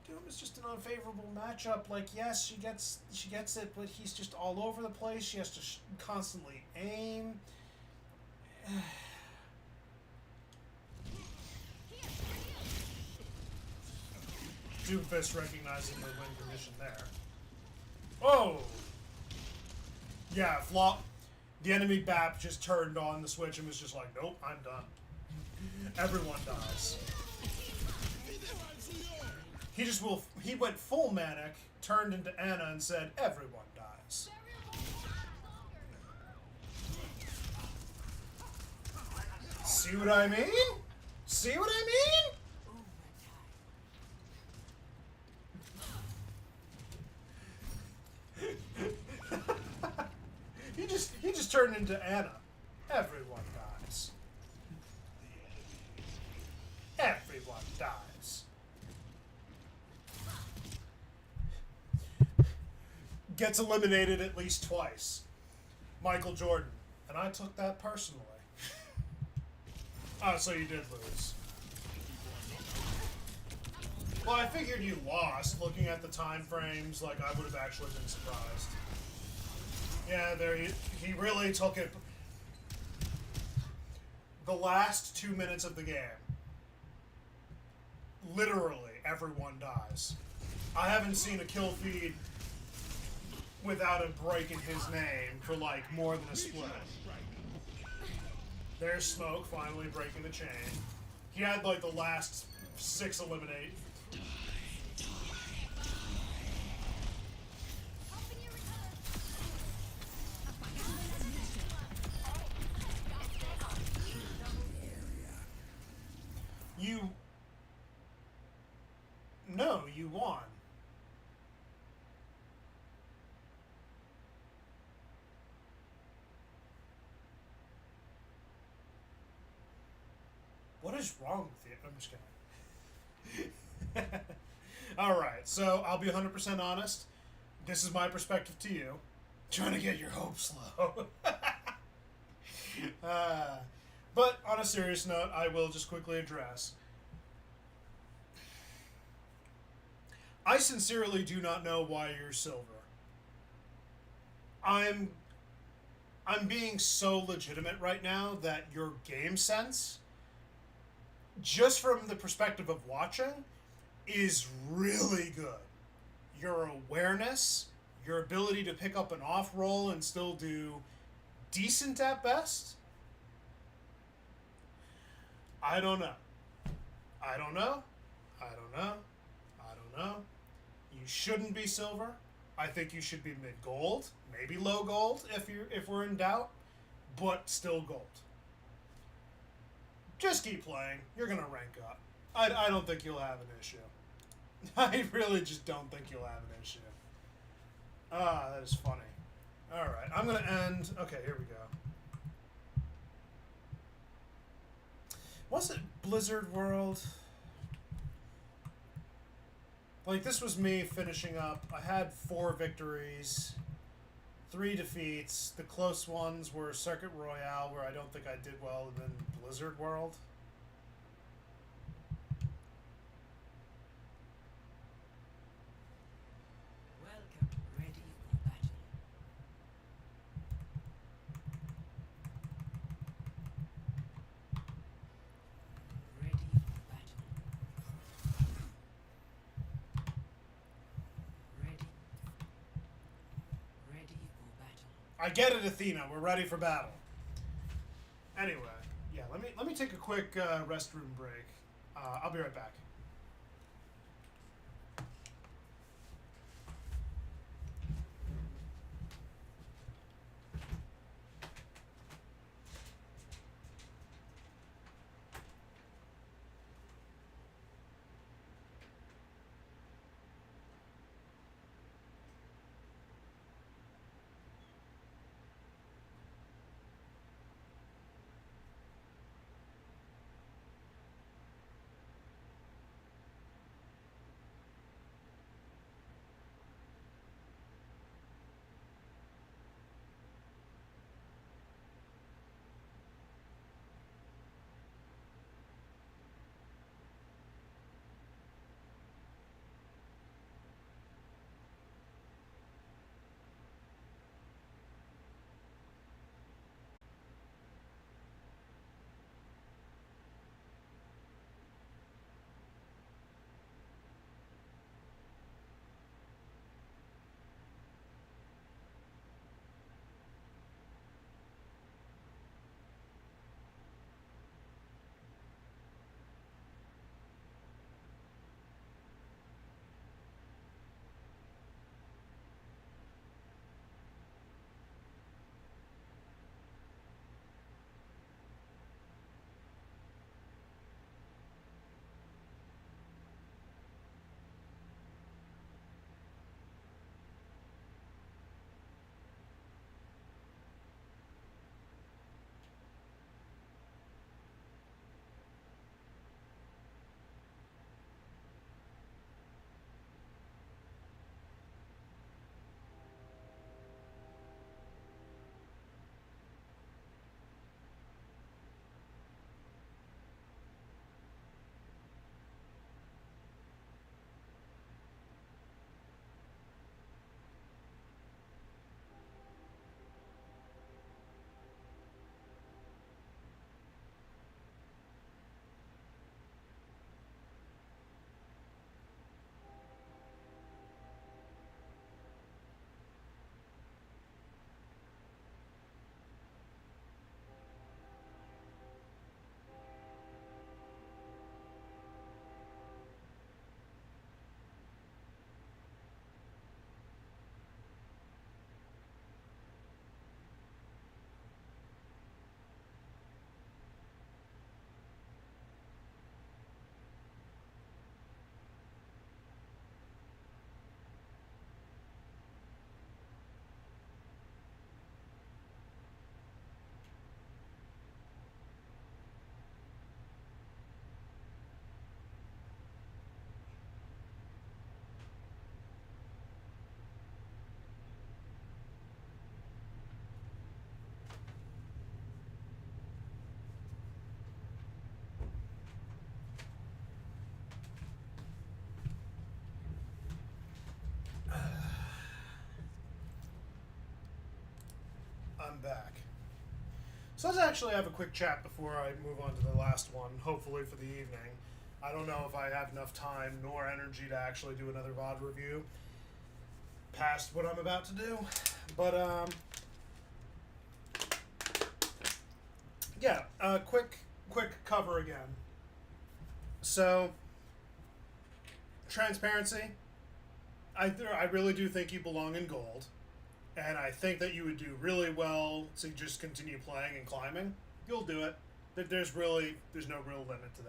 Doom is just an unfavorable matchup. Like, yes, she gets it, but he's just all over the place. She has to constantly aim. Doomfist recognizing the win condition there. Oh! Yeah, flop. The enemy BAP just turned on the switch and was just like, nope, I'm done. Everyone dies. He went full manic, turned into Anna and said, everyone dies. See what I mean? See what I mean? He just turned into Anna. Everyone dies. Everyone dies. Gets eliminated at least twice. Michael Jordan. And I took that personally. Oh, so you did lose. Well, I figured you lost. Looking at the time frames, like, I would have actually been surprised. Yeah, there he really took it. The last 2 minutes of the game, literally everyone dies. I haven't seen a kill feed without him breaking his name for like more than a split. There's Smoke finally breaking the chain. He had like the last 6 eliminate. No, you won. What is wrong with you? I'm just kidding. Alright, so I'll be 100% honest. This is my perspective to you. Trying to get your hopes low. But on a serious note, I will just quickly address. I sincerely do not know why you're silver. I'm being so legitimate right now that your game sense, just from the perspective of watching, is really good. Your awareness, your ability to pick up an off roll and still do decent at best. I don't know. I don't know. I don't know. I don't know. You shouldn't be silver. I think you should be mid gold, maybe low gold if we're in doubt, but still gold. Just keep playing. You're gonna rank up. I don't think you'll have an issue. I really just don't think you'll have an issue. Ah, that is funny. All right, I'm gonna end. Okay, here we go. Was it Blizzard World? Like, this was me finishing up. I had 4 victories, 3 defeats. The close ones were Circuit Royale, where I don't think I did well, and then Blizzard World. Welcome, ready for battle. Ready for battle. Ready for battle. I get it, Athena. We're ready for battle. Anyway, yeah. Let me take a quick restroom break. I'll be right back. So let's actually have a quick chat before I move on to the last one, hopefully for the evening. I don't know if I have enough time nor energy to actually do another VOD review past what I'm about to do. But, yeah, quick cover again. So, transparency. I really do think you belong in gold. And I think that you would do really well to just continue playing and climbing. You'll do it. There's no real limit to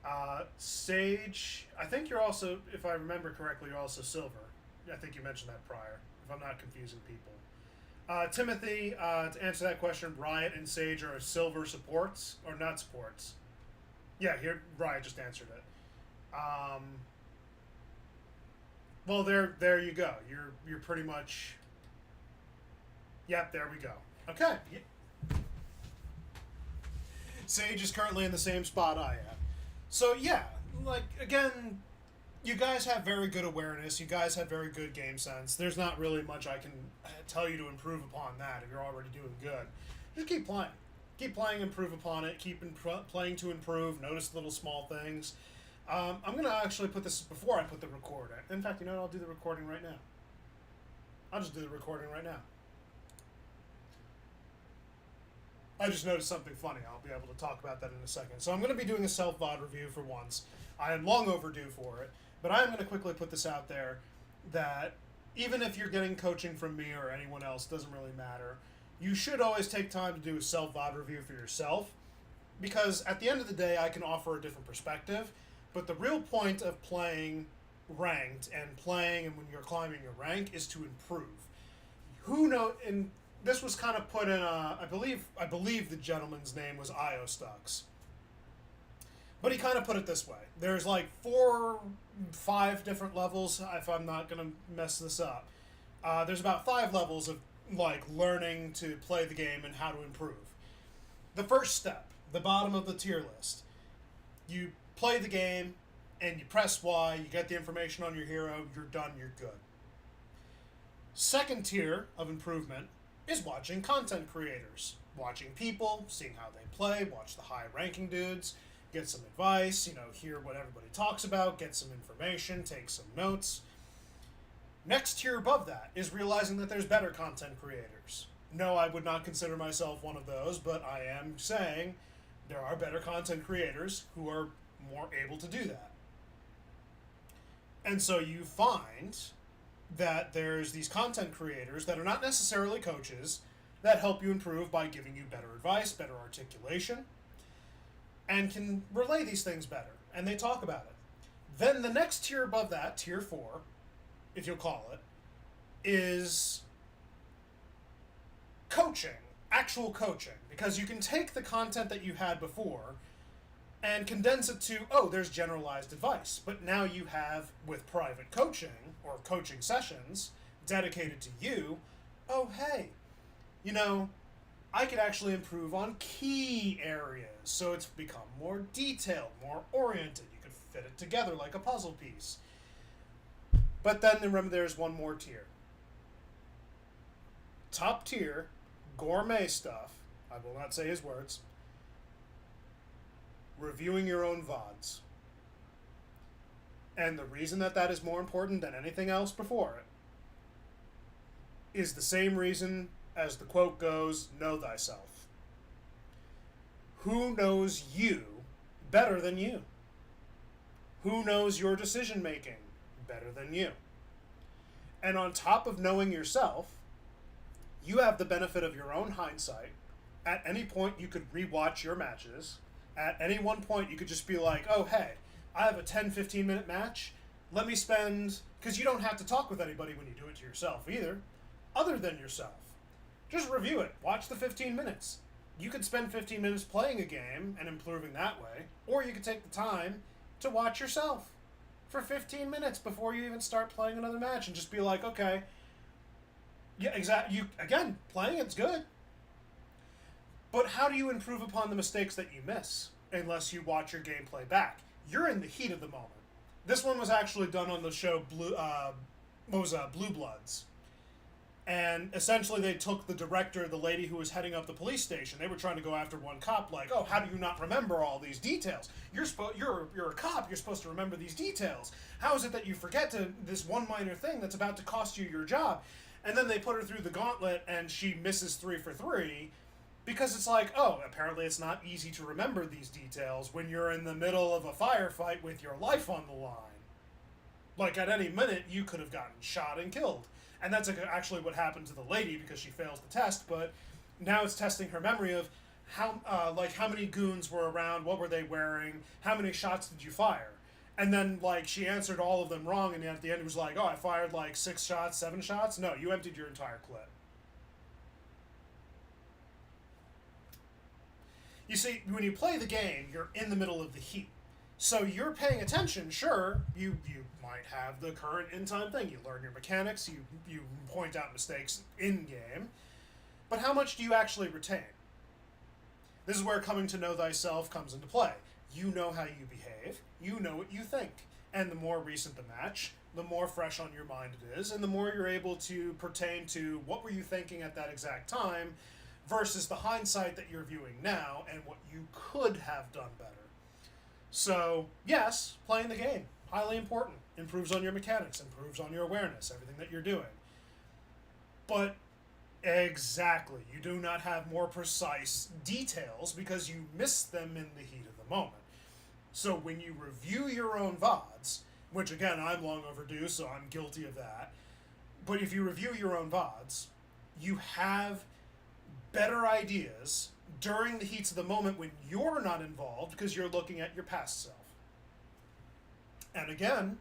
that. Sage, I think you're also, if I remember correctly, you're also silver. I think you mentioned that prior, if I'm not confusing people. Timothy, to answer that question, Riot and Sage are silver supports, or not supports. Yeah, here, Riot just answered it. Well, there you go. You're pretty much. Yep, there we go. Okay. Sage is currently in the same spot I am. So yeah, like again, you guys have very good awareness. You guys have very good game sense. There's not really much I can tell you to improve upon that if you're already doing good. Just keep playing. Keep playing, improve upon it. Keep playing to improve. Notice little small things. I'm going to actually put this before I put the record in. In fact, you know what? I'll do the recording right now. I'll just do the recording right now. I just noticed something funny. I'll be able to talk about that in a second. So I'm going to be doing a self-VOD review for once. I am long overdue for it. But I am going to quickly put this out there that even if you're getting coaching from me or anyone else, doesn't really matter. You should always take time to do a self-VOD review for yourself. Because at the end of the day, I can offer a different perspective. But the real point of playing ranked and playing and when you're climbing your rank is to improve. Who knows? And this was kind of put in I believe the gentleman's name was IOStucks. But he kind of put it this way. There's like 5 different levels, if I'm not going to mess this up. There's about 5 levels of like learning to play the game and how to improve. The first step, the bottom of the tier list. You play the game, and you press Y, you get the information on your hero, you're done, you're good. Second tier of improvement is watching content creators. Watching people, seeing how they play, watch the high-ranking dudes, get some advice, hear what everybody talks about, get some information, take some notes. Next tier above that is realizing that there's better content creators. No, I would not consider myself one of those, but I am saying there are better content creators who are more able to do that. And so you find that there's these content creators that are not necessarily coaches that help you improve by giving you better advice, better articulation, and can relay these things better. And they talk about it. Then the next tier above that, tier 4, if you'll call it, is coaching, actual coaching. Because you can take the content that you had before and condense it to, there's generalized advice. But now you have, with private coaching, or coaching sessions, dedicated to you, hey, I could actually improve on key areas. So it's become more detailed, more oriented. You could fit it together like a puzzle piece. But then remember there's one more tier. Top tier, gourmet stuff, I will not say his words, reviewing your own VODs. And the reason that is more important than anything else before it is the same reason as the quote goes, know thyself. Who knows you better than you? Who knows your decision making better than you? And on top of knowing yourself, you have the benefit of your own hindsight. At any point you could rewatch your matches. At any one point you could just be like, hey, I have a 10-15 minute match. Let me spend, because you don't have to talk with anybody when you do it to yourself either, other than yourself. Just review it. Watch the 15 minutes. You could spend 15 minutes playing a game and improving that way, or you could take the time to watch yourself for 15 minutes before you even start playing another match and just be like, okay, yeah, exactly. Again, playing it's good. But how do you improve upon the mistakes that you miss unless you watch your gameplay back? You're in the heat of the moment. This one was actually done on the show Blue Bloods. And essentially they took the director, the lady who was heading up the police station. They were trying to go after one cop, like, oh, how do you not remember all these details? You're a cop, you're supposed to remember these details. How is it that you forget this one minor thing that's about to cost you your job? And then they put her through the gauntlet and she misses 3 for 3 because it's like, oh, apparently it's not easy to remember these details when you're in the middle of a firefight with your life on the line. Like, at any minute, you could have gotten shot and killed. And that's actually what happened to the lady because she fails the test, but now it's testing her memory of how many goons were around, what were they wearing, how many shots did you fire? And then, like, she answered all of them wrong, and at the end it was like, oh, I fired, like, 6 shots, 7 shots? No, you emptied your entire clip. You see, when you play the game, you're in the middle of the heat. So you're paying attention, sure, you might have the current in-time thing. You learn your mechanics, you point out mistakes in-game, but how much do you actually retain? This is where coming to know thyself comes into play. You know how you behave, you know what you think, and the more recent the match, the more fresh on your mind it is, and the more you're able to pertain to what were you thinking at that exact time versus the hindsight that you're viewing now and what you could have done better. So, yes, playing the game, highly important. Improves on your mechanics, improves on your awareness, everything that you're doing. But, exactly, you do not have more precise details because you miss them in the heat of the moment. So when you review your own VODs, which again, I'm long overdue, so I'm guilty of that, but if you review your own VODs, you have better ideas during the heats of the moment when you're not involved because you're looking at your past self. And again,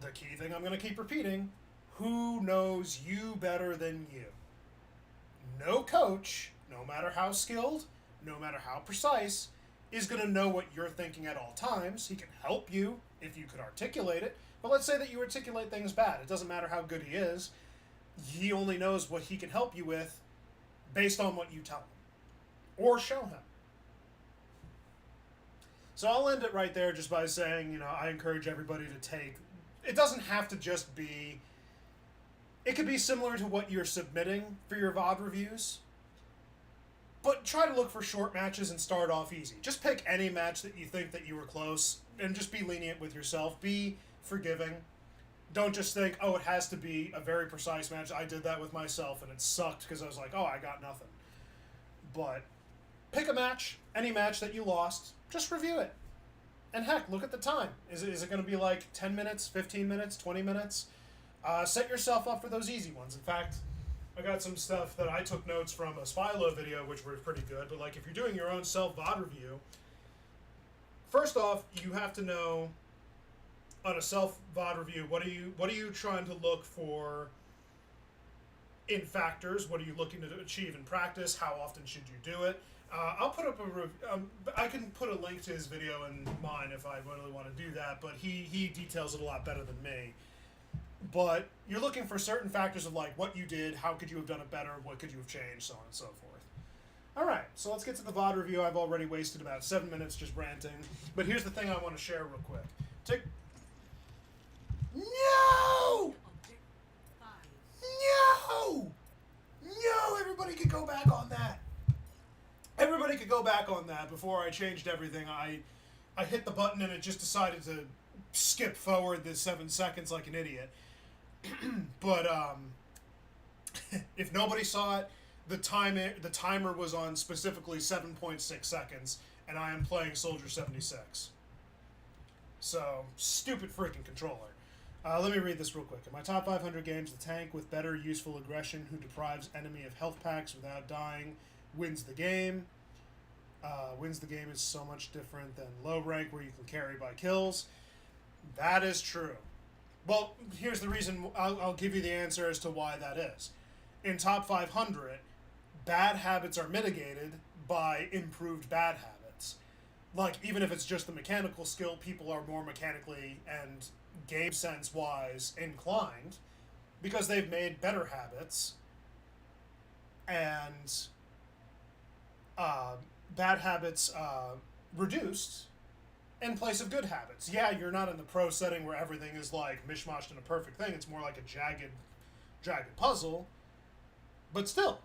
the key thing I'm going to keep repeating, who knows you better than you? No coach, no matter how skilled, no matter how precise, is going to know what you're thinking at all times. He can help you if you could articulate it, but let's say that you articulate things bad. It doesn't matter how good he is. He only knows what he can help you with based on what you tell him or show him. So I'll end it right there just by saying, I encourage everybody to take... It doesn't have to just be... It could be similar to what you're submitting for your VOD reviews, but try to look for short matches and start off easy. Just pick any match that you think that you were close, and just be lenient with yourself. Be forgiving. Don't just think, oh, it has to be a very precise match. I did that with myself, and it sucked because I was like, oh, I got nothing. But pick a match, any match that you lost, just review it. And heck, look at the time. Is it going to be like 10 minutes, 15 minutes, 20 minutes? Set yourself up for those easy ones. In fact, I got some stuff that I took notes from a Spylo video, which were pretty good. But like, if you're doing your own self-VOD review, first off, you have to know on a self-VOD review, what are you trying to look for in factors? What are you looking to achieve in practice? How often should you do it? I'll put up I can put a link to his video in mine if I really want to do that, but he details it a lot better than me. But you're looking for certain factors of like what you did, how could you have done it better, what could you have changed, so on and so forth. Alright, so let's get to the VOD review. I've already wasted about 7 minutes just ranting, but here's the thing I want to share real quick. No! Object 5. No! No! Everybody could go back on that. Everybody could go back on that before I changed everything. I hit the button and it just decided to skip forward the 7 seconds like an idiot. But if nobody saw it, the timer was on specifically 7.6 seconds, and I am playing Soldier 76. So, stupid freaking controller. Let me read this real quick. In my top 500 games, the tank with better useful aggression who deprives enemy of health packs without dying wins the game. Wins the game is so much different than low rank where you can carry by kills. That is true. Well, here's the reason. I'll give you the answer as to why that is. In top 500, bad habits are mitigated by improved bad habits. Like, even if it's just the mechanical skill, people are more mechanically and game sense-wise inclined because they've made better habits, and bad habits reduced in place of good habits. Yeah, you're not in the pro setting where everything is like mishmashed in a perfect thing. It's more like a jagged puzzle. But still,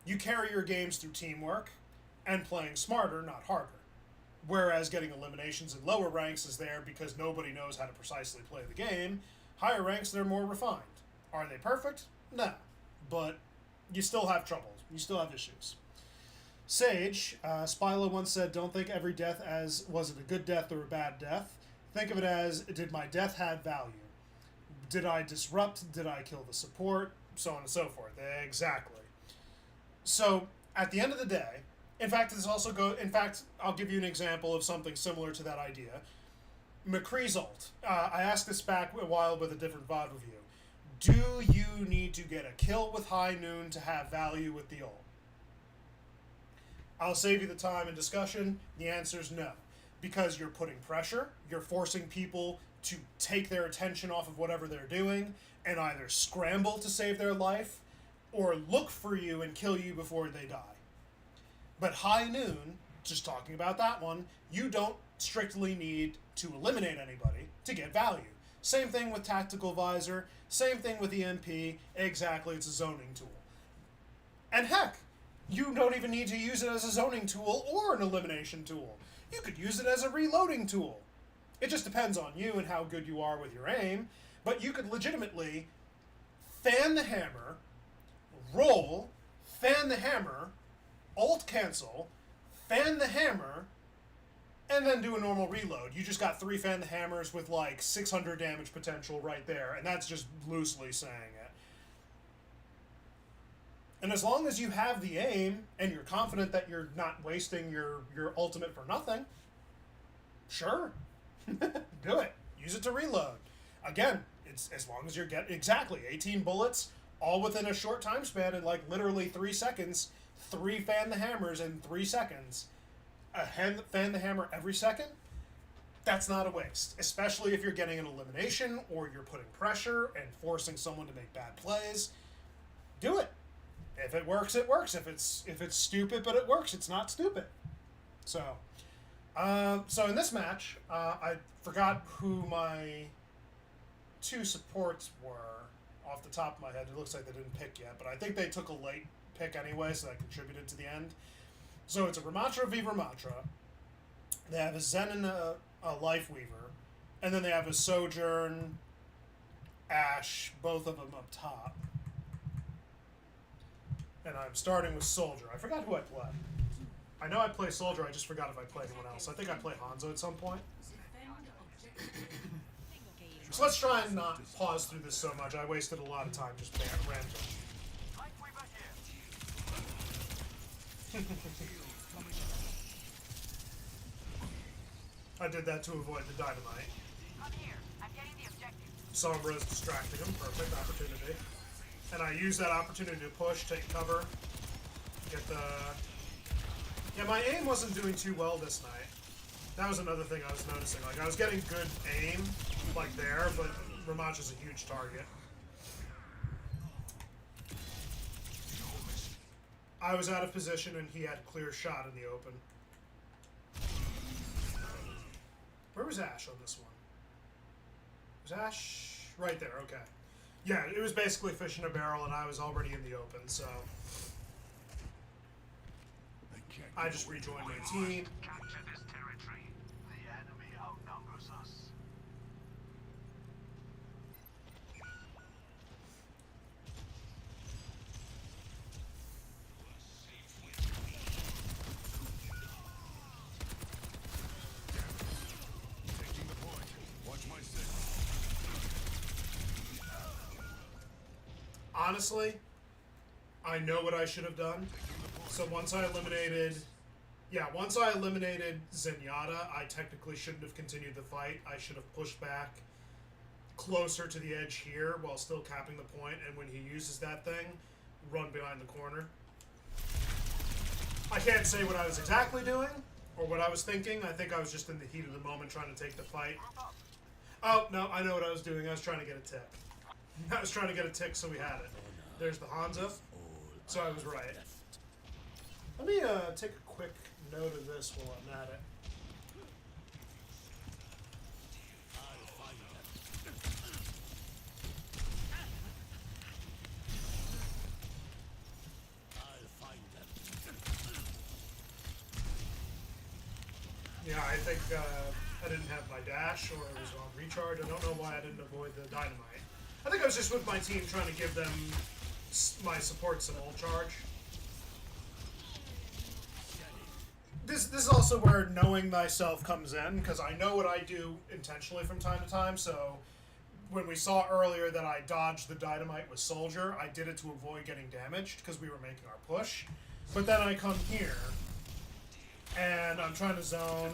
you carry your games through teamwork and playing smarter, not harder. Whereas getting eliminations in lower ranks is there because nobody knows how to precisely play the game. Higher ranks, they're more refined. Are they perfect? No. But you still have trouble. You still have issues. Sage, Spilo once said, don't think every death as, was it a good death or a bad death? Think of it as, did my death have value? Did I disrupt? Did I kill the support? So on and so forth. Exactly. So, at the end of the day, in fact, I'll give you an example of something similar to that idea. McCree's ult. I asked this back a while with a different VOD review. Do you need to get a kill with High Noon to have value with the ult? I'll save you the time and discussion. The answer is no. Because you're putting pressure, you're forcing people to take their attention off of whatever they're doing and either scramble to save their life or look for you and kill you before they die. But High Noon, just talking about that one, you don't strictly need to eliminate anybody to get value. Same thing with Tactical Visor, same thing with EMP, exactly, it's a zoning tool. And heck, you don't even need to use it as a zoning tool or an elimination tool. You could use it as a reloading tool. It just depends on you and how good you are with your aim, but you could legitimately fan the hammer, roll, fan the hammer, alt cancel, fan the hammer, and then do a normal reload. You just got 3 fan the hammers with like 600 damage potential right there, and that's just loosely saying it. And as long as you have the aim and you're confident that you're not wasting your ultimate for nothing, sure, do it. Use it to reload. Again, it's as long as you're getting exactly 18 bullets, all within a short time span in like literally 3 seconds. 3 fan the hammers in 3 seconds. Fan the hammer every second. That's not a waste, especially if you're getting an elimination or you're putting pressure and forcing someone to make bad plays. Do it. If it works, it works. If it's stupid but it works, it's not stupid. So in this match, I forgot who my 2 supports were off the top of my head. It looks like they didn't pick yet, but I think they took a late pick anyway, so that contributed to the end. So it's a Ramatra v Ramatra. They have a Zen and a Life Weaver, and then they have a Sojourn, Ashe, both of them up top. And I'm starting with Soldier. I forgot who I play. I know I play Soldier, I just forgot if I play anyone else. I think I play Hanzo at some point. So let's try and not pause through this so much. I wasted a lot of time just random. I did that to avoid the dynamite. I'm here. I'm getting the objective. Sombra's distracting him. Perfect opportunity. And I use that opportunity to push, take cover, get the... Yeah, my aim wasn't doing too well this night. That was another thing I was noticing. Like, I was getting good aim, like there, but Ramach is a huge target. I was out of position and he had a clear shot in the open. Where was Ashe on this one? Was Ashe right there? Okay. Yeah, it was basically fish in a barrel and I was already in the open, so I just rejoined my team. Capture this territory. The enemy outnumbers us. Taking the point. Watch my six. Honestly, I know what I should have done. So once I eliminated Zenyatta, I technically shouldn't have continued the fight. I should have pushed back closer to the edge here while still capping the point, and when he uses that thing, run behind the corner. I can't say what I was exactly doing or what I was thinking. I think I was just in the heat of the moment trying to take the fight. Oh, no, I know what I was doing. I was trying to get a tick. I was trying to get a tick so we had it. There's the Hanzo. So I was right. Let me take a quick note of this while I'm at it. Yeah, I think I didn't have my dash, or it was on recharge. I don't know why I didn't avoid the dynamite. I think I was just with my team trying to give them my support some ult charge. This is also where knowing thyself comes in, because I know what I do intentionally from time to time, so when we saw earlier that I dodged the dynamite with Soldier, I did it to avoid getting damaged, because we were making our push. But then I come here, and I'm trying to zone,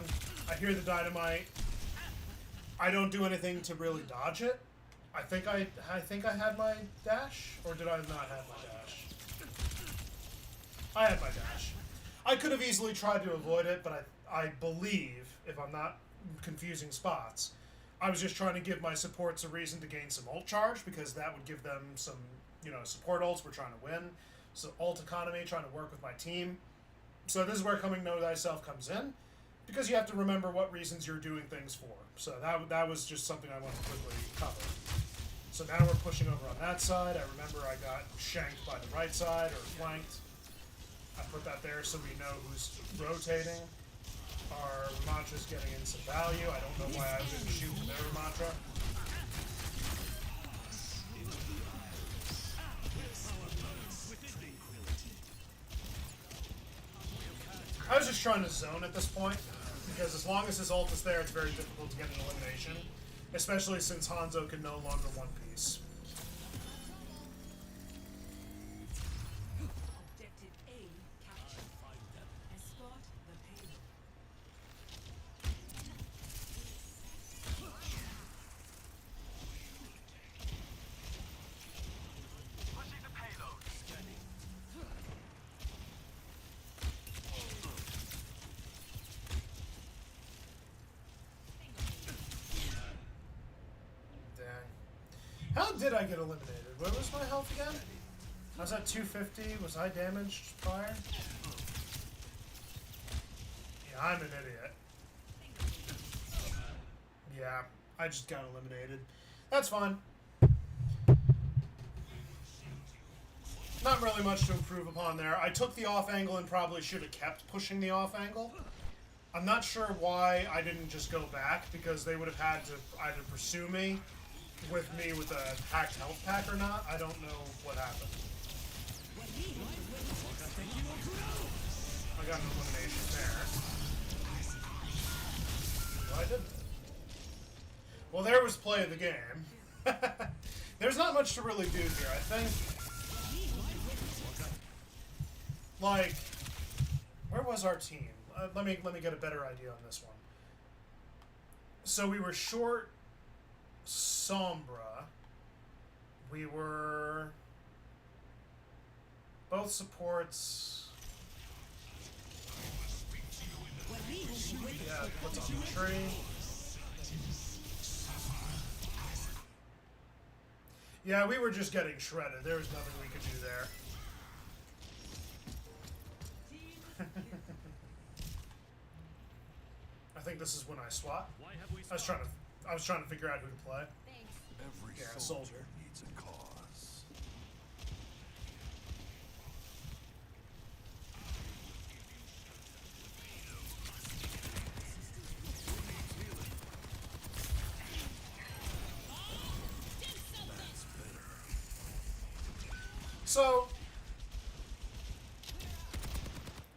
I hear the dynamite, I don't do anything to really dodge it. I think I had my dash, or did I not have my dash? I had my dash. I could have easily tried to avoid it, but I believe, if I'm not confusing spots, I was just trying to give my supports a reason to gain some ult charge, because that would give them some, support ults. We're trying to win. So ult economy, trying to work with my team. So this is where coming know thyself comes in, because you have to remember what reasons you're doing things for. So that was just something I want to quickly cover. So now we're pushing over on that side. I remember I got shanked by the right side, or flanked. I put that there so we know who's rotating. Our Ramantra's getting in some value. I don't know why I didn't shoot with their Ramantra. I was just trying to zone at this point, because as long as his ult is there, it's very difficult to get an elimination, especially since Hanzo can no longer one piece. Objective A captured. Escort the payload. Pushing the payload. Dang. How did I get eliminated? What was my health again? I was at 250. Was I damaged prior? Yeah, I'm an idiot. Yeah, I just got eliminated. That's fine. Not really much to improve upon there. I took the off angle and probably should have kept pushing the off angle. I'm not sure why I didn't just go back, because they would have had to either pursue me with a hacked health pack or not. I don't know what happened. I got an elimination there. Well, I didn't. Well, there was play of the game. There's not much to really do here, I think. Like, where was our team? Let me get a better idea on this one. So we were short Sombra. We were both supports. Yeah, what's on the tree? Yeah, we were just getting shredded. There was nothing we could do there. I think this is when I swap. I was trying to figure out who to play. Thanks. Every Yeah, soldier soldier. needs a cause. So,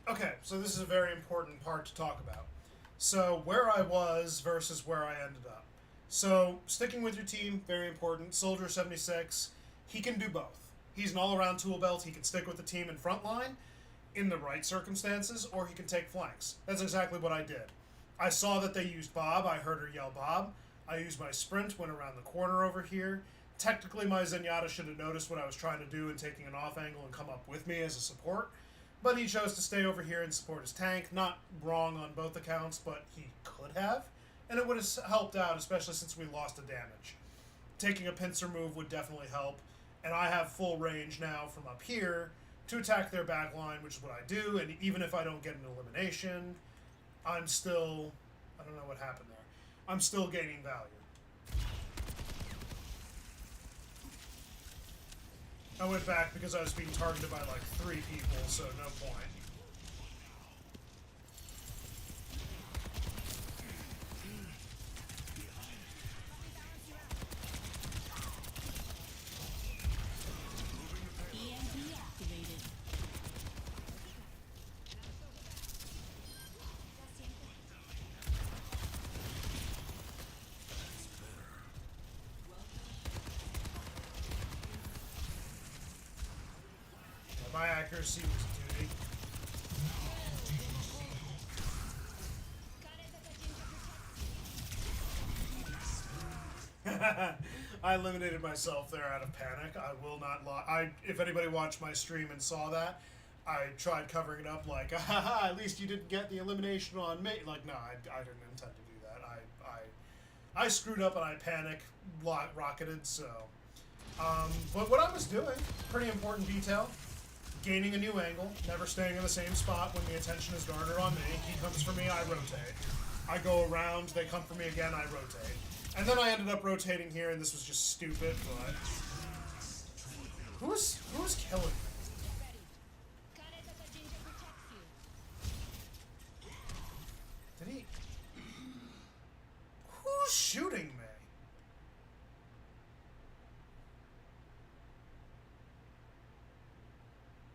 okay, so this is a very important part to talk about. So, where I was versus where I ended up. So, sticking with your team, very important. Soldier 76, he can do both. He's an all-around tool belt. He can stick with the team in front line in the right circumstances, or he can take flanks. That's exactly what I did. I saw that they used Bob. I heard her yell Bob. I used my sprint, went around the corner over here. Technically, my Zenyatta should have noticed what I was trying to do and taking an off angle and come up with me as a support. But he chose to stay over here and support his tank. Not wrong on both accounts, but he could have. And it would have helped out, especially since we lost a damage. Taking a pincer move would definitely help. And I have full range now from up here to attack their back line, which is what I do. And even if I don't get an elimination, I'm still... I don't know what happened there. I'm still gaining value. I went back because I was being targeted by like 3 people, so no point. my accuracy was duty. I eliminated myself there out of panic. I will not lie. If anybody watched my stream and saw that, I tried covering it up like, haha, at least you didn't get the elimination on me. Like, no, I didn't intend to do that. I screwed up and I panic rocketed, so. But what I was doing, pretty important detail, gaining a new angle, never staying in the same spot when the attention is garnered on me. He comes for me, I rotate. I go around, they come for me again, I rotate. And then I ended up rotating here, and this was just stupid, but... Who's killing me? Did he... Who's shooting me?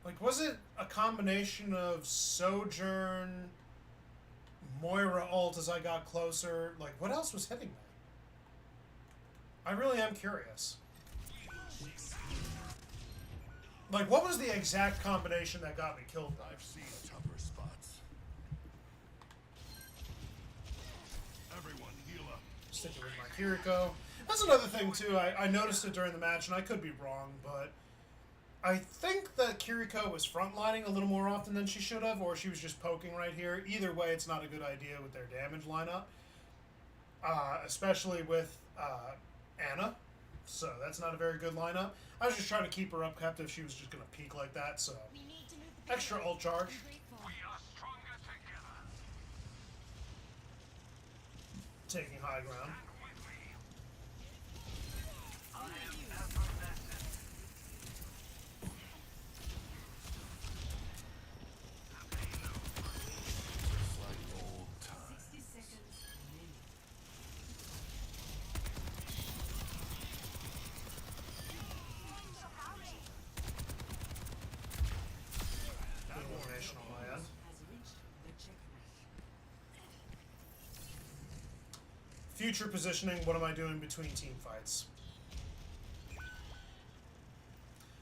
Like, was it a combination of Sojourn, Moira ult as I got closer? Like, what else was hitting me? I really am curious. Like, what was the exact combination that got me killed? I've seen tougher spots. Everyone, heal up. Sticking with my Kiriko. That's another thing, too. I noticed it during the match, and I could be wrong, but I think that Kiriko was frontlining a little more often than she should have, or she was just poking right here. Either way, it's not a good idea with their damage lineup. Especially with Anna. So that's not a very good lineup. I was just trying to keep her up captive. She was just going to peek like that, so. Extra ult charge. We are stronger together. Taking high ground. Stand with me. I am effervescent. The payload. Just like old times. 60 seconds remaining. Elimination on my end. Has reached the checkpoint. Future positioning, what am I doing between team fights?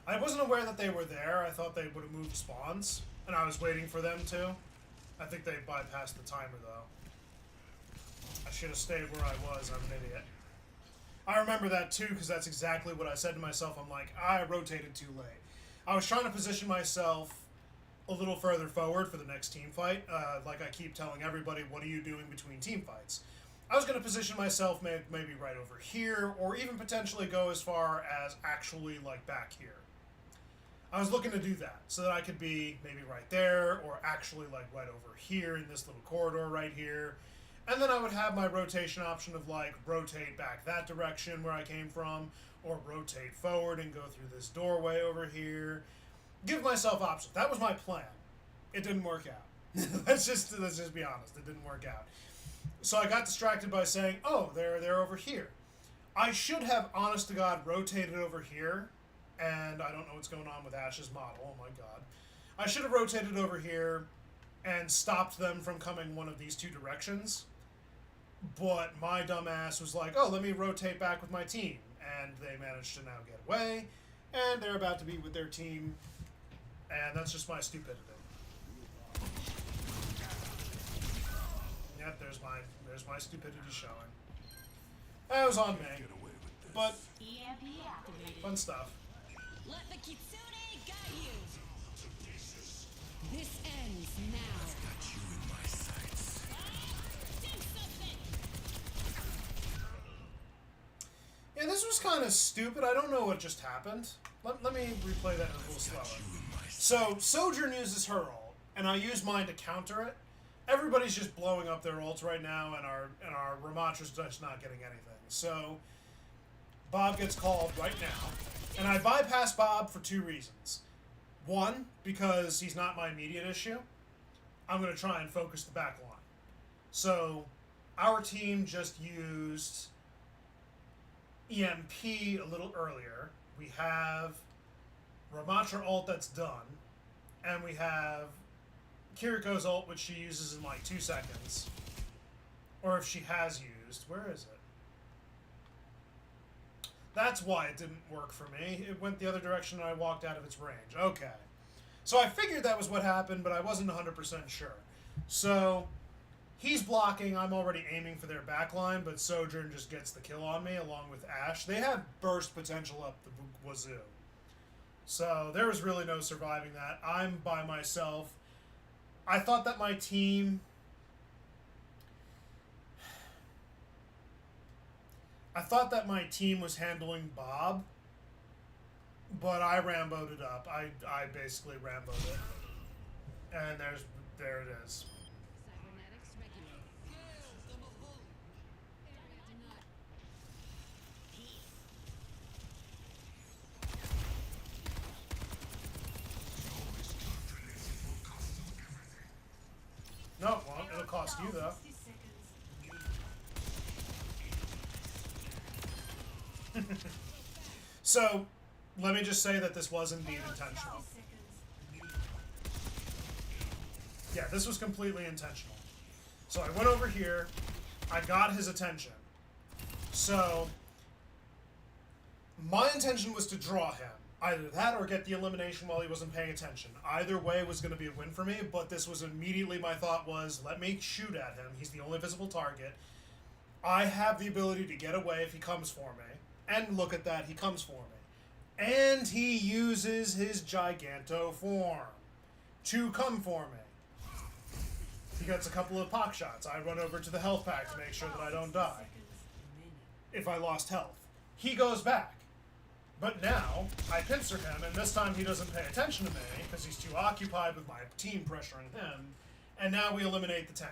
I wasn't aware that they were there. I thought they would have moved spawns, and I was waiting for them to. I think they bypassed the timer, though. I should have stayed where I was. I'm an idiot. I remember that, too, because that's exactly what I said to myself. I'm like, I rotated too late. I was trying to position myself a little further forward for the next team fight. Like I keep telling everybody, what are you doing between team fights? I was going to position myself maybe right over here, or even potentially go as far as actually like back here. I was looking to do that so that I could be maybe right there, or actually like right over here in this little corridor right here. And then I would have my rotation option of like rotate back that direction where I came from, or rotate forward and go through this doorway over here. Give myself options. That was my plan. It didn't work out. let's just be honest. It didn't work out. So I got distracted by saying, oh, they're over here. I should have, honest to God, rotated over here. And I don't know what's going on with Ash's model. Oh my god. I should have rotated over here and stopped them from coming one of these two directions. But my dumbass was like, oh, let me rotate back with my team. And they managed to now get away. And they're about to be with their team. And that's just my stupidity. Yep, there's my stupidity showing. That was on me. Get away with this. But EMP activated. fun stuff. Let the Kitsune guide you. This ends now. Got you in my sights. Do something. Yeah, this was kind of stupid. I don't know what just happened. Let me replay that a little slower. So, Sojourn uses her ult, and I use mine to counter it. Everybody's just blowing up their ults right now, and our Ramatra's just not getting anything. So, Bob gets called right now, and I bypass Bob for two reasons. One, because he's not my immediate issue. I'm going to try and focus the back line. So, our team just used EMP a little earlier. We have Ramatra ult that's done, and we have Kiriko's ult, which she uses in like 2 seconds. Or if she has used. Where is it? That's why it didn't work for me. It went the other direction and I walked out of its range. Okay. So I figured that was what happened, but I wasn't 100% sure. So he's blocking. I'm already aiming for their backline, but Sojourn just gets the kill on me along with Ashe. They have burst potential up the wazoo. So there was really no surviving that. I'm by myself. I thought that my team... was handling Bob, but I Rambo'd it up. I basically Rambo'd it. And there it is. Cybernetics regulate. No, it won't. It'll cost you, though. 60 seconds. So, let me just say that this was indeed intentional. 60 seconds. Yeah, this was completely intentional. So I went over here, I got his attention. So, my intention was to draw him. Either that or get the elimination while he wasn't paying attention. Either way was going to be a win for me, but this was immediately my thought was, let me shoot at him. He's the only visible target. I have the ability to get away if he comes for me. And look at that, he comes for me. And he uses his Giganto form to come for me. He gets a couple of pock shots. I run over to the health pack to make sure that I don't die if I lost health. He goes back. But now, I pincer him, and this time he doesn't pay attention to me because he's too occupied with my team pressuring him, and now we eliminate the tank.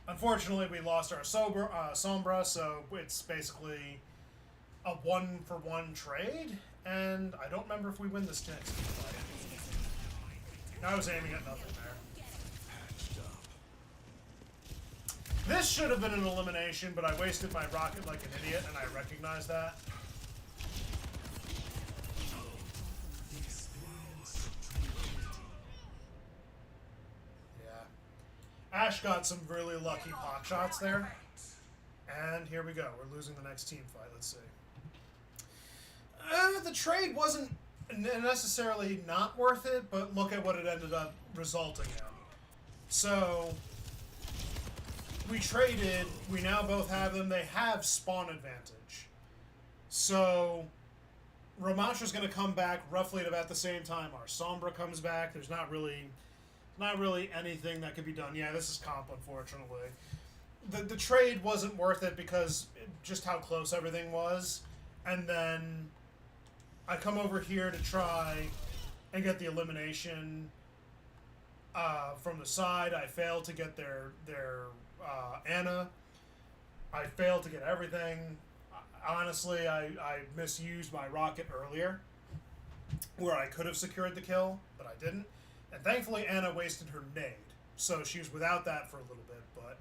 Unfortunately, we lost our Sombra, so it's basically a 1-for-1 trade, and I don't remember if we win this next fight. I was aiming at nothing there. This should have been an elimination, but I wasted my rocket like an idiot, and I recognize that. Ashe got some really lucky pot shots there. And here we go. We're losing the next team fight. Let's see. The trade wasn't necessarily not worth it, but look at what it ended up resulting in. So, we traded. We now both have them. They have spawn advantage. So, Ramatra's going to come back roughly at about the same time our Sombra comes back. There's not really anything that could be done. Yeah, this is comp, unfortunately. The trade wasn't worth it because just how close everything was. And then I come over here to try and get the elimination from the side. I failed to get their Ana. I failed to get everything. Honestly, I misused my rocket earlier where I could have secured the kill, but I didn't. And thankfully, Ana wasted her nade, so she was without that for a little bit, but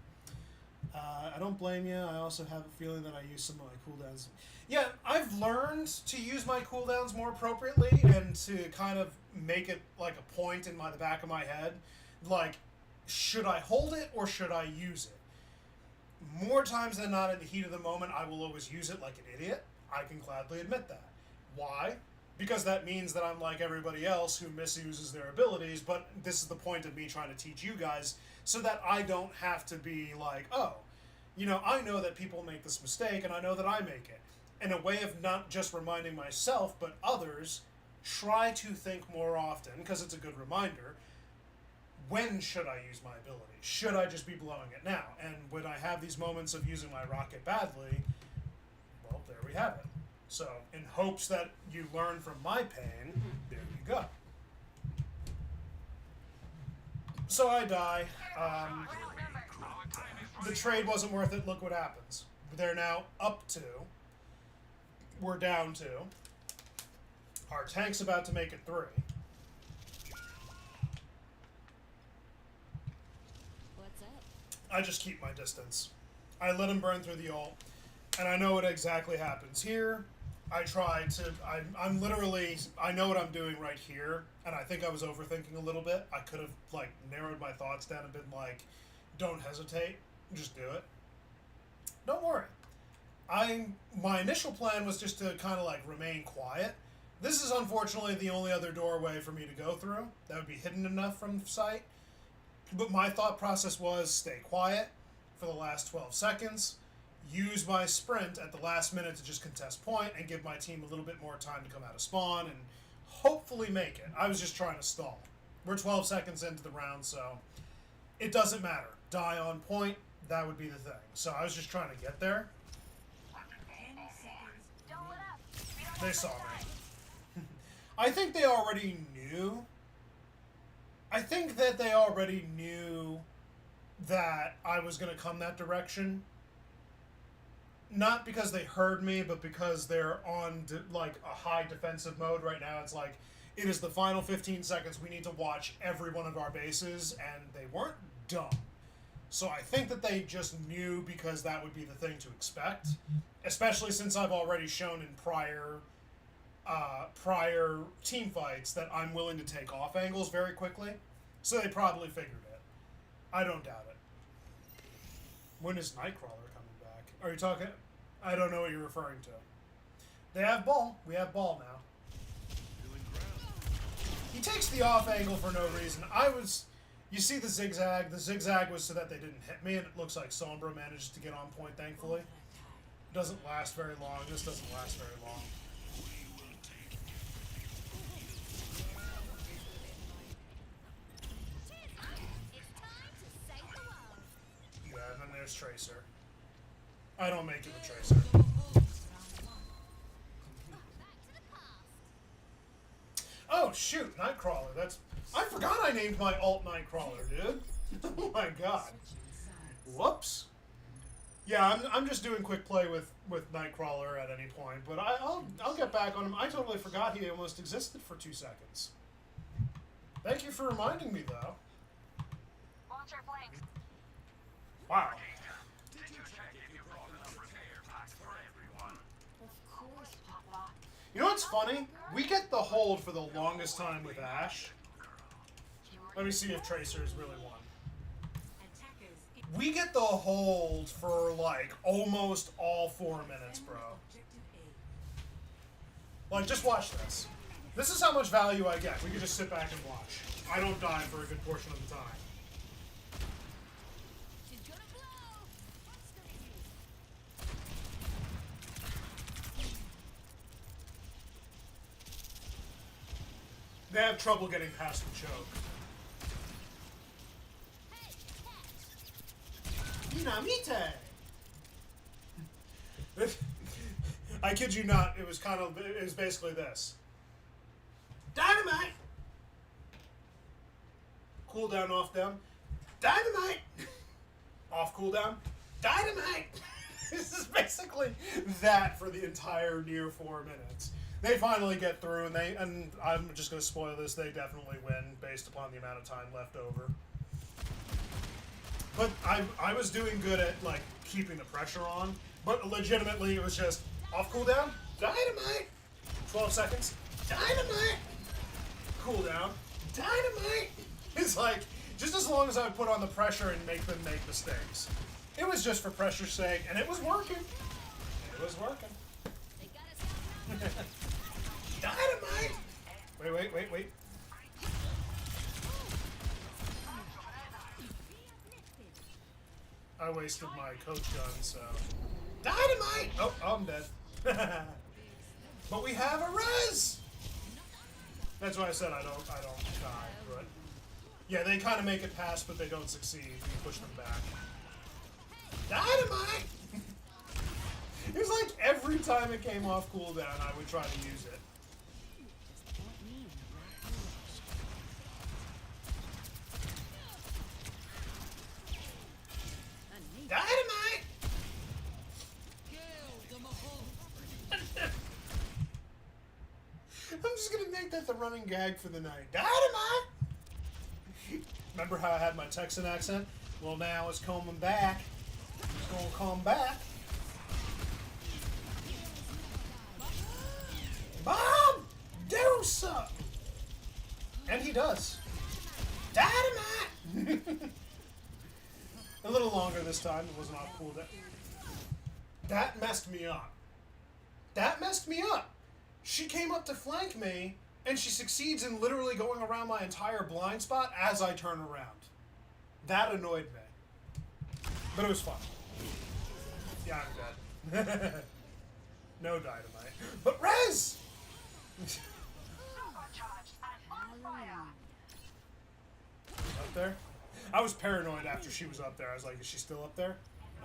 I don't blame you. I also have a feeling that I used some of my cooldowns. Yeah, I've learned to use my cooldowns more appropriately and to kind of make it like a point in the back of my head. Like, should I hold it or should I use it? More times than not, in the heat of the moment, I will always use it like an idiot. I can gladly admit that. Why? Because that means that I'm like everybody else who misuses their abilities, but this is the point of me trying to teach you guys so that I don't have to be like, oh, I know that people make this mistake and I know that I make it. In a way of not just reminding myself, but others, try to think more often, because it's a good reminder, when should I use my ability? Should I just be blowing it now? And when I have these moments of using my rocket badly, well, there we have it. So, in hopes that you learn from my pain, there you go. So I die. The trade wasn't worth it. Look what happens. They're now up 2. We're down 2. Our tank's about to make it 3. What's up? I just keep my distance. I let him burn through the ult, and I know what exactly happens here. I try to, I'm literally, I know what I'm doing right here, and I think I was overthinking a little bit. I could have, narrowed my thoughts down and been like, don't hesitate, just do it. Don't worry. My initial plan was just to kind of, remain quiet, This is unfortunately the only other doorway for me to go through that would be hidden enough from sight. But my thought process was stay quiet for the last 12 seconds, use my sprint at the last minute to just contest point and give my team a little bit more time to come out of spawn and hopefully make it. I was just trying to stall. We're 12 seconds into the round, so it doesn't matter. Die on point, that would be the thing. So I was just trying to get there. 10 seconds. Don't let up. We don't They have saw much me. time. I think they already knew. I think that they already knew that I was going to come that direction. Not because they heard me, but because they're on like a high defensive mode right now. It's like, it is the final 15 seconds. We need to watch every one of our bases, and they weren't dumb. So I think that they just knew because that would be the thing to expect. Especially since I've already shown in prior team fights that I'm willing to take off angles very quickly. So they probably figured it. I don't doubt it. When is Nightcrawler coming back? Are you talking? I don't know what you're referring to. They have ball. We have ball now. Feeling ground. He takes the off angle for no reason. You see the zigzag. The zigzag was so that they didn't hit me, and it looks like Sombra managed to get on point, thankfully. It doesn't last very long. This doesn't last very long. It's time to save the world. Yeah, and then there's Tracer. I don't make it with Tracer. Back to the past. Oh shoot, Nightcrawler. I forgot I named my alt Nightcrawler, dude. Oh my god. Whoops. Yeah, I'm just doing quick play with Nightcrawler at any point, but I'll get back on him. I totally forgot he almost existed for 2 seconds. Thank you for reminding me, though. Launch our flanks. Wow. Did you check if you brought enough repair packs for everyone? Of course, Papa. You know what's funny? We get the hold for the longest time with Ash. Let me see if Tracer's really won. Attackers. We get the hold for like almost all 4 minutes, bro. Objective Like, just watch this. This is how much value I get. We can just sit back and watch. I don't die for a good portion of the time. She's gonna blow. What's gonna use? They have trouble getting past the choke. Hey, Dynamite! I kid you not, it was basically this. Dynamite! Cooldown, off down. Dynamite! Off cooldown. Dynamite! This is basically that for the entire near 4 minutes. They finally get through, and I'm just going to spoil this, they definitely win based upon the amount of time left over. But I was doing good at, like, keeping the pressure on, but legitimately it was just off cooldown, dynamite! 12 seconds, dynamite! Cooldown, dynamite! It's like, just as long as I put on the pressure and make them make mistakes. It was just for pressure's sake, and it was working. It was working. they got us outnumbered. Dynamite! Wait. I wasted my coach gun, so. Dynamite! Oh, I'm dead. But we have a res! That's why I said I don't die, but. Yeah, they kind of make it past, but they don't succeed. You push them back. Dynamite! It was like every time it came off cooldown, I would try to use it. Dynamite! I'm just gonna make that the running gag for the night. Dynamite! Remember how I had my Texan accent? Well, now it's coming back. It's gonna come back. Mom! Do something! And he does. Dynamite! A little longer this time. It wasn't off cooldown. That messed me up. That messed me up. She came up to flank me, and she succeeds in literally going around my entire blind spot as I turn around. That annoyed me. But it was fun. Yeah, I'm dead. No dynamite. But Rez! Supercharged and on fire. Up there? I was paranoid after she was up there. I was like, is she still up there?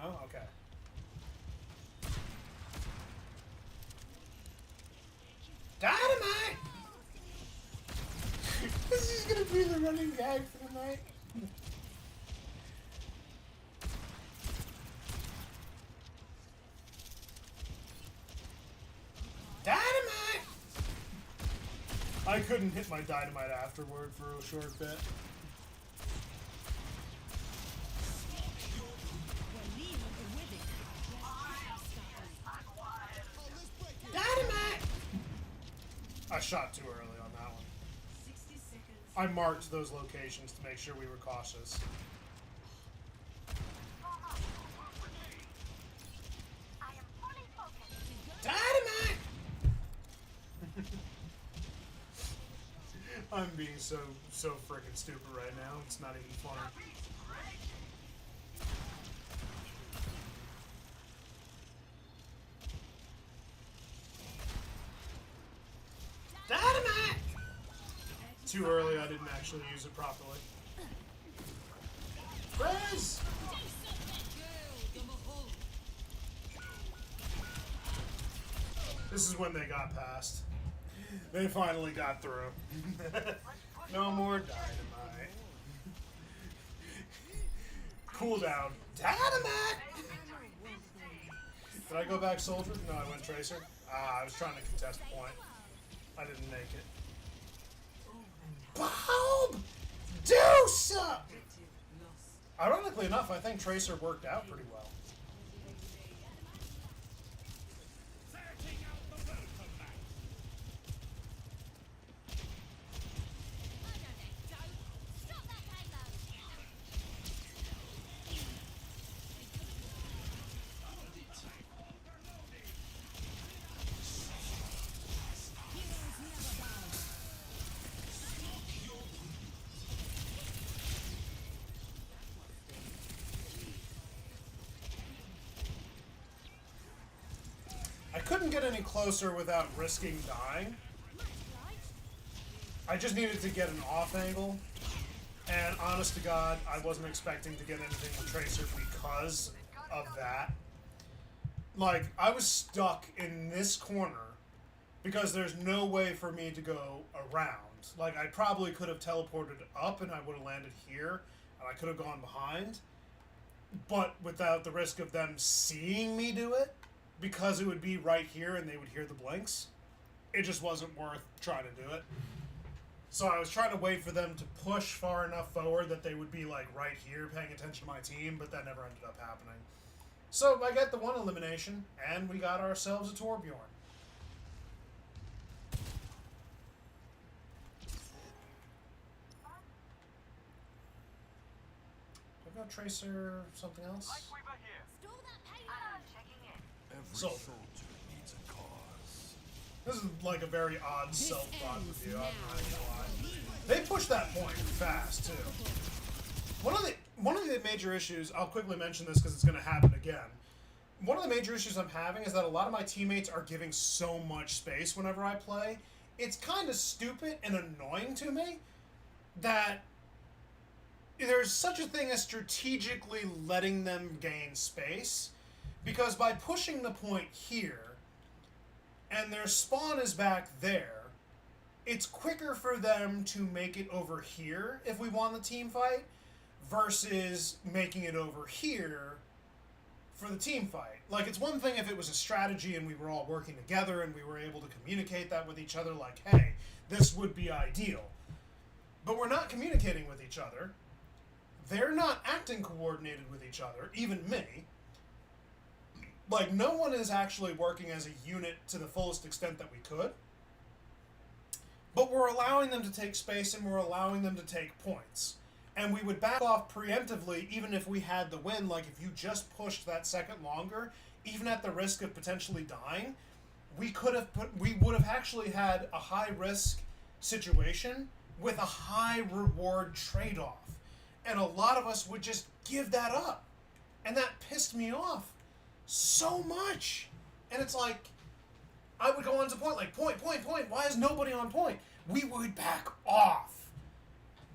No? Okay. Dynamite! This is gonna be the running gag for the night. Dynamite! I couldn't hit my dynamite afterward for a short bit. Dynamite! I shot too early on that one. 60 seconds. I marked those locations to make sure we were cautious. I am fully focused. Dynamite! I'm being so freaking stupid right now. It's not even funny. Dynamite! Too early, I didn't actually use it properly. Rez! This is when they got past. They finally got through. No more dynamite. Cooldown. Dynamite! Did I go back soldier? No, I went tracer. I was trying to contest point. I didn't make it. Bob! Do something! Objective lost. Ironically enough, I think tracer worked out pretty well. Setting out the welcome mat. Stop that payload! I couldn't get any closer without risking dying. I just needed to get an off angle. And honest to God, I wasn't expecting to get anything with Tracer because of that. Like, I was stuck in this corner because there's no way for me to go around. Like, I probably could have teleported up and I would have landed here, and I could have gone behind. But without the risk of them seeing me do it, because it would be right here and they would hear the blinks, it just wasn't worth trying to do it. So I was trying to wait for them to push far enough forward that they would be like right here paying attention to my team, but that never ended up happening. So I get the one elimination, and we got ourselves a Torbjorn. I've got Tracer, something else. Lightweaver here. Stall that I'm payload! checking in. Every So- soldier needs a cause. This is like a very odd self-thought review, I'm not gonna lie. They push that point fast, too. One of the major issues, I'll quickly mention this because it's going to happen again. One of the major issues I'm having is that a lot of my teammates are giving so much space whenever I play. It's kind of stupid and annoying to me that there's such a thing as strategically letting them gain space, because by pushing the point here, and their spawn is back there, it's quicker for them to make it over here if we won the team fight versus making it over here for the team fight. Like, it's one thing if it was a strategy and we were all working together and we were able to communicate that with each other, like, hey, this would be ideal. But we're not communicating with each other. They're not acting coordinated with each other, even me. Like, no one is actually working as a unit to the fullest extent that we could. But we're allowing them to take space and we're allowing them to take points. And we would back off preemptively even if we had the win. Like, if you just pushed that second longer, even at the risk of potentially dying, we would have actually had a high risk situation with a high reward trade-off. And a lot of us would just give that up. And that pissed me off so much. And it's like, I would go on to point, like, point. Why is nobody on point? We would back off.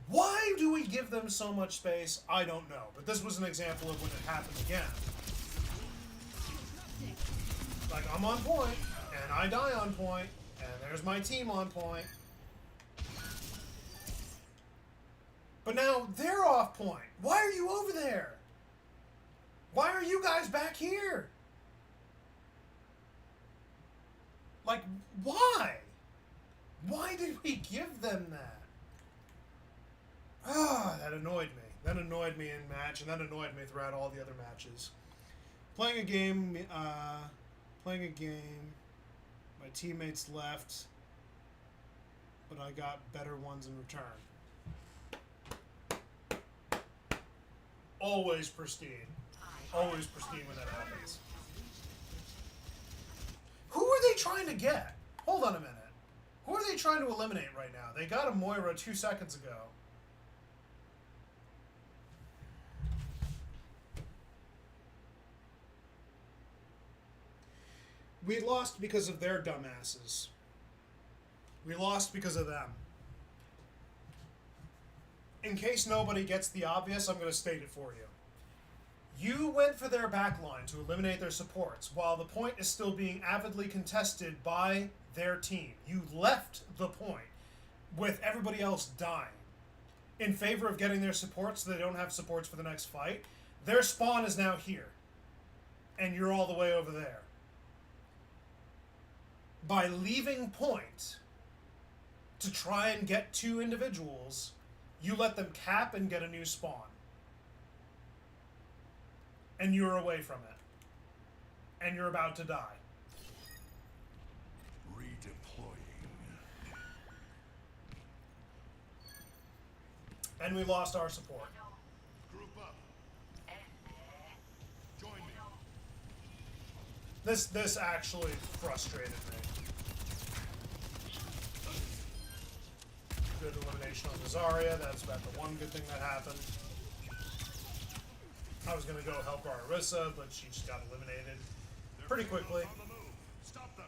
Why do we give them so much space? I don't know. But this was an example of when it happened again. Like, I'm on point, and I die on point, and there's my team on point. But now they're off point. Why are you over there? Why are you guys back here? Like, why? Why did we give them that? Ah, that annoyed me. That annoyed me in match, and that annoyed me throughout all the other matches. Playing a game, my teammates left, but I got better ones in return. Always pristine. Always pristine when that happens. Who are they trying to get? Hold on a minute. Who are they trying to eliminate right now? They got a Moira 2 seconds ago. We lost because of their dumbasses. We lost because of them. In case nobody gets the obvious, I'm going to state it for you. You went for their backline to eliminate their supports, while the point is still being avidly contested by their team. You left the point with everybody else dying in favor of getting their supports so they don't have supports for the next fight. Their spawn is now here, and you're all the way over there. By leaving point to try and get 2 individuals, you let them cap and get a new spawn. And you're away from it. And you're about to die. Redeploying. And we lost our support. Group up. Join me. This actually frustrated me. Good elimination on Zarya. That's about the one good thing that happened. I was going to go help our Arissa, but she just got eliminated pretty quickly. On the move. Stop them.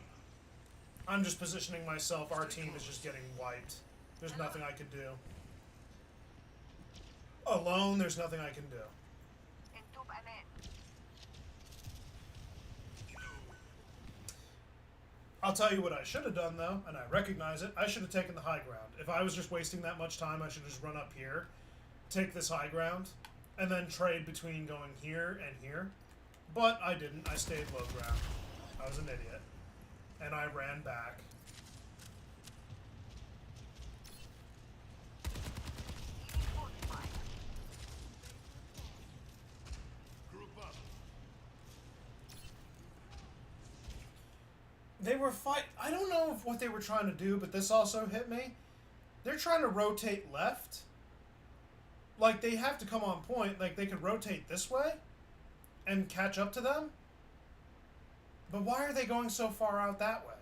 I'm just positioning myself. Our team is just getting wiped. There's nothing I can do. Alone, there's nothing I can do. I'll tell you what I should have done, though, and I recognize it. I should have taken the high ground. If I was just wasting that much time, I should just run up here, take this high ground, and then trade between going here and here. But I didn't. I stayed low ground. I was an idiot. And I ran back. Group up. They were I don't know what they were trying to do, but this also hit me. They're trying to rotate left. Like, they have to come on point. Like, they could rotate this way and catch up to them. But why are they going so far out that way?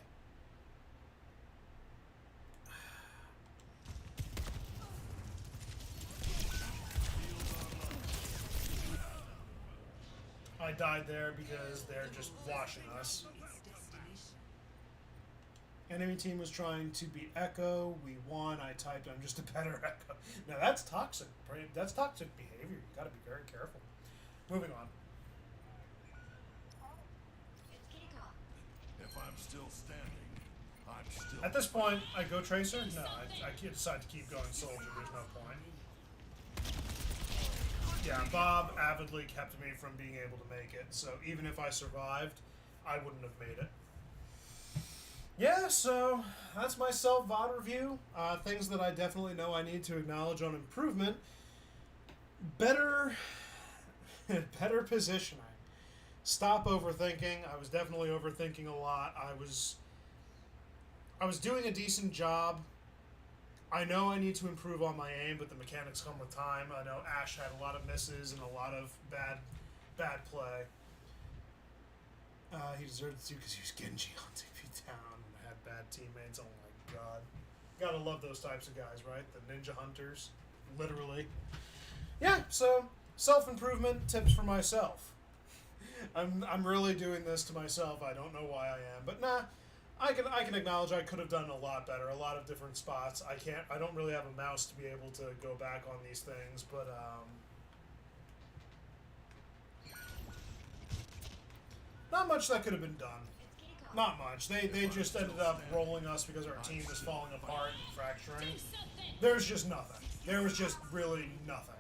I died there because they're just watching us. Enemy team was trying to be Echo. We won. I typed, I'm just a better Echo. Now that's toxic. That's toxic behavior. You gotta be very careful. Moving on. If I'm still standing, I'm still. At this point, I go Tracer? No, I decide to keep going Soldier. There's no point. Yeah, Bob avidly kept me from being able to make it. So even if I survived, I wouldn't have made it. Yeah, so that's my self-VOD review. Things that I definitely know I need to acknowledge on improvement. Better positioning. Stop overthinking. I was definitely overthinking a lot. I was doing a decent job. I know I need to improve on my aim, but the mechanics come with time. I know Ash had a lot of misses and a lot of bad play. He deserved it too because he was Genji on TV Town and had bad teammates. Oh my god. Gotta love those types of guys, right? The ninja hunters. Literally. Yeah, so self-improvement tips for myself. I'm really doing this to myself. I don't know why I am. But nah, I can acknowledge I could have done a lot better. A lot of different spots. I don't really have a mouse to be able to go back on these things, but not much that could have been done. Not much. They just ended up rolling us because our team was falling apart and fracturing. There's just nothing. There was just really nothing.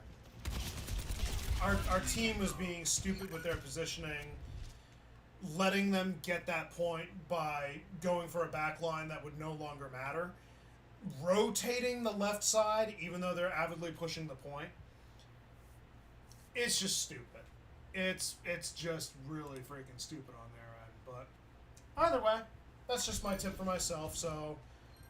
Our team was being stupid with their positioning, letting them get that point by going for a back line that would no longer matter, rotating the left side even though they're avidly pushing the point. It's just stupid. It's just really freaking stupid on their end. But either way, that's just my tip for myself. So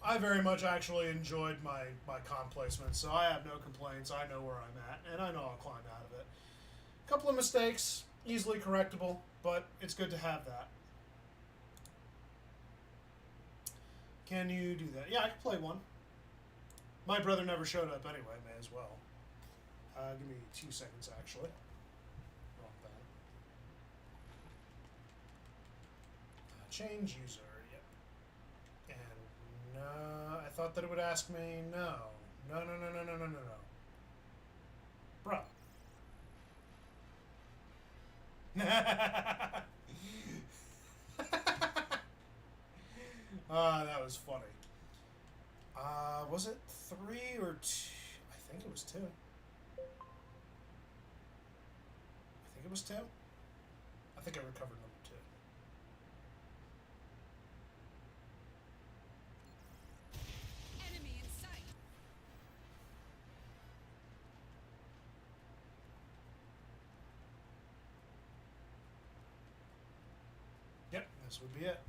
I very much actually enjoyed my comp placement, so I have no complaints. I know where I'm at, and I know I'll climb out of it. A couple of mistakes, easily correctable, but it's good to have that. Can you do that? Yeah, I can play one. My brother never showed up anyway, may as well. Give me 2 seconds, actually. Wrong thing. Change user, yep. And no, I thought that it would ask me no. No. Bro. That was funny. Was it 3 or 2? I think it was 2. It was 2. I think I recovered number 2. Enemy in sight. Yep, this would be it.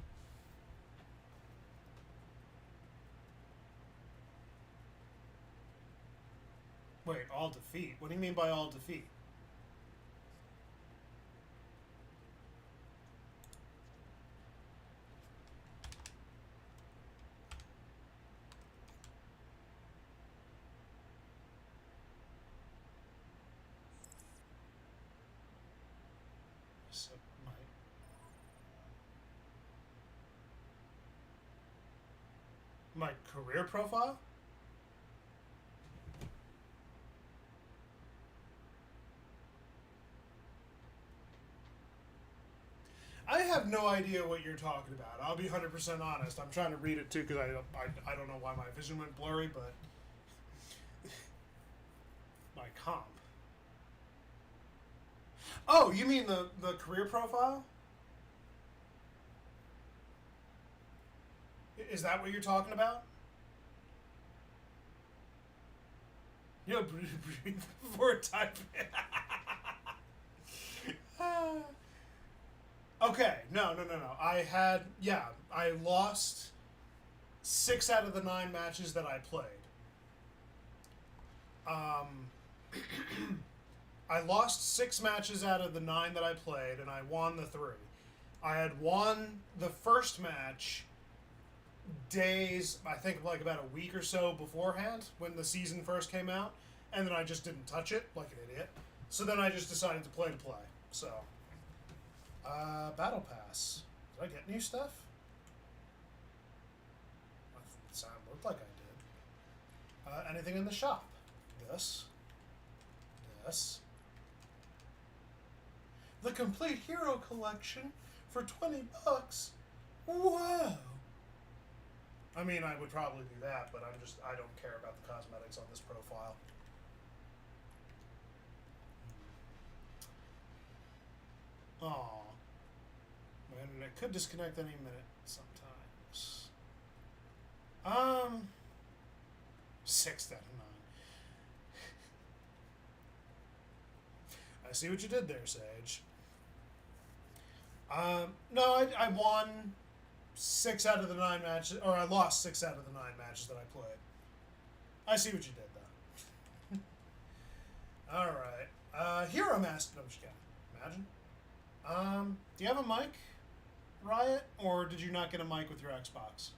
Wait, all defeat? What do you mean by all defeat? So my career profile? I have no idea what you're talking about. I'll be 100% honest. I'm trying to read it too because I don't know why my vision went blurry, but my comp. Oh, you mean the career profile? Is that what you're talking about? Yo, breathe before typing. Okay, no. I lost 6 out of the 9 matches that I played. I lost 6 matches out of the 9 that I played, and I won the 3. I had won the first match days, I think like about a week or so beforehand, when the season first came out, and then I just didn't touch it, like an idiot. So then I just decided to play. So, Battle Pass. Did I get new stuff? It looked like I did. Anything in the shop? This. The Complete Hero Collection for $20. Wow. I mean, I would probably do that, but I don't care about the cosmetics on this profile. Aw. My internet could disconnect any minute sometimes. 6 out of 9. I see what you did there, Sage. No, I won 6 out of the 9 matches, or I lost 6 out of the 9 matches that I played. I see what you did, though. Alright. Hero Master. I'm just kidding. Imagine. Do you have a mic? Riot, or did you not get a mic with your Xbox?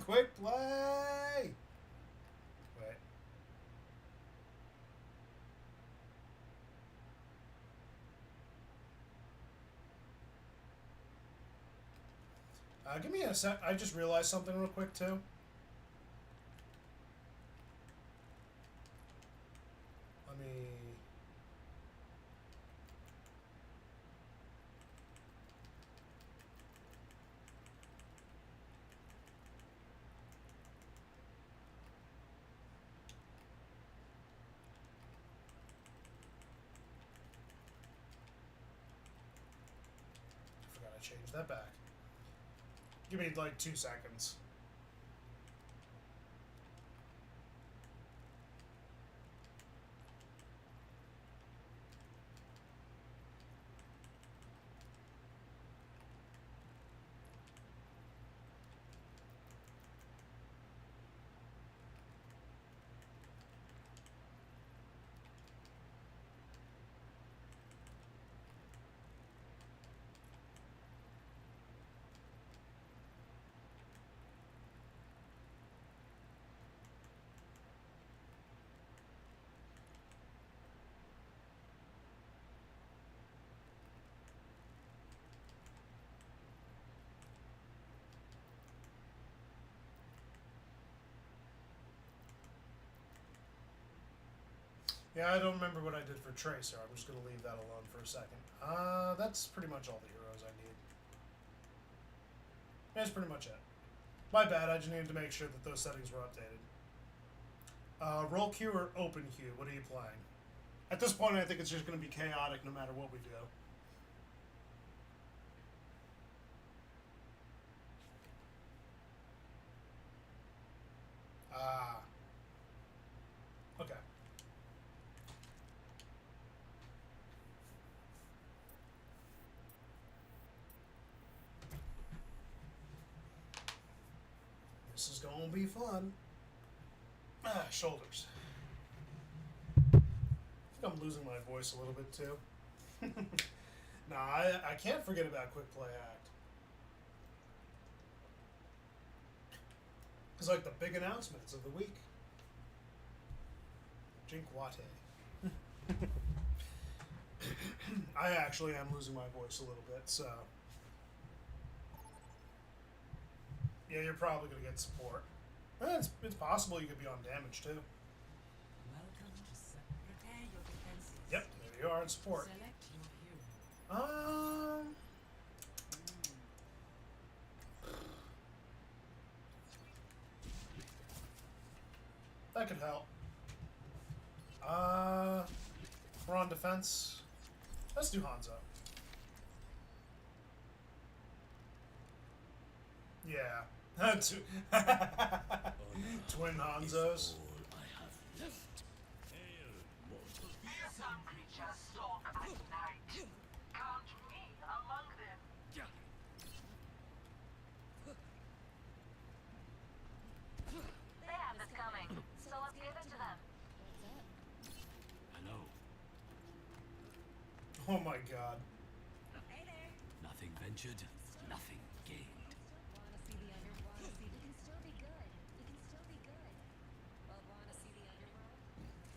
Quick play! Wait. Give me a sec. I just realized something real quick, too. Let me... I forgot I changed that back. Give me like 2 seconds. Yeah, I don't remember what I did for Tracer. I'm just going to leave that alone for a second. That's pretty much all the heroes I need. That's pretty much it. My bad, I just needed to make sure that those settings were updated. Roll queue or open queue? What are you playing? At this point, I think it's just going to be chaotic no matter what we do. Okay. This is going to be fun. Shoulders. I think I'm losing my voice a little bit too. Nah, I can't forget about Quick Play Act. It's like the big announcements of the week. Jinkwate. I actually am losing my voice a little bit, so... Yeah, you're probably going to get support. It's possible you could be on damage, too. Welcome to prepare your defenses. Yep, there you are in support. Select your hero. That could help. We're on defense. Let's do Hanzo. Yeah. Twin Hanzos. Some creatures stalk at night. Count me among them. They have this coming, so let's give it to them. Hello. Oh my god. Hey there. Nothing ventured, nothing gained. Wanna see the underworld? We can still be good. We can still be good. Well, wanna see the underworld?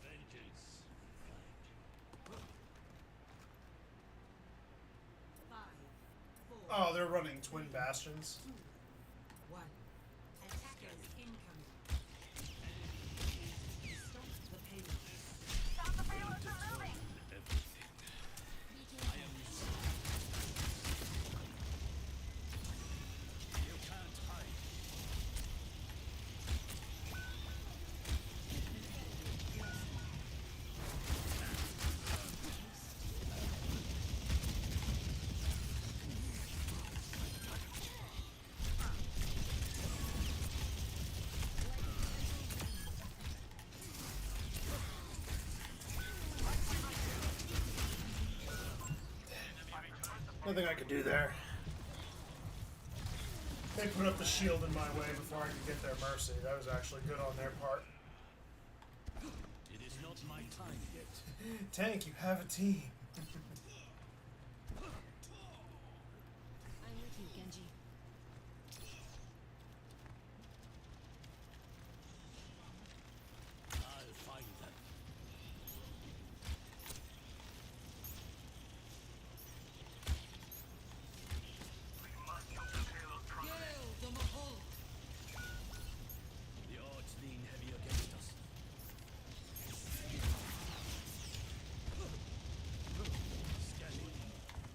Vengeance. 5, 4, Oh, they're running Twin Bastions. 1. Attackers incoming. Stop the payload. Stop the payloads from moving! Everything. I am you can't hide. Nothing I could do there. They put up the shield in my way before I could get their mercy. That was actually good on their part. my time yet. Tank, you have a team. I'm with you, Genji. I'll find them. We must help the payload progress. The odds lean heavy against us. Scanning.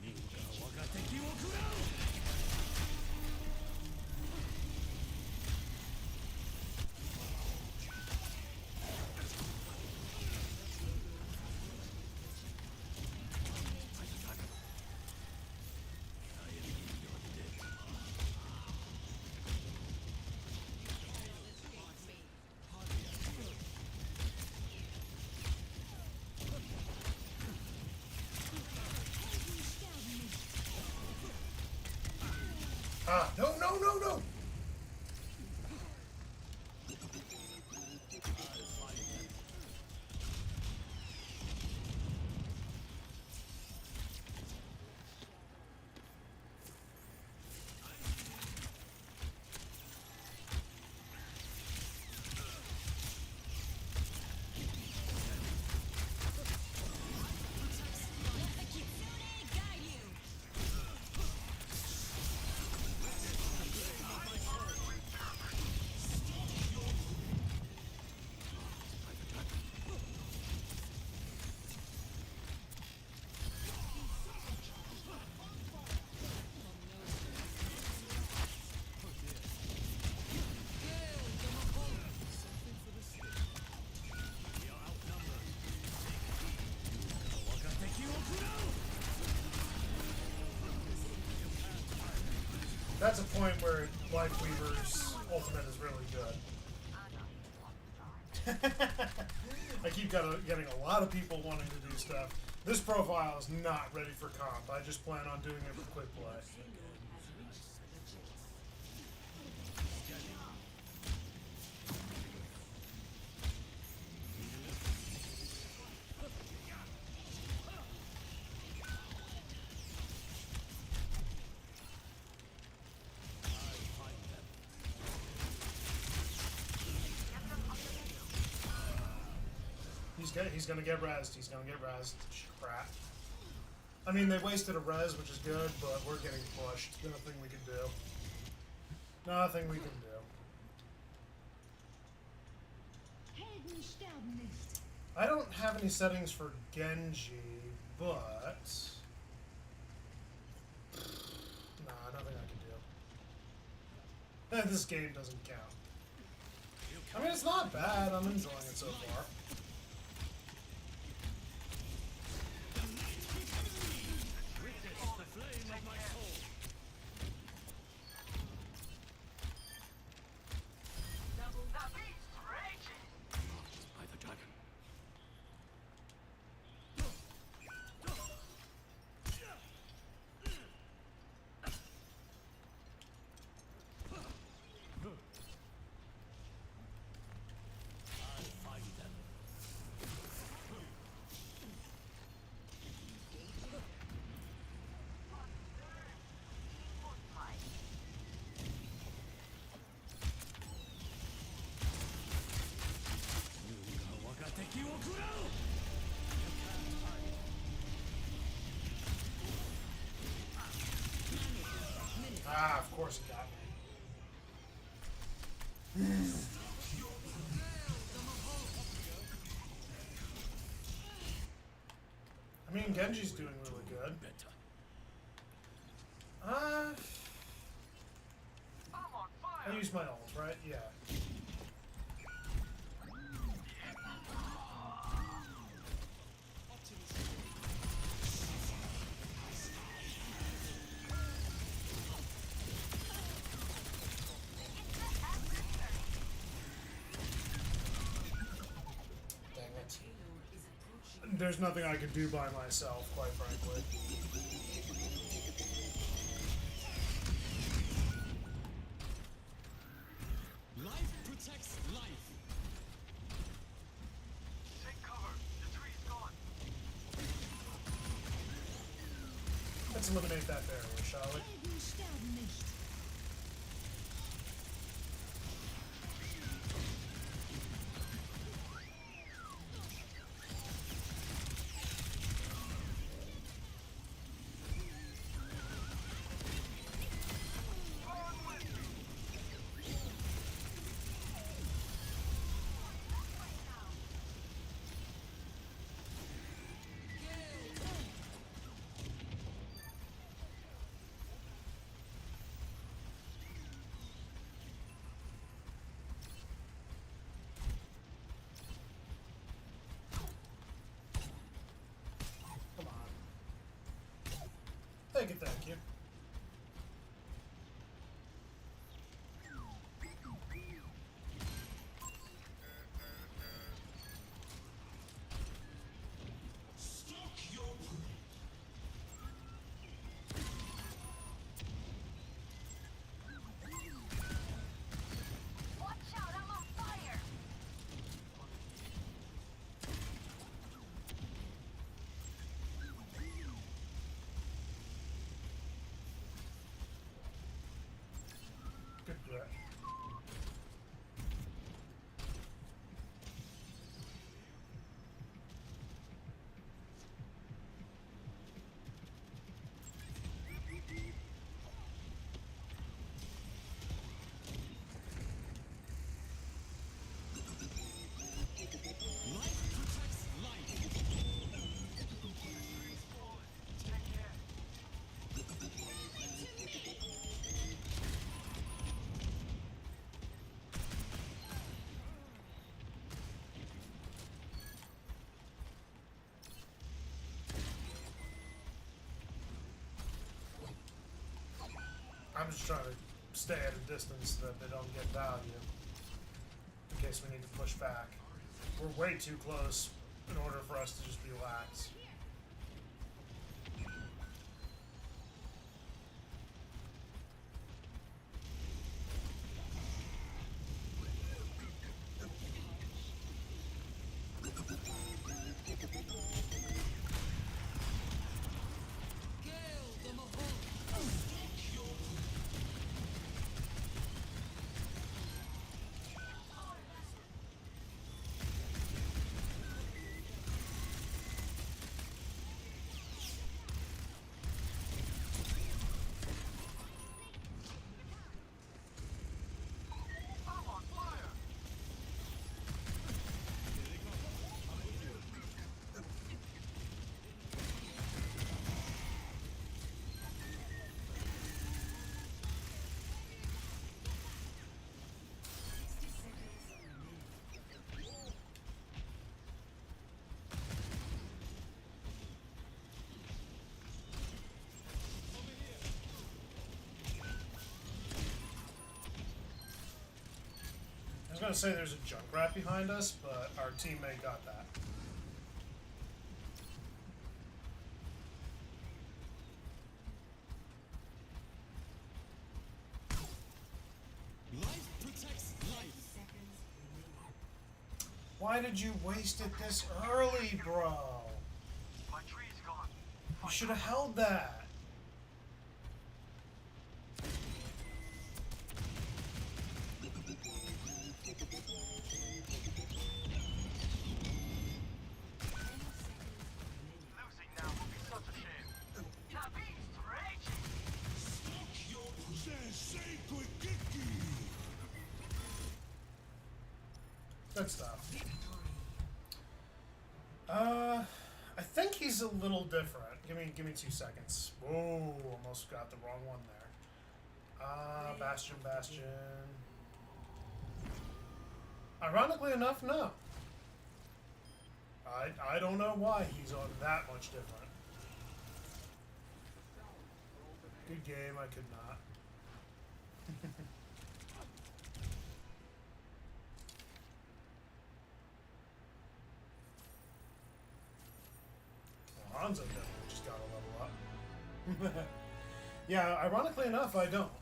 Ninga wagateki wo kurau! I am in your debt. Ah, no, no, no, no! That's a point where Life Weaver's ultimate is really good. I keep getting a lot of people wanting to do stuff. This profile is not ready for comp. I just plan on doing it for quick play. He's gonna get rezzed. He's gonna get rezzed. Crap. I mean, they wasted a res, which is good, but we're getting pushed. Nothing we can do. Nothing we can do. Helden sterben nicht. I don't have any settings for Genji, but... Nah, nothing I can do. This game doesn't count. I mean, it's not bad. I'm enjoying it so far. The beast rages. By the dragon. I'll find them. Ninga wagateki wo kurau! You can't hide. Ah, of course it got me. I mean, Genji's doing really good. Better. Uh, I'm on I fire. use my ult, right? Yeah. Dang it. There's nothing I could do by myself, quite frankly. Life protects life. Take cover. Let's eliminate that barrier, shall we? Helden sterben nicht. Come on. Thank you, thank you. Watch out, I'm on fire! Good threat. Life protects life. I'm just trying to stay at a distance so that they don't get value. In case we need to push back. We're way too close in order for us to just be lax. I'm on fire! I was gonna say there's a Junkrat behind us, but our teammate got that. Life protects life. Seconds remaining. Why did you waste it this early, bro? My tree's gone. You should have held that. Losing now will be such a shame. The beast raging! Good stuff. I think he's a little different. Give me 2 seconds. Whoa, almost got the wrong one there. Bastion. Ironically enough, no. I don't know why he's on that much different. Good game, I could not. Well, Hanzo definitely just got a level up. Yeah, ironically enough, I don't.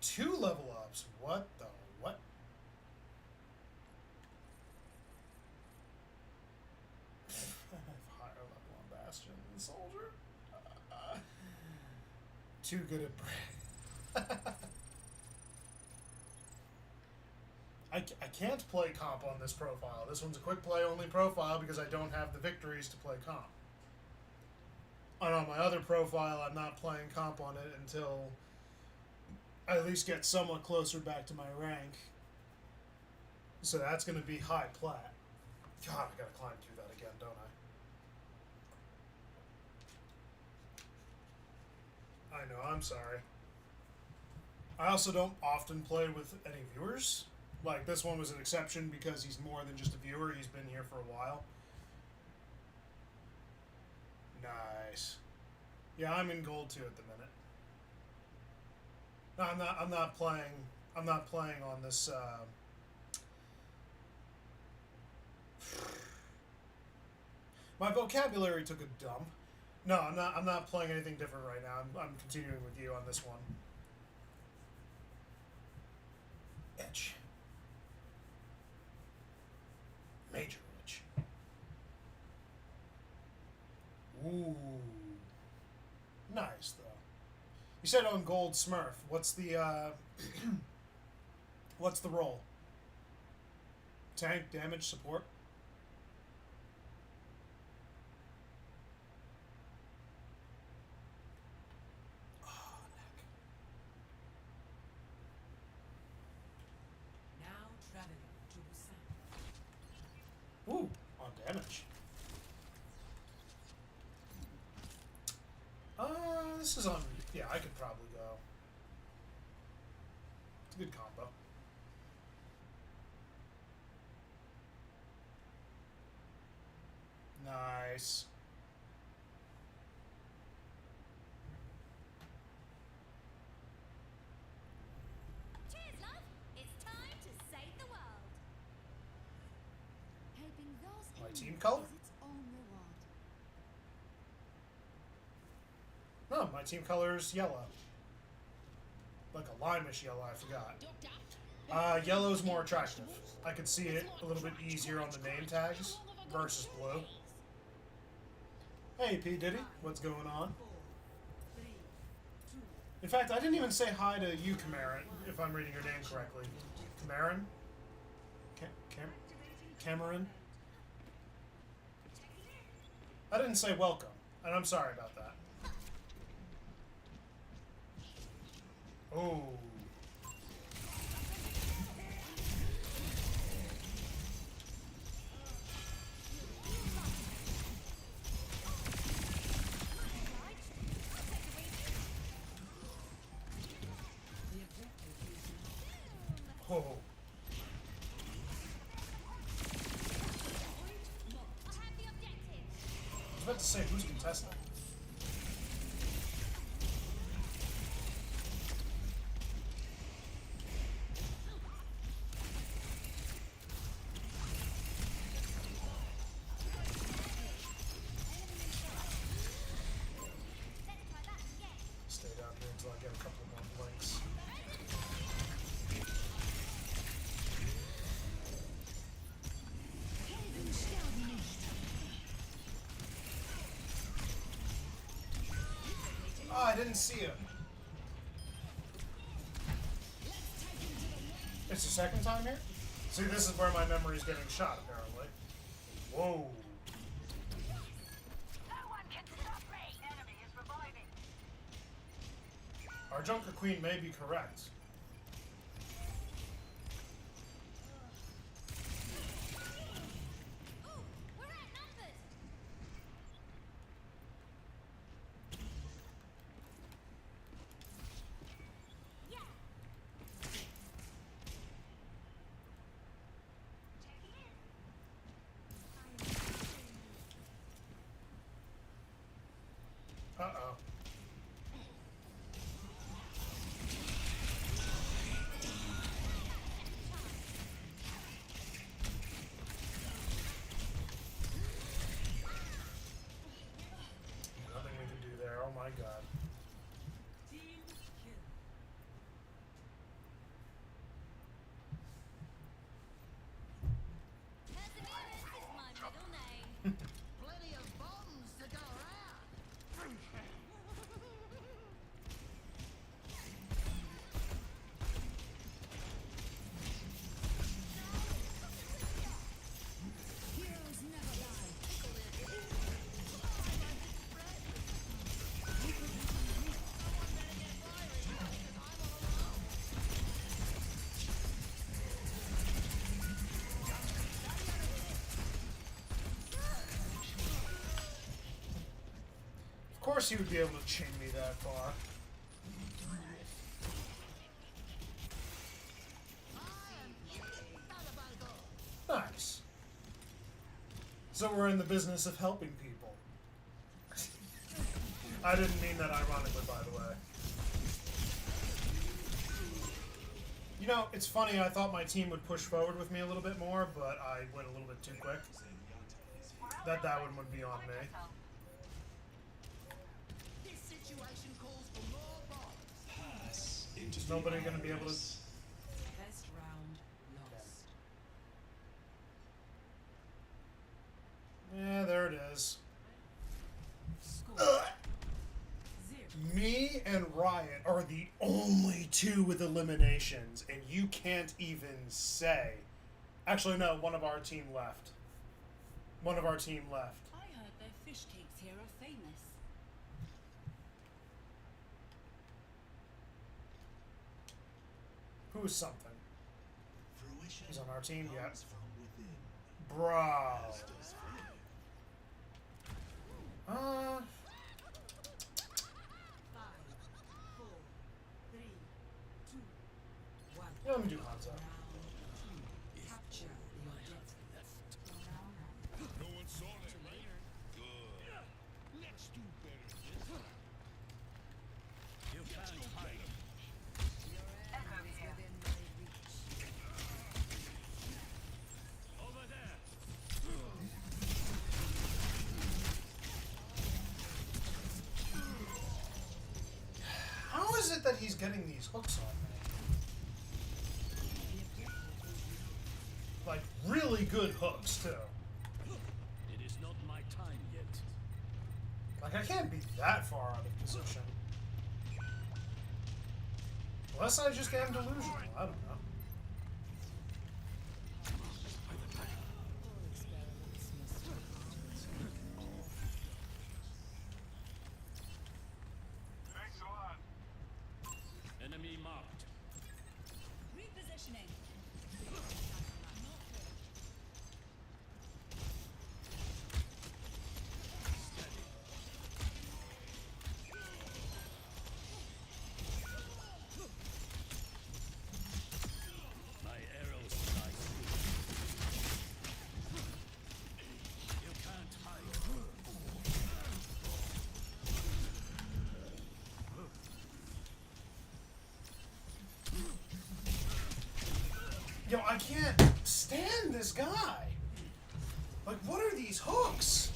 2 level ups. What the what? I have higher level on Bastion than Soldier. Too good at I can't play comp on this profile. This one's a quick play only profile because I don't have the victories to play comp. And on my other profile, I'm not playing comp on it until I at least get somewhat closer back to my rank. So that's going to be high plat. God, I gotta climb through that again, don't I? I know, I'm sorry. I also don't often play with any viewers. Like, this one was an exception because he's more than just a viewer. He's been here for a while. Nice. Yeah, I'm in gold 2 at the minute. No, I'm not playing on this, my vocabulary took a dump. No, I'm not playing anything different right now. I'm continuing with you on this one. Etch. Major itch. Ooh. Nice, though. You said on gold Smurf. What's the, what's the role? Tank, damage, support? Oh, neck. Now traveling to Busan. Ooh, on damage. This is on... Yeah, I could probably go. It's a good combo. Nice. Cheers, love! It's time to save the world. Helping those My in team need color? is its own reward. No, my team color is yellow. Like a limeish yellow, I forgot. Yellow's more attractive. I could see it a little bit easier on the name tags versus blue. Hey, P. Diddy, what's going on? 4, 3, 2, In fact, I didn't even say hi to you, Cameron, if I'm reading your name correctly. Cameron? Cameron? I didn't say welcome, and I'm sorry about that. Oh. Oh. I have the objective. I was about to say, who's contesting? Let's try that again. Stay down here until I get a couple more blinks. Oh, I didn't see him. It's the second time here? See, this is where my memory's getting shot, apparently. Whoa. No one can stop me! Enemy is reviving. Our Junker Queen may be correct. Ooh, we're outnumbered. Yeah. Uh-oh. course he would be able to chin me that far. Nice. So we're in the business of helping people. I didn't mean that ironically, by the way. You know, it's funny, I thought my team would push forward with me a little bit more, but I went a little bit too quick. That one would be on me. This situation calls for more bombs. Is nobody gonna be able to... Best round lost. Yeah, there it is. Score. 0. Me and Riot are the only two with eliminations, and you can't even say... Actually, no, one of our team left. One of our team left. I heard their fish cakes here are famous. Who is something? Fruition He's on our team yet. comes from within. Bro. As does fear. Uh... 5, 4, 3, 2, 1. Yeah, let me do Hanzo. Round 2. Capture the objective. No one saw that, right? Good. Let's do better this time. You can't hide. Echo here. Over there. How is it that he's getting these hooks on me? Like, really good hooks, too. It is not my time yet. Like, I can't be that far out of position. Unless I just am delusional. I don't know. Thanks a lot. Enemy marked. Repositioning. My arrows slice through. You can't hide. Yo, I can't stand this guy. Like, what are these hooks?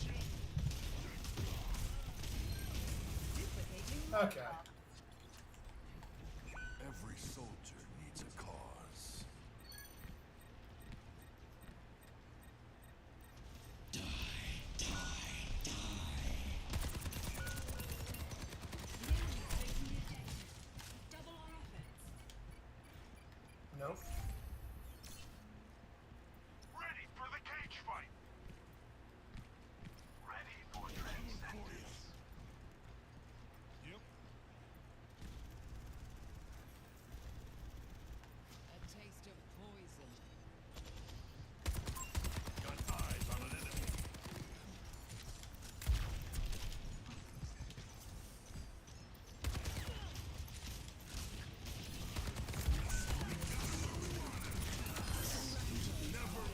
Okay. Every soldier needs a cause. Double on offense. Nope. Ready for the cage fight. Ready for transcendence. Yep. A taste of poison. Got eyes on an enemy. Double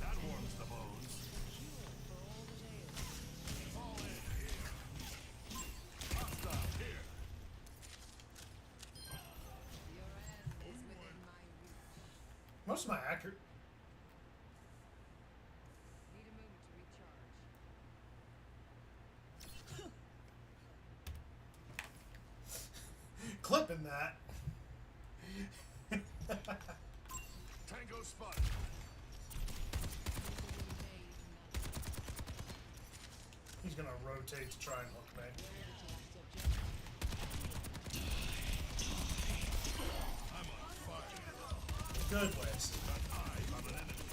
That warms the bones. Fall in here. Hostile here. Your end is within my reach. Most of my accurate... Need a moment to recharge. Clipping that. Tango spot. He's gonna rotate to try and hook me. I'm on fire. Good waste. Got eyes on an enemy.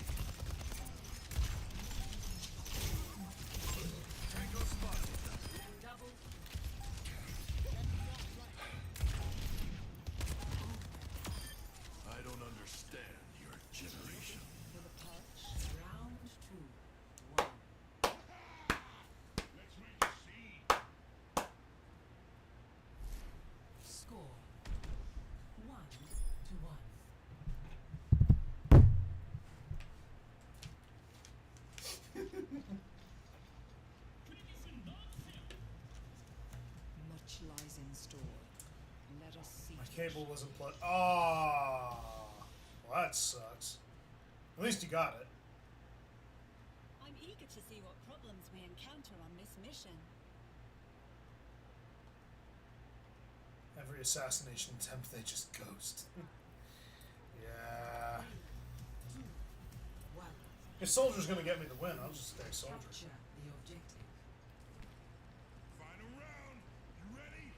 Tango cable wasn't plugged. Ah, well, that sucks. At least you got it. I'm eager to see what problems we encounter on this mission. Every assassination attempt, they just ghost. Yeah. One. If Soldier's gonna get me the win, I'll just stay Soldier. Capture the objective. Final round. You ready?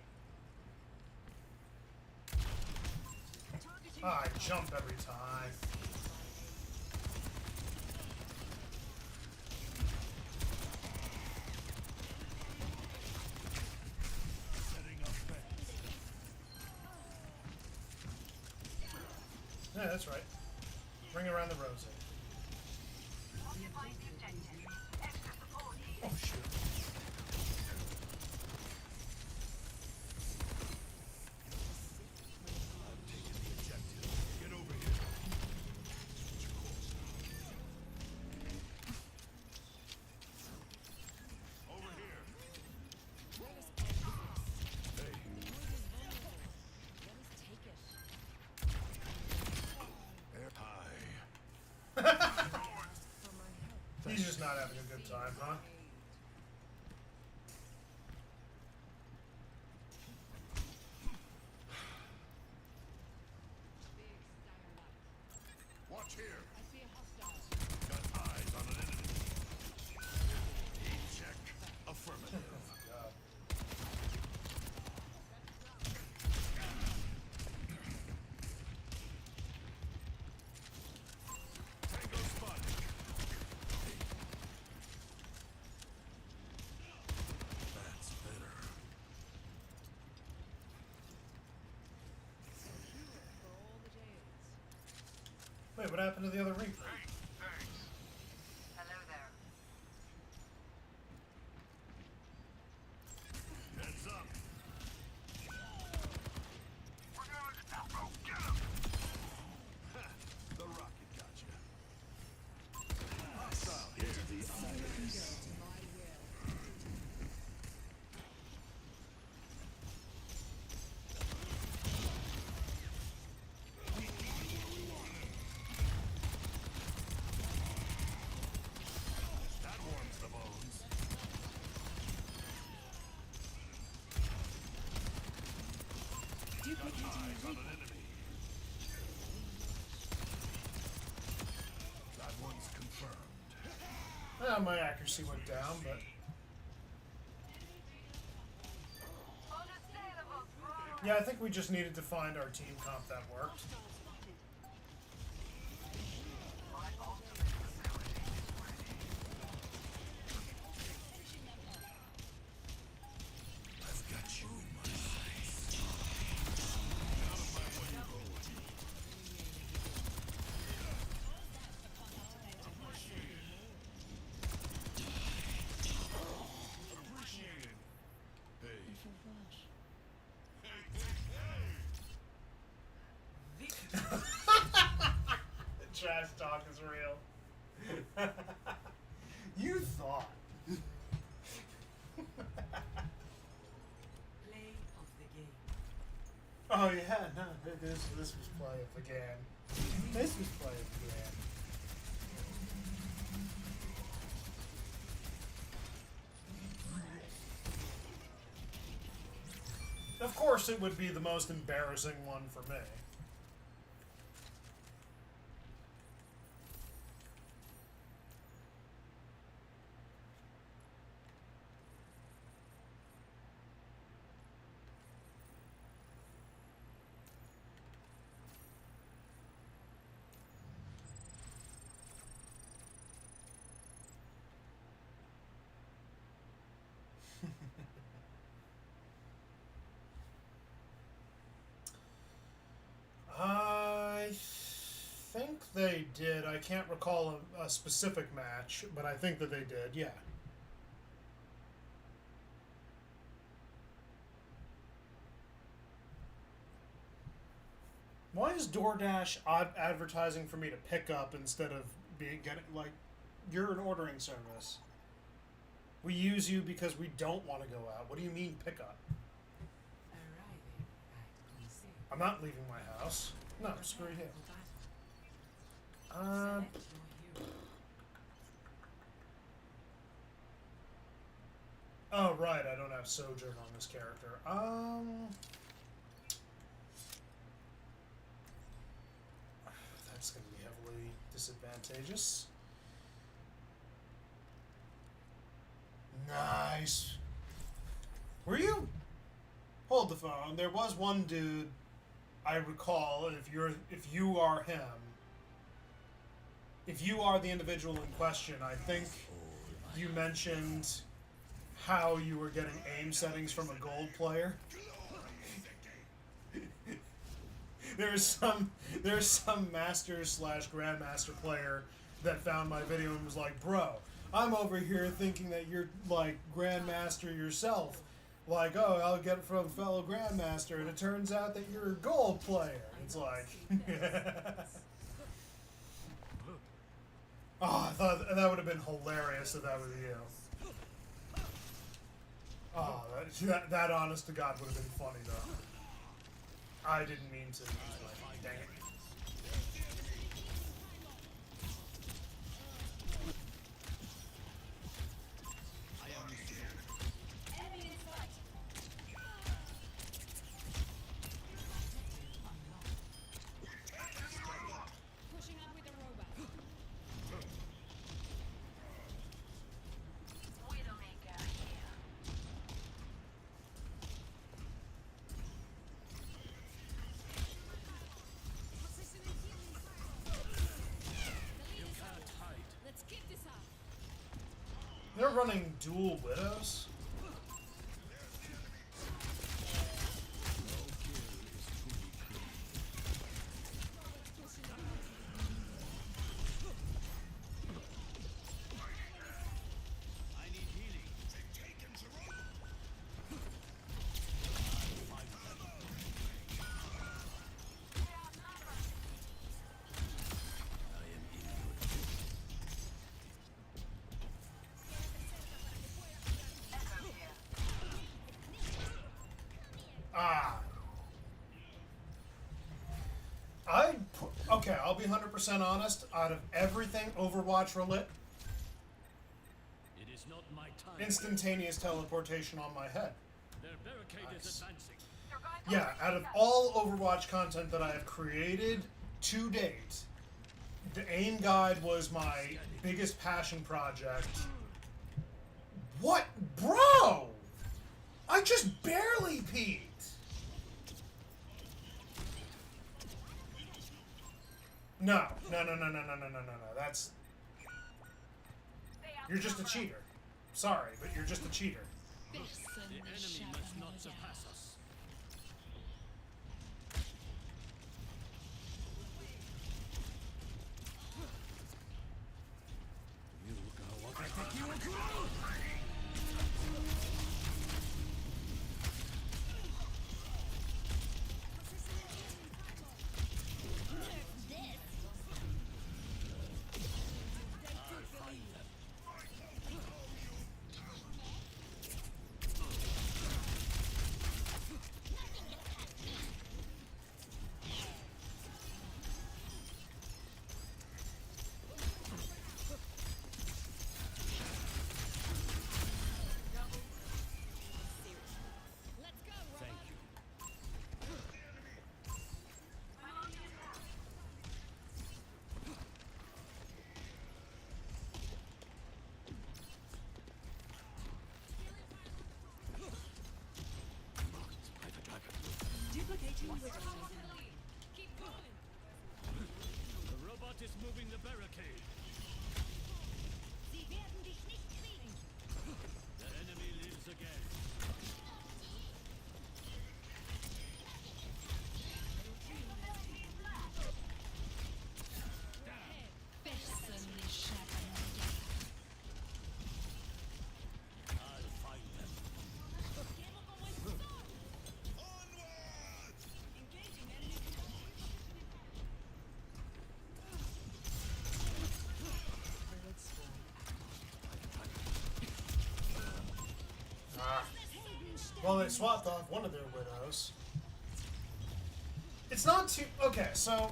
Targeting Ah, I jump every time. Setting up fence. Yeah, that's right. Bring around the rosy. Occupying the objective. Extra support needed. Oh shoot. I'm taking the objective. Get over here. Switch course. Over here. Hey, Let us take it. air high. He's just not having a good time, huh? Watch here. Got eyes on an enemy. Aim check. Affirmative. God. Tango spotted. That's better. Wait, what happened to the other Reaper? Hey, thanks. Hello there. Heads up. We're gonna go get him. The rocket got you. Hostile into the eyes. That warms the bones. Eyes on an enemy. That one's confirmed. My accuracy went down, but Understandable, bro. yeah, I think we just needed to find our team comp that worked. My ultimate facility is ready. I've got you in my sights. Appreciated. Hey, The trash talk is real. You thought. Play of the game. Oh yeah, no, this was play of the game. This was play of the game. Of course, it would be the most embarrassing one for me. I think they did. I can't recall a specific match, but I think that they did, yeah. Why is DoorDash advertising for me to pick up instead of getting, like, you're an ordering service. We use you because we don't want to go out. What do you mean pick up? Arriving at Conseil. I'm not leaving my house. No, screw you. Select your hero. Oh, right, I don't have Sojourn on this character. That's going to be heavily disadvantageous. Nice. Were you? Hold the phone. There was one dude I recall, if you are him, if you are the individual in question, I think you mentioned how you were getting aim settings from a gold player. There's some master/grandmaster player that found my video and was like, "Bro, I'm over here thinking that you're like grandmaster yourself. Like, oh, I'll get it from fellow grandmaster, and it turns out that you're a gold player." It's like, oh, I thought that would have been hilarious if that was you. Oh, that honest to God would have been funny though. I didn't mean to use my dang it. Pushing up with the robot. Widowmaker here. Positioning healing. The lead is up. Let's keep this up. They're running dual widows. I need healing. Echo here. Ah. Okay, I'll be 100% honest. Out of everything Overwatch relit, It is not my time. instantaneous teleportation on my head. Their barricade Nice. is advancing. You're going Yeah, out of all Overwatch content that I have created to date, the aim guide was my biggest passion project. What? Bro! I just barely peeked! No. That's... You're just a cheater. Sorry, but you're just a cheater. The enemy must not surpass us. Let's go, robot. Thank you. Duplicating widowmaker. Keep going. The robot is moving the barricade. Sie werden dich nicht kriegen. The enemy lives again. I'll find them. Engaging enemy. Ah. Well, they swapped off one of their widows. It's not too... Okay, so...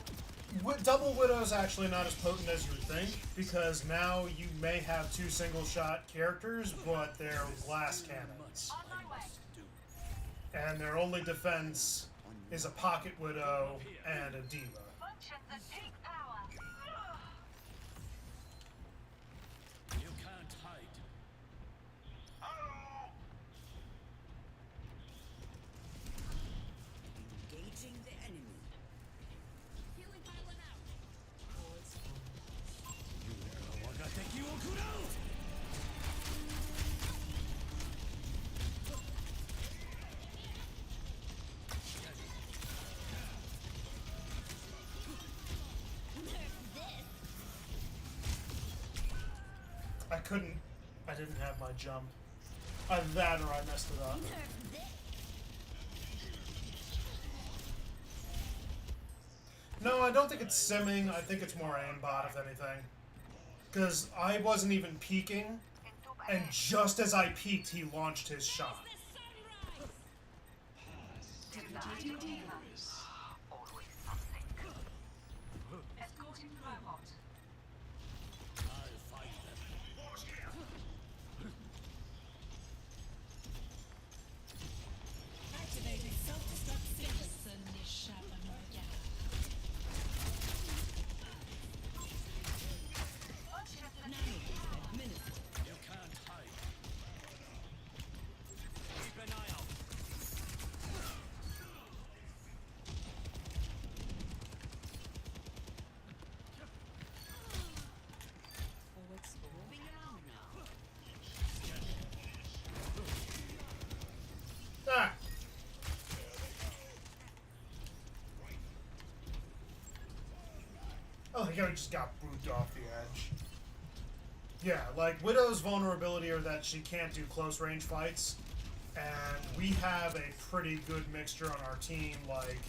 Double Widow's actually not as potent as you would think, because now you may have 2 single-shot characters, but they're glass cannons. On my way. And their only defense is a Pocket Widow and a Diva. Functions at peak power. You can't hide. Engaging the enemy. Healing pylon out. I couldn't... I didn't have my jump. Either that or I messed it up. No, I don't think it's simming. I think it's more aimbot, if anything. Because I wasn't even peeking, and just as I peeked, he launched his shot. Always something. Escorting the robot. I'll find them. Activating self-destruct sequence. Administered. You can't hide. Keep an eye out. Moving along now. Ah! Oh, the guy just got booted off the edge. Yeah, like, Widow's vulnerability are that she can't do close range fights, and we have a pretty good mixture on our team. Like,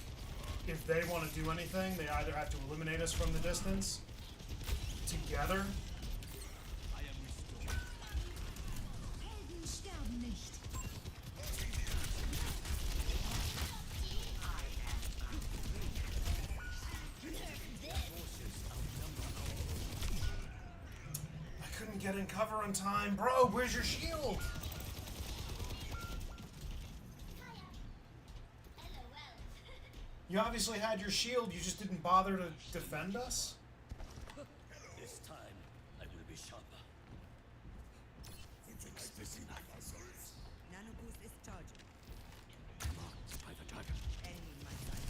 if they want to do anything, they either have to eliminate us from the distance together. I am restored. I couldn't get in cover in time. Bro, where's your shield? You obviously had your shield, you just didn't bother to defend us? This time, I will be sharper. Nanoboost is charging. Marked by the dragon. Enemy in my sight.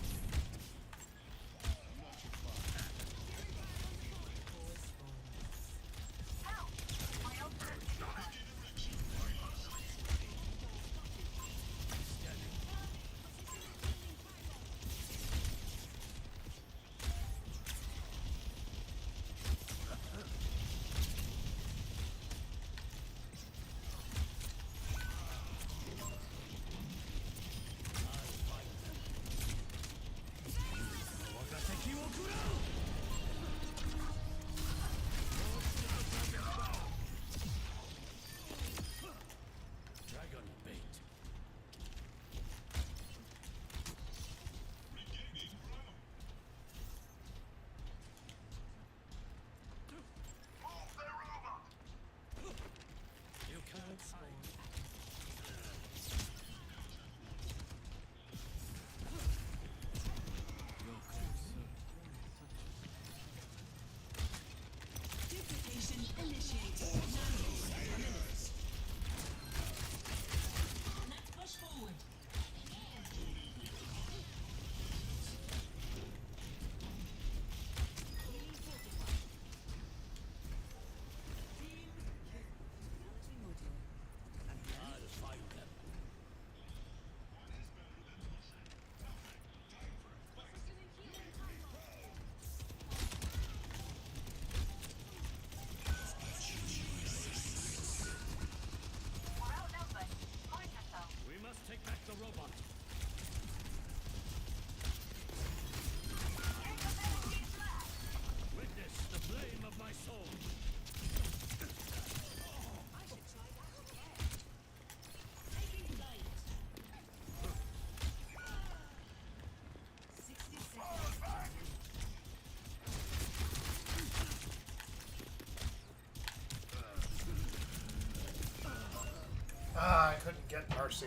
I couldn't get Mercy.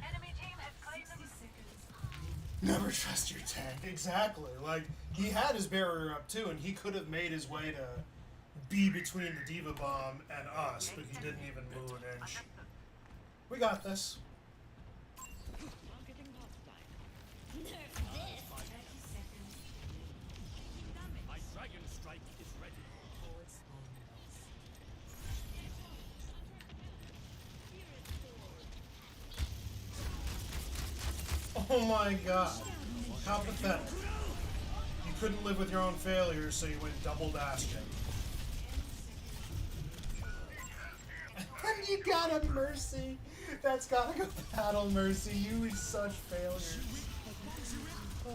Enemy team has claimed 60 the seconds. Never trust your tank. Exactly. Like, he had his barrier up too, and he could have made his way to be between the Diva Bomb and us, but he didn't even move an inch. We got this. Marketing hostile. 30 seconds. My dragon strike is ready. Forward spawn loss. Oh my god. How pathetic. You couldn't live with your own failures, so you went double Bastion. And you got a Mercy. That's gotta go battle Mercy. You is such failures.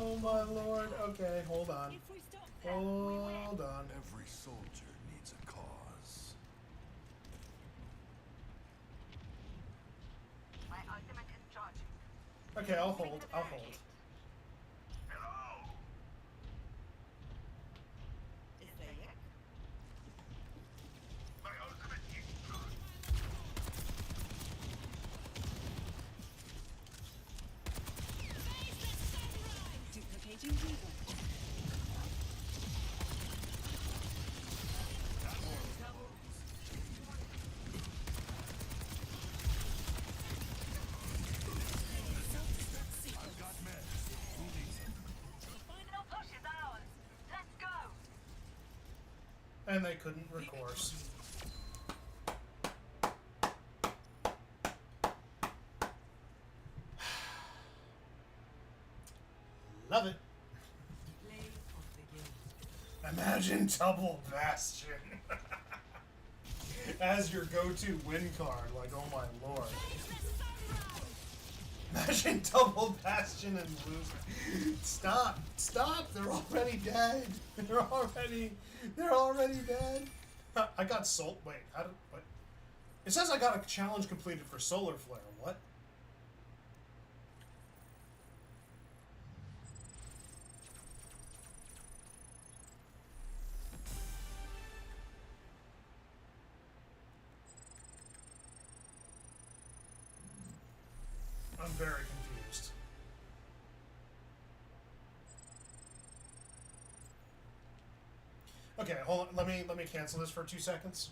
Oh my lord. Okay, hold on. If we stop them, we win. Hold on. Every soldier needs a cause. My ultimate is charging. Okay, I'll hold. I'll hold. Hello. Is there yet? My ultimate is good. Duplicating Diva. No push is ours. Let's go. And they couldn't recourse. Love it. Play of the game. Imagine double Bastion as your go-to win card. Like, oh my lord. Imagine double Bastion and lose. Stop! Stop! They're already dead. They're already dead. I got Soul. Wait, how did what? It says I got a challenge completed for Solar Flare. What? I'm very confused. Okay, hold on. Let me cancel this for 2 seconds.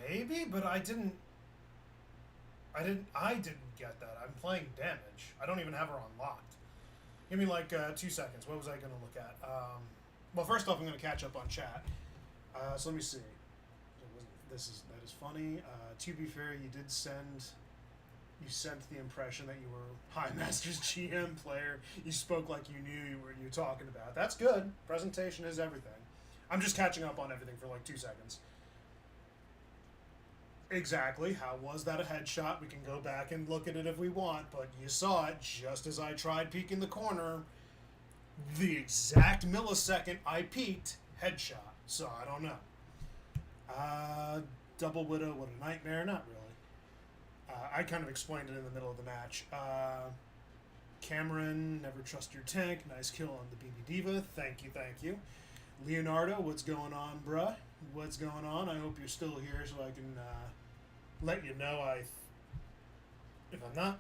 Maybe, but I didn't get that. I'm playing damage. I don't even have her unlocked. Give me like 2 seconds. What was I gonna look at? Well, first off, I'm gonna catch up on chat. So let me see. That is funny. To be fair, you sent the impression that you were High Master's GM player. You spoke like you knew what you were talking about. That's good. Presentation is everything. I'm just catching up on everything for like 2 seconds. Exactly. How was that a headshot? We can go back and look at it if we want, but you saw it just as I tried peeking the corner. The exact millisecond I peeked, headshot. So I don't know. Double Widow, what a nightmare. Not really. I kind of explained it in the middle of the match. Cameron, never trust your tank. Nice kill on the BB Diva. Thank you, thank you. Leonardo, what's going on, bruh? What's going on? I hope you're still here so I can let you know if I'm not.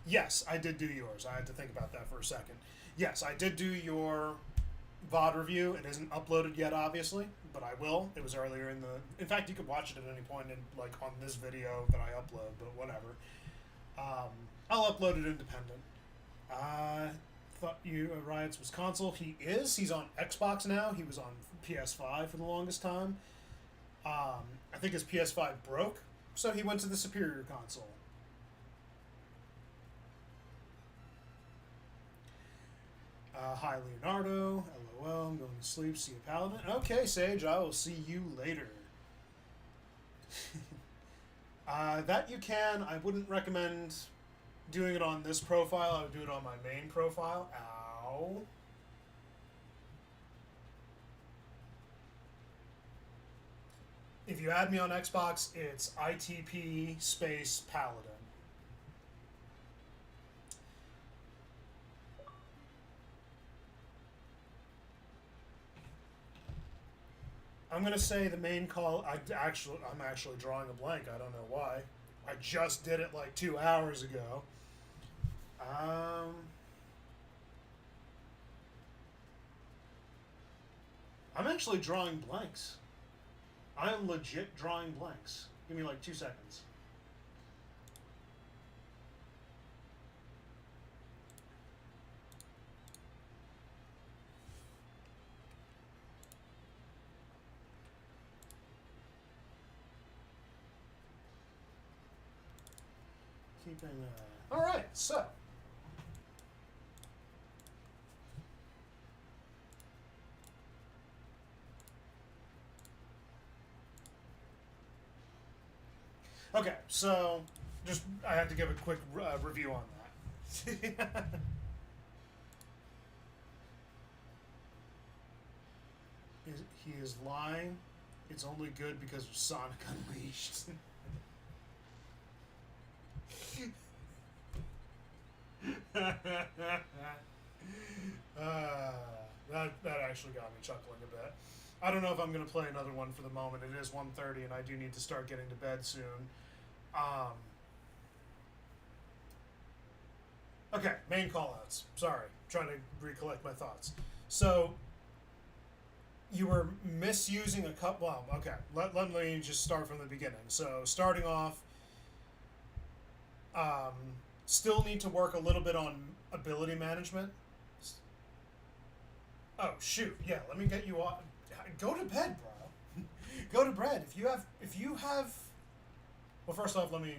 Yes, I did do yours. I had to think about that for a second. Yes, I did do your VOD review. It isn't uploaded yet, obviously, but I will. It was earlier in the... In fact, you could watch it at any point in, like, on this video that I upload, but whatever. I'll upload it independent. Thought Riot's was console. He is. He's on Xbox now. He was on PS5 for the longest time. I think his PS5 broke, so he went to the superior console. Hi, Leonardo. LOL. I'm going to sleep. See you, Paladin. Okay, Sage. I will see you later. That you can. I wouldn't recommend doing it on this profile. I would do it on my main profile. Ow. If you add me on Xbox, it's ITP space Paladin. I'm gonna say the main call. I'm actually drawing a blank. I don't know why. I just did it like 2 hours ago. I'm actually drawing blanks. I am legit drawing blanks. Give me like 2 seconds. Keeping. All right, so. Okay, so just I had to give a quick review on that. He is lying. It's only good because of Sonic Unleashed. That actually got me chuckling a bit. I don't know if I'm going to play another one for the moment. It is 1:30 and I do need to start getting to bed soon. Okay, main callouts. Sorry, trying to recollect my thoughts. So, you were misusing a couple. Well, okay, let me just start from the beginning. So, starting off, still need to work a little bit on ability management. Oh shoot! Yeah, let me get you off. Go to bed, bro. Go to bed. If you have. Well, first off, let me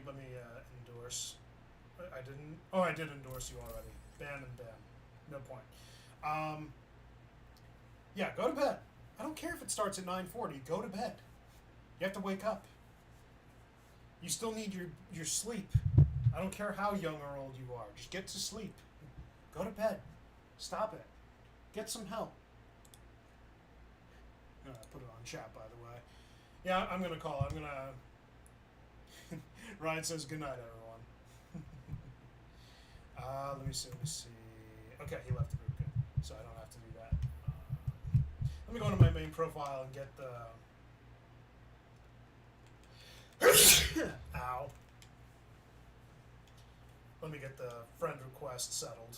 endorse. I didn't. Oh, I did endorse you already. Bam and bam. No point. Yeah, go to bed. I don't care if it starts at 9:40. Go to bed. You have to wake up. You still need your sleep. I don't care how young or old you are. Just get to sleep. Go to bed. Stop it. Get some help. Put it on chat, by the way. Yeah, I'm gonna call. I'm gonna. Ryan says goodnight, everyone. Let me see. Okay, he left the group. Good, so I don't have to do that. Let me go into my main profile and get the. Ow. Let me get the friend request settled.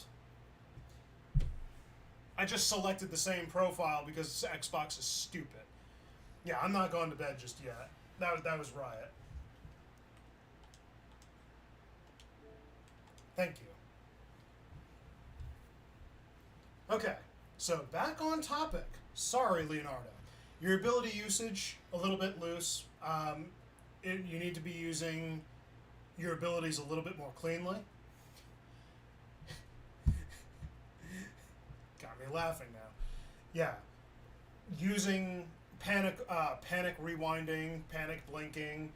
I just selected the same profile because Xbox is stupid. Yeah, I'm not going to bed just yet. That was Riot. Thank you. Okay, so back on topic. Sorry, Leonardo. Your ability usage, a little bit loose. You need to be using your abilities a little bit more cleanly. Got me laughing now. Yeah. Using panic rewinding, panic blinking.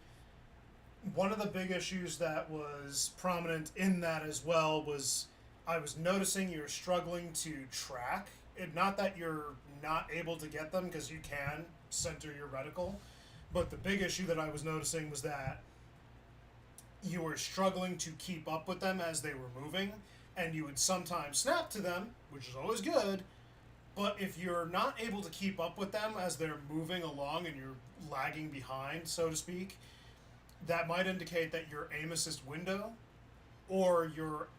One of the big issues that was prominent in that as well was I was noticing you're struggling to track. Not that you're not able to get them, because you can center your reticle, but the big issue that I was noticing was that you were struggling to keep up with them as they were moving, and you would sometimes snap to them, which is always good, but if you're not able to keep up with them as they're moving along and you're lagging behind, so to speak, that might indicate that your aim assist window or your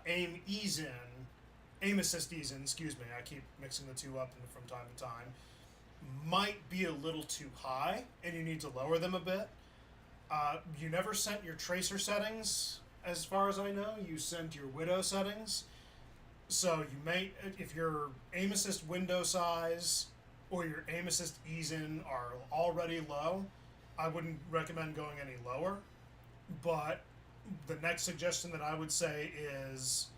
aim assist ease in, excuse me, I keep mixing the two up from time to time, might be a little too high and you need to lower them a bit. You never sent your tracer settings, as far as I know. You sent your widow settings. So you may, if your aim assist window size or your aim assist ease in are already low, I wouldn't recommend going any lower. But the next suggestion that I would say is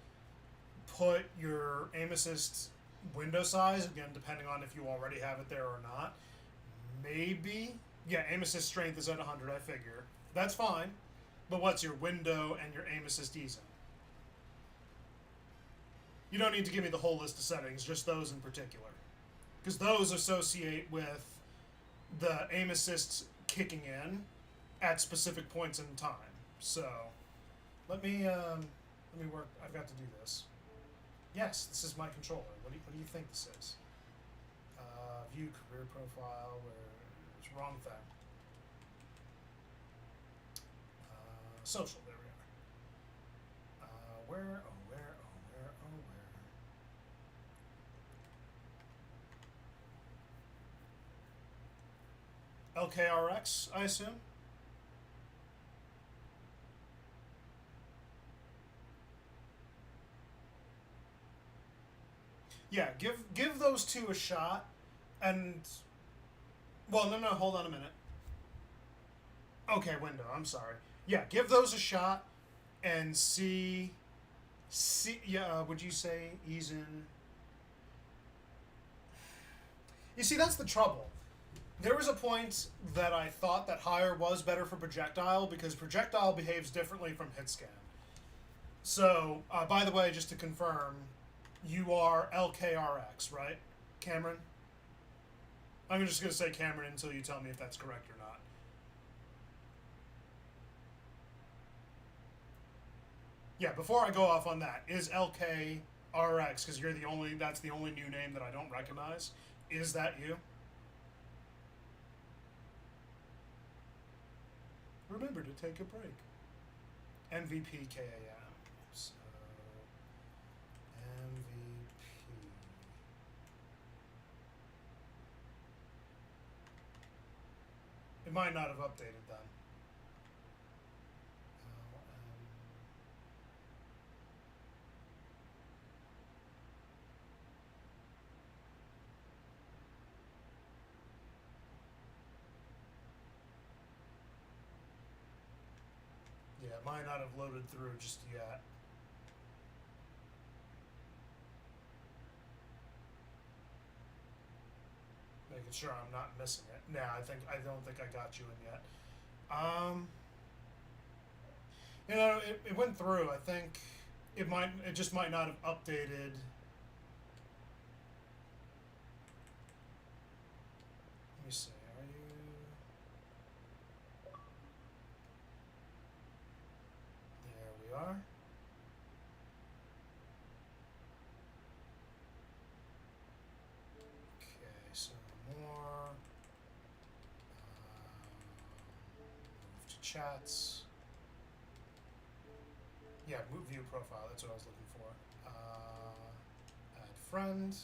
put your aim assist window size, again, depending on if you already have it there or not. Maybe, yeah, aim assist strength is at 100, I figure. That's fine. But what's your window and your aim assist ease in? You don't need to give me the whole list of settings, just those in particular. Because those associate with the aim assist kicking in at specific points in time. So, let me work. I've got to do this. Yes, this is my controller. What do you think this is? View career profile. Where Oops, wrong thing. Social, there we are. Where, oh, where, oh, where, oh, where. LKRX, I assume? Yeah, give those two a shot, and... Well, no, hold on a minute. Okay, window, I'm sorry. Yeah, give those a shot, and see, would you say ease in? You see, that's the trouble. There was a point that I thought that higher was better for projectile, because projectile behaves differently from hit scan. So, by the way, just to confirm, you are LKRX, right, Cameron? I'm just going to say Cameron until you tell me if that's correct or not. Yeah, before I go off on that, is LKRX, because that's the only new name that I don't recognize. Is that you? Remember to take a break. MVP KAM. So, MVP. It might not have updated then. Yeah, it might not have loaded through just yet. Making sure I'm not missing it. Nah, I don't think I got you in yet. You know, it went through. I think it just might not have updated. Let me see. Are you? There we are. Okay, so more. Move to chats. Yeah, move view profile. That's what I was looking for. Add friend.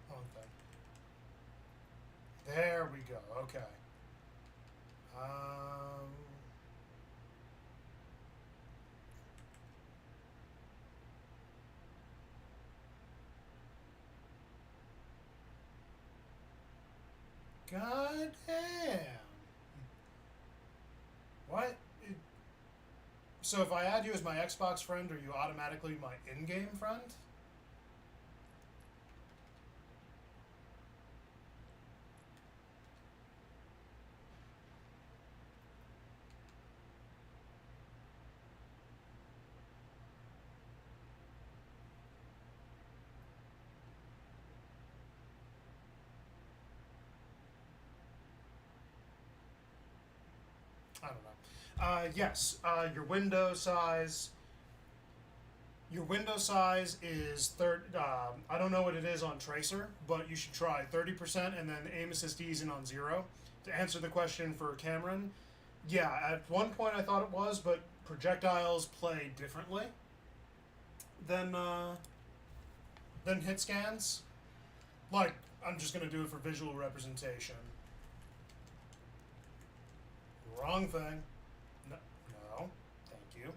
One thing. There we go. Okay. God damn. What? So if I add you as my Xbox friend, are you automatically my in-game friend? I don't know. Yes, your window size. Your window size is I don't know what it is on Tracer, but you should try 30% and then aim assist ease in on 0. To answer the question for Cameron, yeah, at one point I thought it was, but projectiles play differently than hit scans. Like, I'm just gonna do it for visual representation. Wrong thing. No, thank you.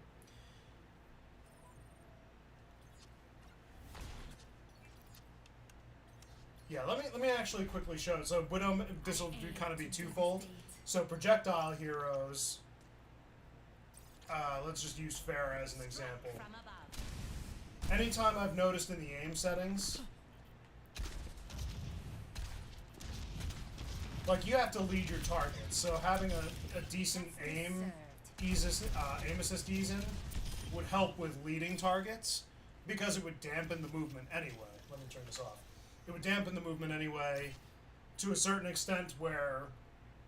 Yeah, let me actually quickly show. So Widow, this will kind of be twofold. So projectile heroes. Let's just use Farah as an example. Anytime I've noticed in the aim settings, like you have to lead your targets. So having a decent aim assist ease in would help with leading targets because it would dampen the movement anyway. Let me turn this off. It would dampen the movement anyway to a certain extent where,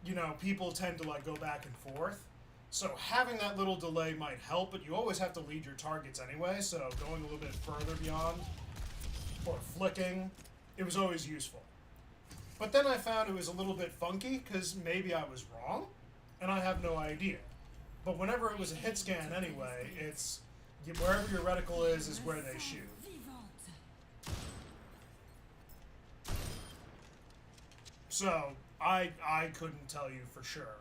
you know, people tend to like go back and forth. So having that little delay might help, but you always have to lead your targets anyway, so going a little bit further beyond, or flicking, it was always useful. But then I found it was a little bit funky, because maybe I was wrong, and I have no idea. But whenever it was a hit scan anyway, it's wherever your reticle is where they shoot. So I couldn't tell you for sure.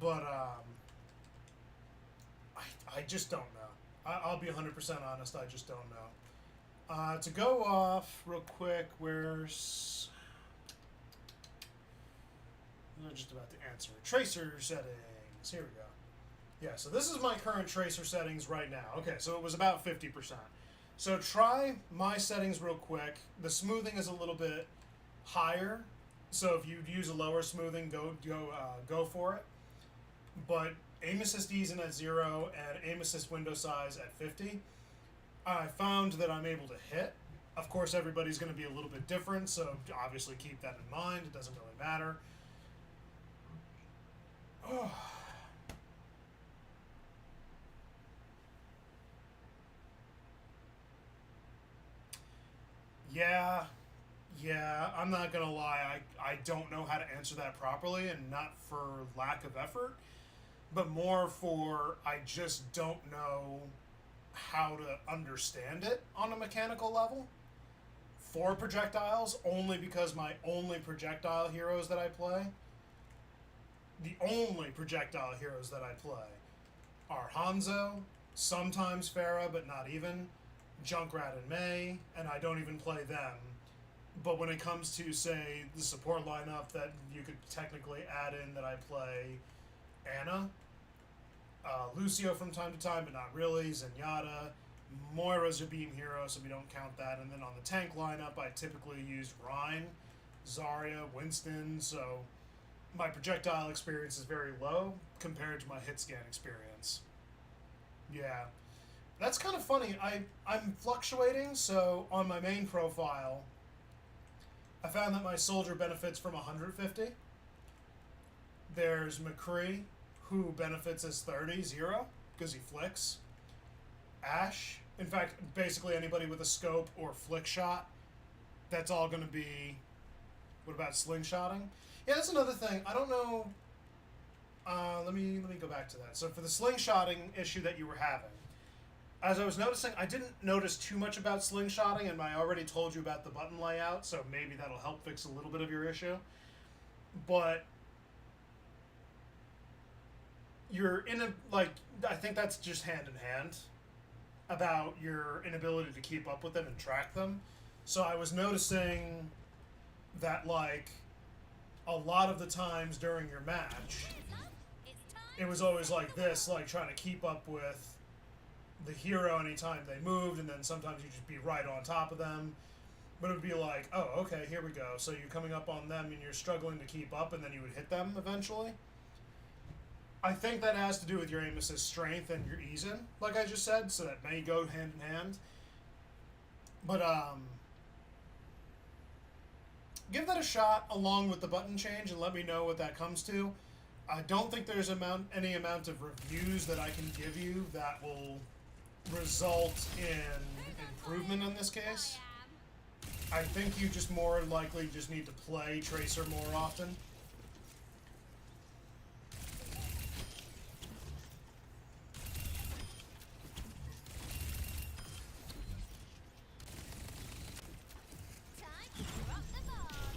But I just don't know. I'll be 100% honest, I just don't know. To go off real quick, where's... I'm just about to answer. Tracer settings. Here we go. Yeah, so this is my current tracer settings right now. Okay, so it was about 50%. So try my settings real quick. The smoothing is a little bit higher, so if you use a lower smoothing, go for it. But aim assist ease in at 0 and aim assist window size at 50. I found that I'm able to hit. Of course, everybody's going to be a little bit different, so obviously keep that in mind. It doesn't really matter. Oh. Yeah, I'm not gonna lie, I don't know how to answer that properly, and not for lack of effort, but more for I just don't know how to understand it on a mechanical level. For projectiles, only because my only projectile heroes that I play, the only projectile heroes that I play are Hanzo, sometimes Pharah, but not even, Junkrat and Mei, and I don't even play them. But when it comes to, say, the support lineup that you could technically add in, that I play Ana, Lucio from time to time, but not really, Zenyatta, Moira's a beam hero, so we don't count that. And then on the tank lineup, I typically use Rhine, Zarya, Winston, so my projectile experience is very low compared to my hit scan experience. Yeah. That's kind of funny. I'm fluctuating, so on my main profile, I found that my soldier benefits from 150. There's McCree, who benefits as 30, 0, because he flicks. Ash, in fact, basically anybody with a scope or flick shot, that's all going to be... What about slingshotting? Yeah, that's another thing. I don't know... Let me go back to that. So for the slingshotting issue that you were having, as I was noticing, I didn't notice too much about slingshotting, and I already told you about the button layout, so maybe that'll help fix a little bit of your issue. But you're in a, like, I think that's just hand in hand about your inability to keep up with them and track them. So I was noticing that, like, a lot of the times during your match, it was always like this, like trying to keep up with the hero anytime they moved, and then sometimes you'd just be right on top of them. But it would be like, oh, okay, here we go. So you're coming up on them and you're struggling to keep up, and then you would hit them eventually. I think that has to do with your aim assist strength and your ease in, like I just said, so that may go hand in hand. But, give that a shot along with the button change and let me know what that comes to. I don't think there's any amount of reviews that I can give you that will result in improvement in this case. I think you just more likely just need to play Tracer more often.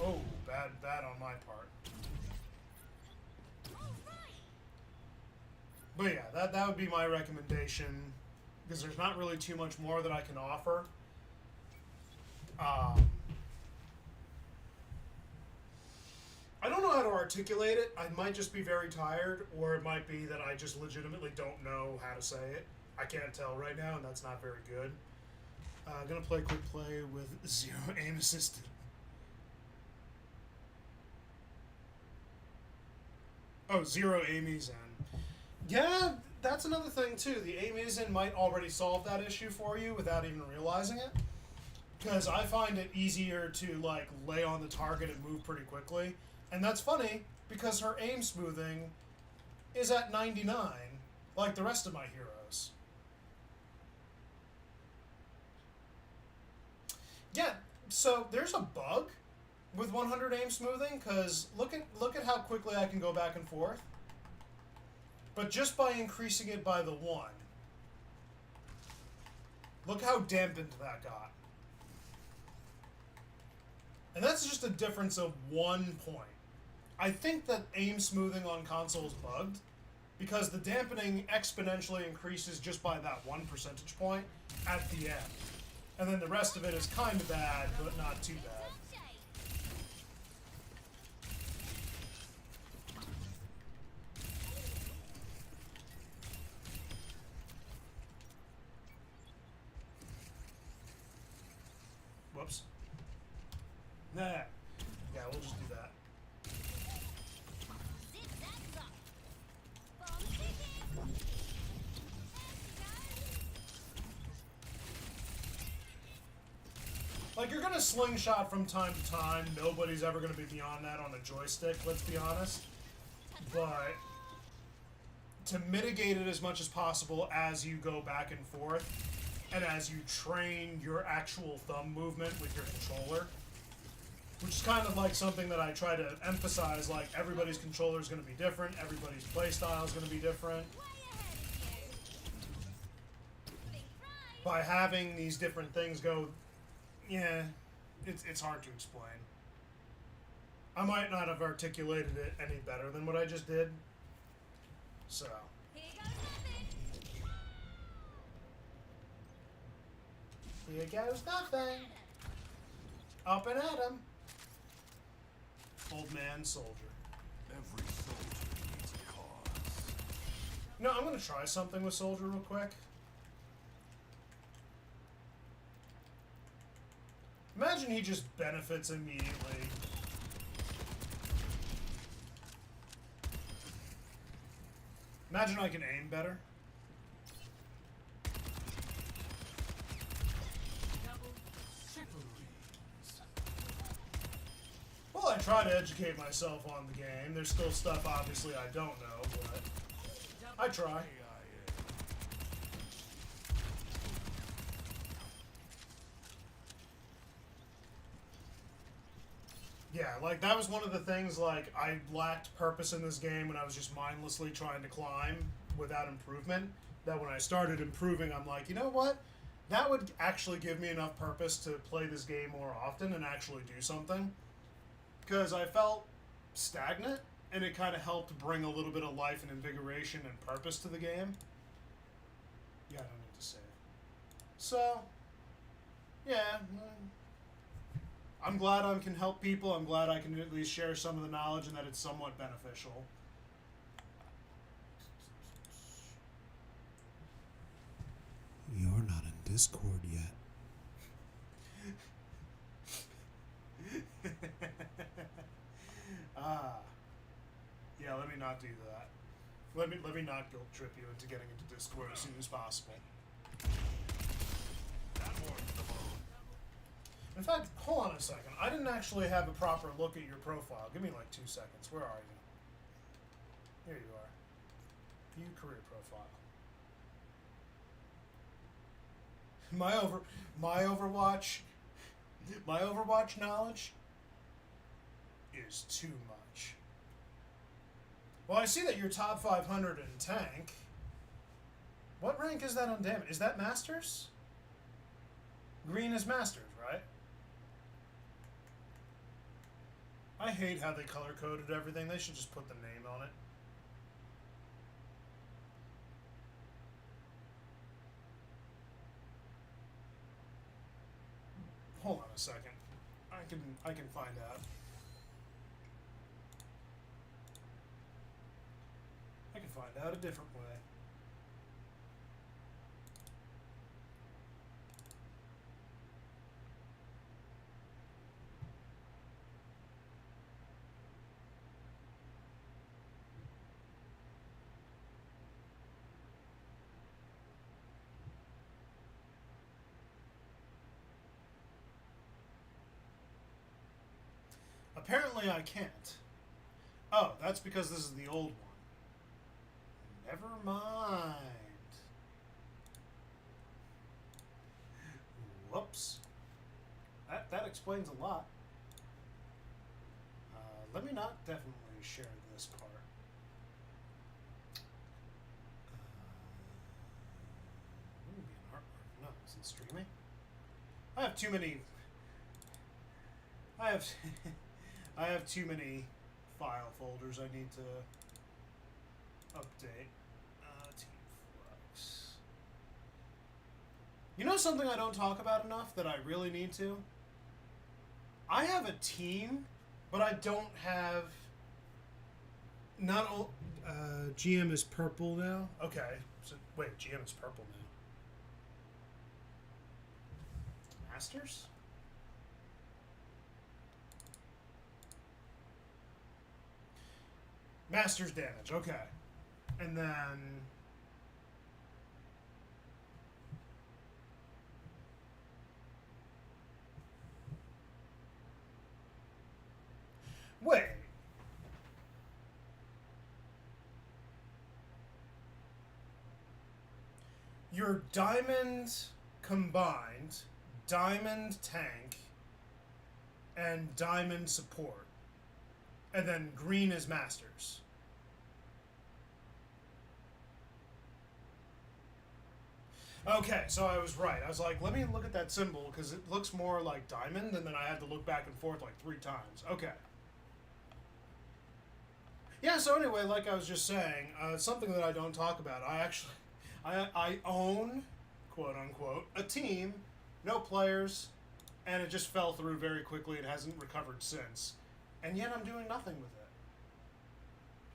Oh, bad on my part. But yeah, that would be my recommendation, because there's not really too much more that I can offer. I don't know how to articulate it. I might just be very tired, or it might be that I just legitimately don't know how to say it. I can't tell right now, and that's not very good. I'm going to play quick play with 0 aim assist. Oh, 0 aim ease in. Yeah, that's another thing too. The aim ease in might already solve that issue for you without even realizing it. Because I find it easier to, like, lay on the target and move pretty quickly. And that's funny, because her aim smoothing is at 99, like the rest of my heroes. Yeah, so there's a bug with 100 aim smoothing, because look at how quickly I can go back and forth. But just by increasing it by the 1, look how dampened that got. And that's just a difference of 1 point. I think that aim smoothing on console is bugged, because the dampening exponentially increases just by that 1 percentage point at the end. And then the rest of it is kind of bad, but not too bad. Whoops. Nah. Yeah, we'll just do that. Like, you're gonna slingshot from time to time. Nobody's ever gonna be beyond that on a joystick, let's be honest. But to mitigate it as much as possible as you go back and forth, and as you train your actual thumb movement with your controller, which is kind of like something that I try to emphasize, like, everybody's controller is going to be different, everybody's playstyle is going to be different. By having these different things go, yeah, it's hard to explain. I might not have articulated it any better than what I just did. So. Here goes nothing. Up and at him. Old man soldier. Every soldier needs a cause. No, I'm gonna try something with soldier real quick. Imagine he just benefits immediately. Imagine I can aim better. Well, I try to educate myself on the game. There's still stuff, obviously, I don't know, but I try. Yeah, like, that was one of the things, like, I lacked purpose in this game when I was just mindlessly trying to climb without improvement. That when I started improving, I'm like, you know what? That would actually give me enough purpose to play this game more often and actually do something. Because I felt stagnant, and it kind of helped bring a little bit of life and invigoration and purpose to the game. Yeah, I don't need to save. So, yeah. I'm glad I can help people. I'm glad I can at least share some of the knowledge and that it's somewhat beneficial. You're not in Discord yet. Yeah, let me not do that. Let me not guilt trip you into getting into Discord as soon as possible. That one's the bone. In fact, hold on a second. I didn't actually have a proper look at your profile. Give me like 2 seconds. Where are you? Here you are. View career profile. My Overwatch knowledge is too much. Well, I see that you're top 500 in tank. What rank is that on damage? Is that Masters? Green is Masters, right? I hate how they color-coded everything. They should just put the name on it. Hold on a second. I can find out. I can find out a different way. Apparently I can't. Oh, that's because this is the old one. Never mind. Whoops. That explains a lot. Let me not definitely share this part. Wouldn't be an artwork. No, is it streaming? I have too many. I have too many file folders I need to update. Team Flux. You know something I don't talk about enough that I really need to? I have a team, but I don't have. Not all. GM is purple now. Okay, so wait, GM is purple now. Masters. Masters damage. Okay, and then. Wait. Your diamond combined, diamond tank, and diamond support. And then green is masters. Okay, so I was right. I was like, let me look at that symbol because it looks more like diamond, and then I had to look back and forth like 3 times. Okay. Yeah, so anyway, like I was just saying, something that I don't talk about. I own, quote unquote, a team, no players, and it just fell through very quickly and hasn't recovered since. And yet I'm doing nothing with it.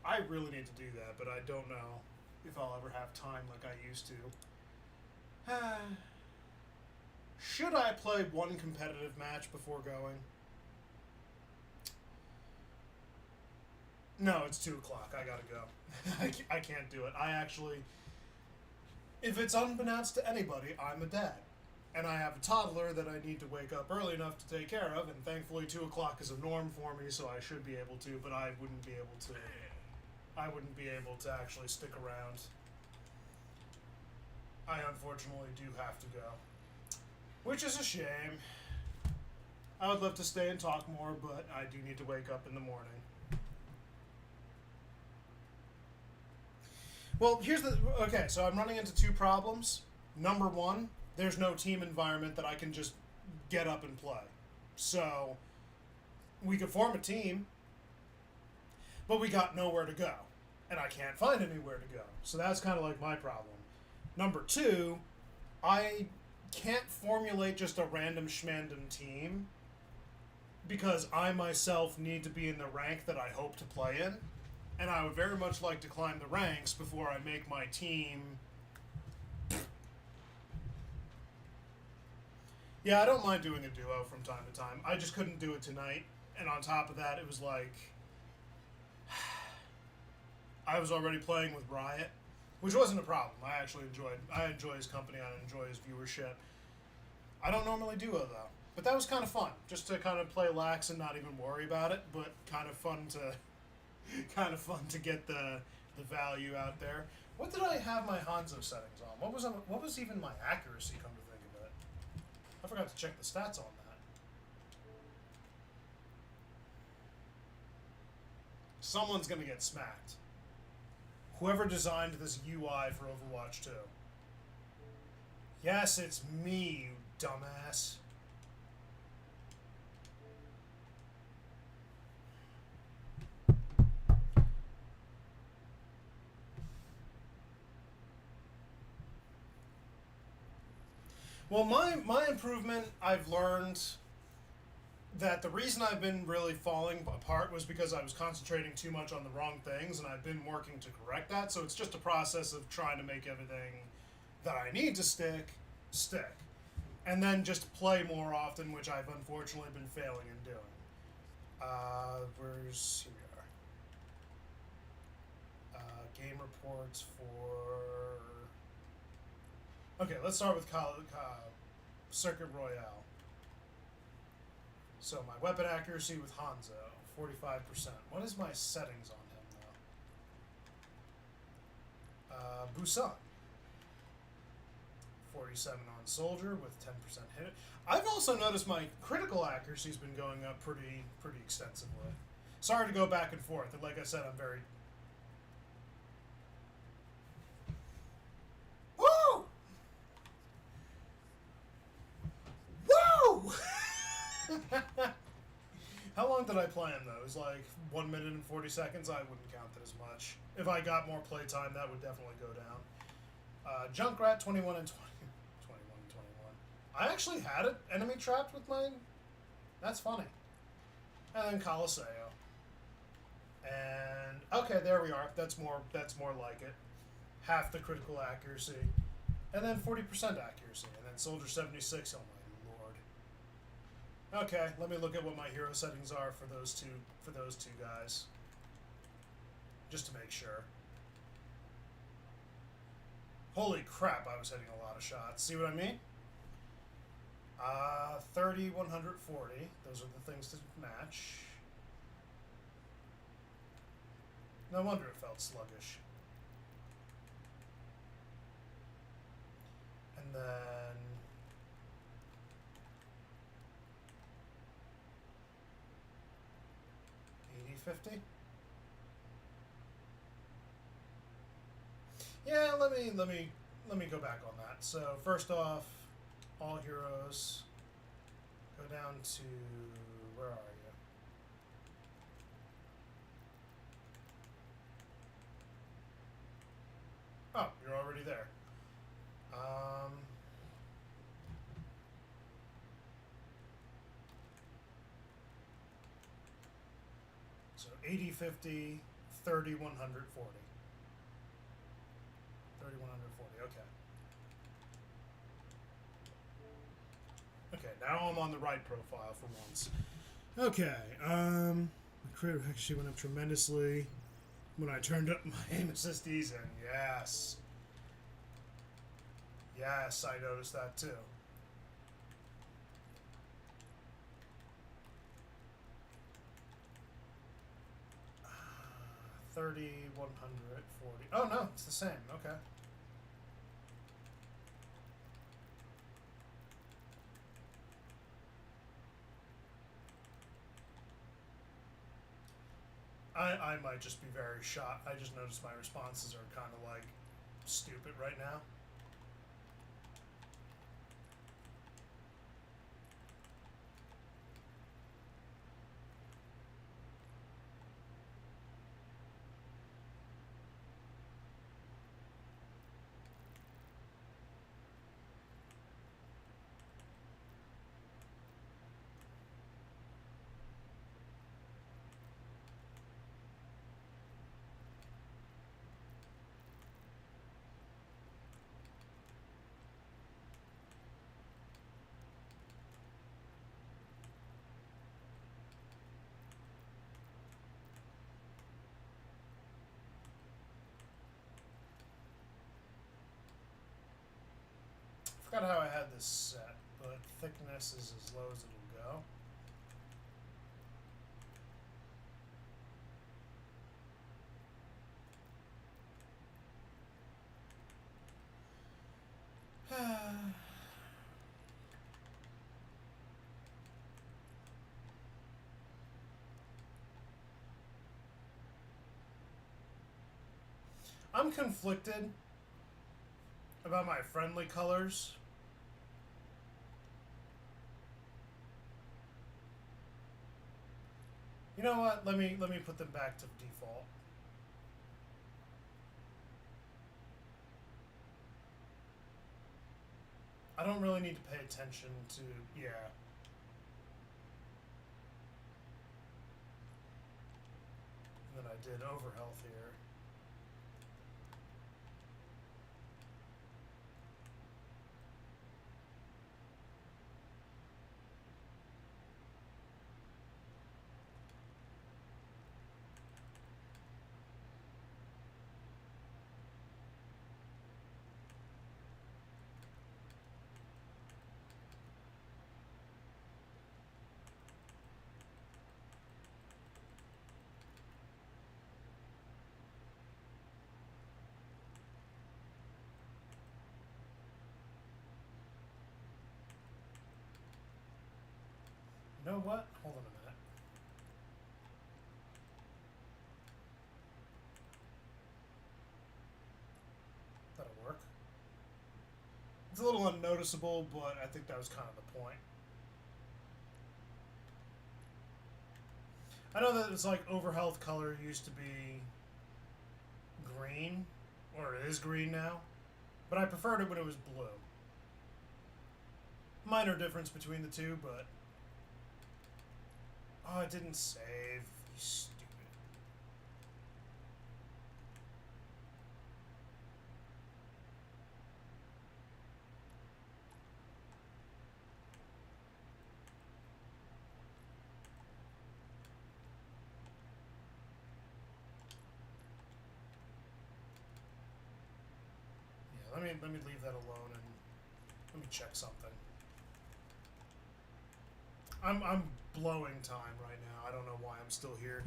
I really need to do that, but I don't know if I'll ever have time like I used to. Should I play one competitive match before going? No, it's 2 o'clock. I gotta go. I can't do it. I actually... If it's unbeknownst to anybody, I'm a dad. And I have a toddler that I need to wake up early enough to take care of, and thankfully 2 o'clock is a norm for me, so I should be able to, but I wouldn't be able to... I wouldn't be able to actually stick around. I unfortunately do have to go. Which is a shame. I would love to stay and talk more, but I do need to wake up in the morning. Well, here's the... Okay, so I'm running into 2 problems. Number 1, there's no team environment that I can just get up and play. So, we could form a team, but we got nowhere to go. And I can't find anywhere to go. So that's kind of like my problem. Number 2, I can't formulate just a random schmandom team because I myself need to be in the rank that I hope to play in. And I would very much like to climb the ranks before I make my team. Yeah, I don't mind doing a duo from time to time. I just couldn't do it tonight. And on top of that, it was like... I was already playing with Riot, which wasn't a problem. I actually enjoy his company. I enjoy his viewership. I don't normally duo, though. But that was kind of fun. Just to kind of play lax and not even worry about it. But kind of fun to get the value out there. What did I have my Hanzo settings on? What was even my accuracy, come to think of it? I forgot to check the stats on that. Someone's gonna get smacked. Whoever designed this UI for Overwatch 2. Yes, it's me, you dumbass. Well, my improvement, I've learned that the reason I've been really falling apart was because I was concentrating too much on the wrong things, and I've been working to correct that, so it's just a process of trying to make everything that I need to stick. And then just play more often, which I've unfortunately been failing in doing. Where's... Here we are. Game reports for... Okay, let's start with Circuit Royale. So my weapon accuracy with Hanzo, 45%. What is my settings on him, Busan. 47 on soldier with 10% hit. I've also noticed my critical accuracy's been going up pretty extensively. Sorry to go back and forth. And like I said, I'm very... Woo! Woo! How long did I play him, though? It was like 1 minute and 40 seconds. I wouldn't count it as much. If I got more playtime, that would definitely go down. Junkrat, 21 and 20. 21 and 21. I actually had an enemy trapped with mine. That's funny. And then Coliseo. And okay, there we are. That's more like it. Half the critical accuracy. And then 40% accuracy. And then Soldier 76. Oh my lord. Okay, let me look at what my hero settings are for those two guys. Just to make sure. Holy crap, I was hitting a lot of shots. See what I mean? 30, 140. Those are the things to match. No wonder it felt sluggish. And then... $80.50? Yeah, let me go back on that. So first off, all heroes go down to, where are you? Oh, you're already there. So 80, 50, 30, 140. 3140, okay. Okay, now I'm on the right profile for once. Okay, my crit actually went up tremendously when I turned up my aim assisties, and yes. Yes, I noticed that too. Uh, 30, 140. Oh no, it's the same. Okay. I might just be very shocked. I just noticed my responses are kind of like stupid right now. Forgot how I had this set, but thickness is as low as it'll go. I'm conflicted about my friendly colors. You know what? Let me put them back to default. I don't really need to pay attention to, yeah. And then I did overhealth here. know what? Hold on a minute. That'll work. It's a little unnoticeable, but I think that was kind of the point. I know that it's like overhealth color used to be green, or it is green now, but I preferred it when it was blue. Minor difference between the two, but... Oh, it didn't save. You stupid. Yeah, let me leave that alone and let me check something. I'm blowing time right now. I don't know why I'm still here.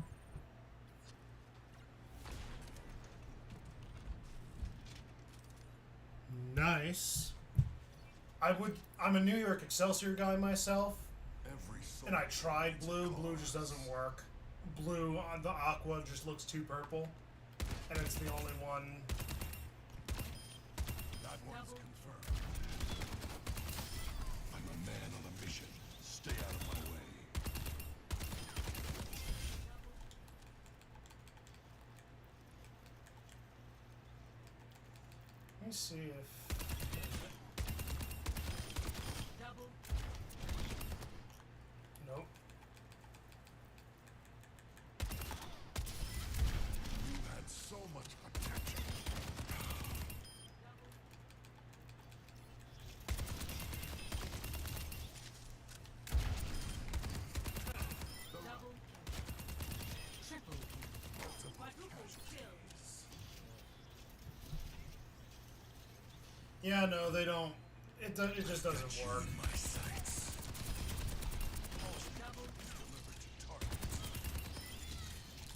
Nice. I'm a New York Excelsior guy myself, Every soul and I tried blue. Blue just doesn't work. Blue on the aqua just looks too purple, and it's the only one. That one's confirmed. I'm a man on a mission. Stay out of my way. Let me see if. Double. Nope. You've had so much attention. Double kill. Triple kill. Quadruple kill. Yeah, no, they don't. It just doesn't work. In my sights. Double kill. Delivered to target.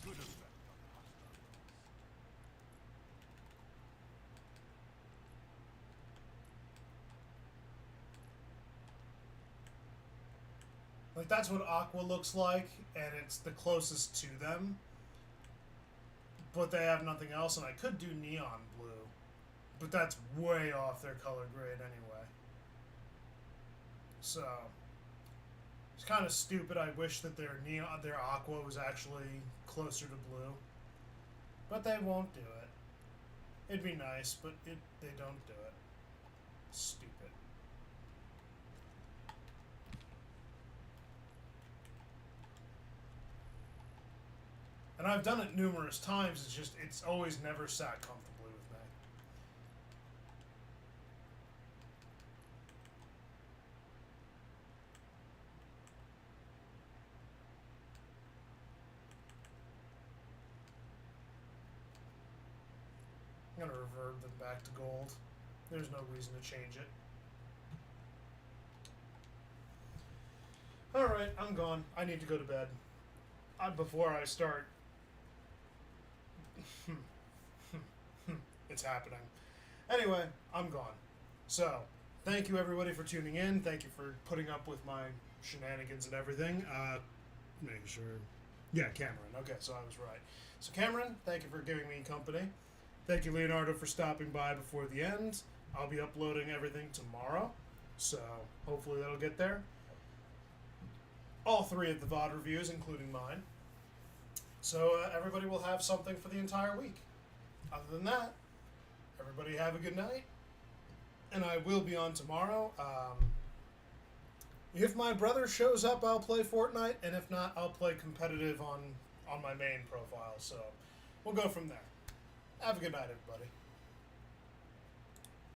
Good effect on hostile. Like, that's what aqua looks like, and it's the closest to them. But they have nothing else, and I could do neon blue. But that's way off their color grade anyway. So, it's kind of stupid. I wish that their aqua was actually closer to blue. But they won't do it. It'd be nice, but they don't do it. Stupid. And I've done it numerous times. It's always never sat comfortably with me. I'm gonna revert them back to gold. There's no reason to change it. Alright, I'm gone. I need to go to bed. Before I start... It's happening. Anyway, I'm gone. So, thank you everybody for tuning in. Thank you for putting up with my shenanigans and everything. Making sure... Yeah, Cameron. Okay, so I was right. So Cameron, thank you for giving me company. Thank you, Leonardo, for stopping by before the end. I'll be uploading everything tomorrow, so hopefully that'll get there. All 3 of the VOD reviews, including mine. So everybody will have something for the entire week. Other than that, everybody have a good night. And I will be on tomorrow. If my brother shows up, I'll play Fortnite, and if not, I'll play competitive on my main profile. So we'll go from there. Have a good night, everybody.